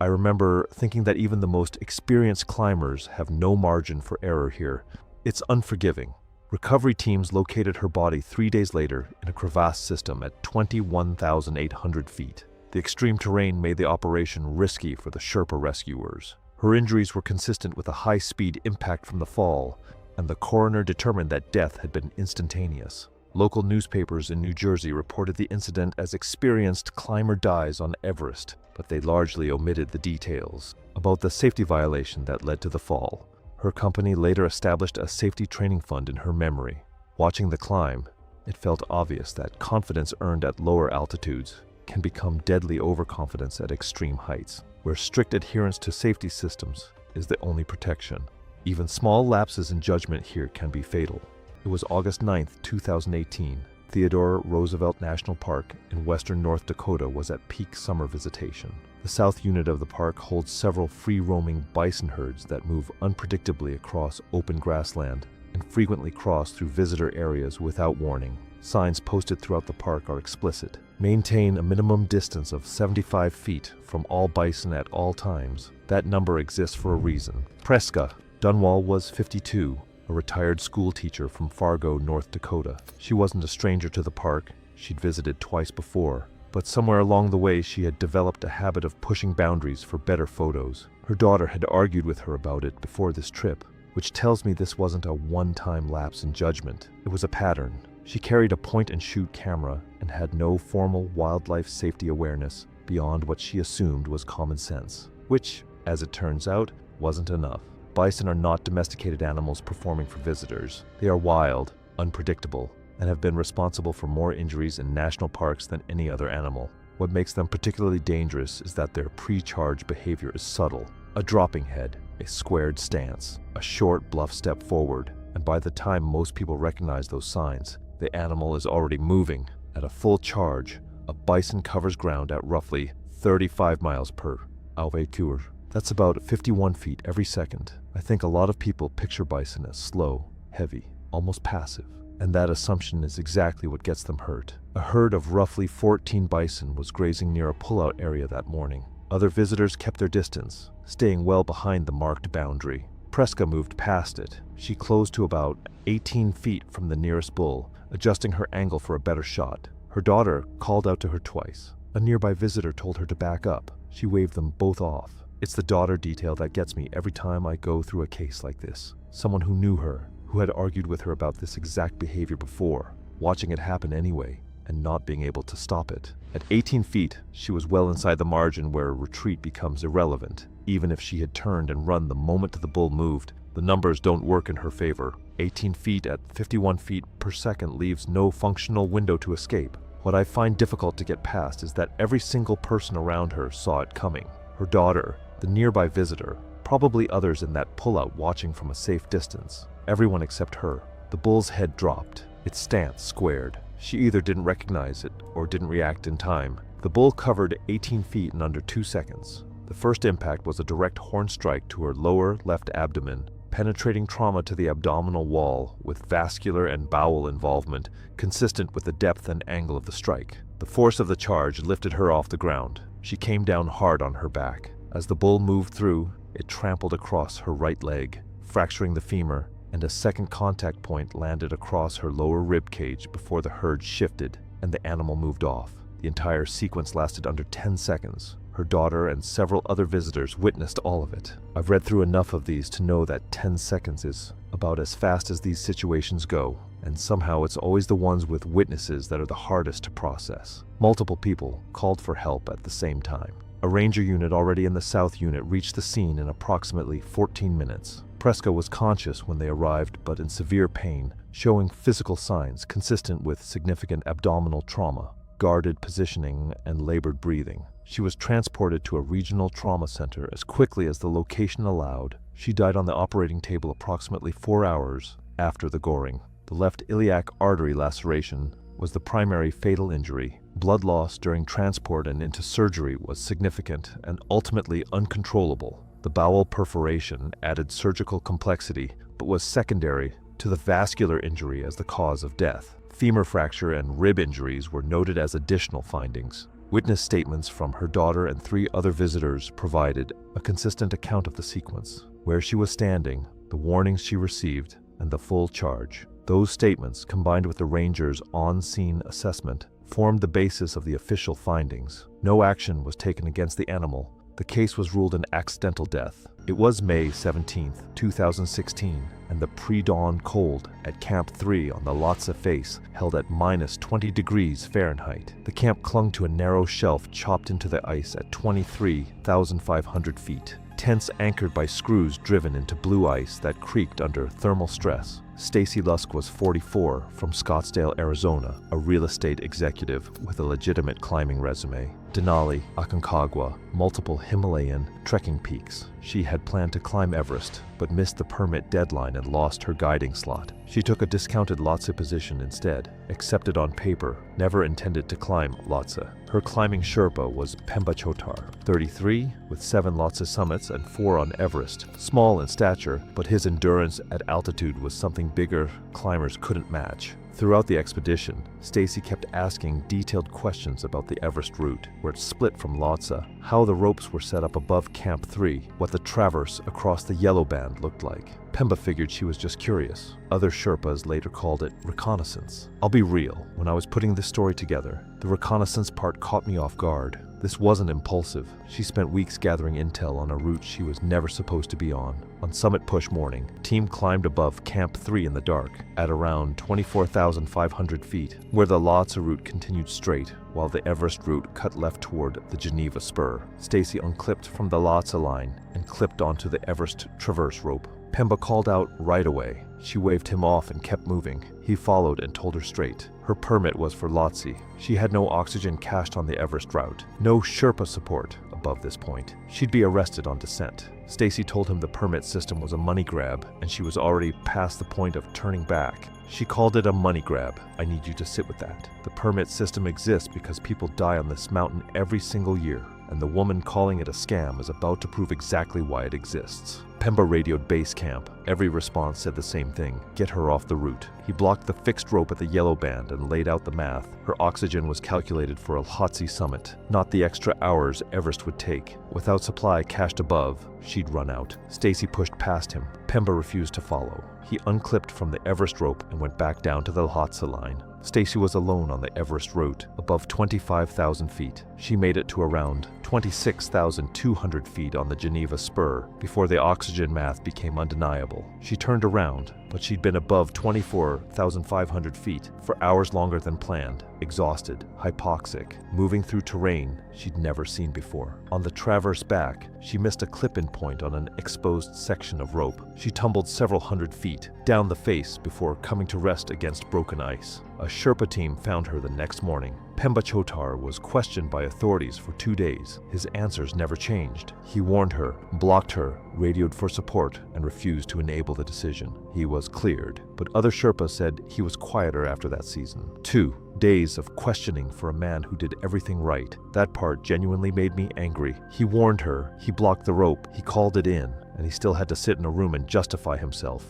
[SPEAKER 1] I remember thinking that even the most experienced climbers have no margin for error here. It's unforgiving. Recovery teams located her body 3 days later in a crevasse system at 21,800 feet. The extreme terrain made the operation risky for the Sherpa rescuers. Her injuries were consistent with a high-speed impact from the fall, and the coroner determined that death had been instantaneous. Local newspapers in New Jersey reported the incident as "experienced climber dies on Everest," but they largely omitted the details about the safety violation that led to the fall. Her company later established a safety training fund in her memory. Watching the climb, it felt obvious that confidence earned at lower altitudes can become deadly overconfidence at extreme heights, where strict adherence to safety systems is the only protection. Even small lapses in judgment here can be fatal. It was August 9, 2018. Theodore Roosevelt National Park in western North Dakota was at peak summer visitation. The south unit of the park holds several free-roaming bison herds that move unpredictably across open grassland and frequently cross through visitor areas without warning. Signs posted throughout the park are explicit. Maintain a minimum distance of 75 feet from all bison at all times. That number exists for a reason. Preska Dunwall was 52, a retired school teacher from Fargo, North Dakota. She wasn't a stranger to the park. She'd visited twice before, but somewhere along the way she had developed a habit of pushing boundaries for better photos. Her daughter had argued with her about it before this trip, which tells me this wasn't a one-time lapse in judgment. It was a pattern. She carried a point-and-shoot camera and had no formal wildlife safety awareness beyond what she assumed was common sense, which, as it turns out, wasn't enough. Bison are not domesticated animals performing for visitors. They are wild, unpredictable, and have been responsible for more injuries in national parks than any other animal. What makes them particularly dangerous is that their pre-charge behavior is subtle. A dropping head, a squared stance, a short bluff step forward, and by the time most people recognize those signs, the animal is already moving. At a full charge, a bison covers ground at roughly 35 miles per hour. That's about 51 feet every second. I think a lot of people picture bison as slow, heavy, almost passive, and that assumption is exactly what gets them hurt. A herd of roughly 14 bison was grazing near a pullout area that morning. Other visitors kept their distance, staying well behind the marked boundary. Preska moved past it. She closed to about 18 feet from the nearest bull, adjusting her angle for a better shot. Her daughter called out to her twice. A nearby visitor told her to back up. She waved them both off. It's the daughter detail that gets me every time I go through a case like this. Someone who knew her, who had argued with her about this exact behavior before, watching it happen anyway, and not being able to stop it. At 18 feet, she was well inside the margin where retreat becomes irrelevant. Even if she had turned and run the moment the bull moved, the numbers don't work in her favor. 18 feet at 51 feet per second leaves no functional window to escape. What I find difficult to get past is that every single person around her saw it coming. Her daughter, the nearby visitor, probably others in that pullout watching from a safe distance. Everyone except her. The bull's head dropped, its stance squared. She either didn't recognize it or didn't react in time. The bull covered 18 feet in under 2 seconds. The first impact was a direct horn strike to her lower left abdomen, penetrating trauma to the abdominal wall with vascular and bowel involvement consistent with the depth and angle of the strike. The force of the charge lifted her off the ground. She came down hard on her back. As the bull moved through, it trampled across her right leg, fracturing the femur, and a second contact point landed across her lower rib cage before the herd shifted and the animal moved off. The entire sequence lasted under 10 seconds. Her daughter and several other visitors witnessed all of it. I've read through enough of these to know that 10 seconds is about as fast as these situations go, and somehow it's always the ones with witnesses that are the hardest to process. Multiple people called for help at the same time. A ranger unit already in the south unit reached the scene in approximately 14 minutes. Preska was conscious when they arrived, but in severe pain, showing physical signs consistent with significant abdominal trauma, guarded positioning, and labored breathing. She was transported to a regional trauma center as quickly as the location allowed. She died on the operating table approximately 4 hours after the goring. The left iliac artery laceration was the primary fatal injury. Blood loss during transport and into surgery was significant and ultimately uncontrollable. The bowel perforation added surgical complexity, but was secondary to the vascular injury as the cause of death. Femur fracture and rib injuries were noted as additional findings. Witness statements from her daughter and 3 other visitors provided a consistent account of the sequence, where she was standing, the warnings she received, and the full charge. Those statements, combined with the ranger's on-scene assessment, formed the basis of the official findings. No action was taken against the animal. The case was ruled an accidental death. It was May 17, 2016, and the pre-dawn cold at Camp 3 on the Lhotse face held at -20 degrees Fahrenheit. The camp clung to a narrow shelf chopped into the ice at 23,500 feet. Tents anchored by screws driven into blue ice that creaked under thermal stress. Stacy Lusk was 44, from Scottsdale, Arizona, a real estate executive with a legitimate climbing resume. Denali Aconcagua, multiple Himalayan trekking peaks. She had planned to climb Everest, but missed the permit deadline and lost her guiding slot. She took a discounted Lhotse position instead, accepted on paper, never intended to climb Lhotse. Her climbing Sherpa was Pemba Chotar, 33, with 7 Lhotse summits and 4 on Everest. Small in stature, but his endurance at altitude was something bigger climbers couldn't match. Throughout the expedition, Stacy kept asking detailed questions about the Everest route, where it split from Lhotse, how the ropes were set up above Camp 3, what the traverse across the Yellow Band looked like. Pemba figured she was just curious. Other Sherpas later called it reconnaissance. I'll be real, when I was putting this story together, the reconnaissance part caught me off guard. This wasn't impulsive. She spent weeks gathering intel on a route she was never supposed to be on. On Summit Push morning, the team climbed above Camp 3 in the dark, at around 24,500 feet, where the Lhotse route continued straight, while the Everest route cut left toward the Geneva Spur. Stacy unclipped from the Lhotse line and clipped onto the Everest traverse rope. Pemba called out right away. She waved him off and kept moving. He followed and told her straight. Her permit was for Lhotse. She had no oxygen cached on the Everest route. No Sherpa support above this point. She'd be arrested on descent. Stacy told him the permit system was a money grab, and she was already past the point of turning back. She called it a money grab. I need you to sit with that. The permit system exists because people die on this mountain every single year, and the woman calling it a scam is about to prove exactly why it exists. Pemba radioed base camp. Every response said the same thing: get her off the route. He blocked the fixed rope at the Yellow Band and laid out the math. Her oxygen was calculated for a Lhotse summit, not the extra hours Everest would take. Without supply cached above, she'd run out. Stacy pushed past him. Pemba refused to follow. He unclipped from the Everest rope and went back down to the Lhotse line. Stacy was alone on the Everest route, above 25,000 feet. She made it to around 26,200 feet on the Geneva Spur before the oxygen math became undeniable. She turned around, but she'd been above 24,500 feet for hours longer than planned, exhausted, hypoxic, moving through terrain she'd never seen before. On the traverse back, she missed a clip-in point on an exposed section of rope. She tumbled several hundred feet, down the face before coming to rest against broken ice. A Sherpa team found her the next morning. Pemba Chotar was questioned by authorities for 2 days. His answers never changed. He warned her, blocked her, radioed for support, and refused to enable the decision. He was cleared, but other Sherpas said he was quieter after that season. 2 days of questioning for a man who did everything right. That part genuinely made me angry. He warned her, he blocked the rope, he called it in, and he still had to sit in a room and justify himself.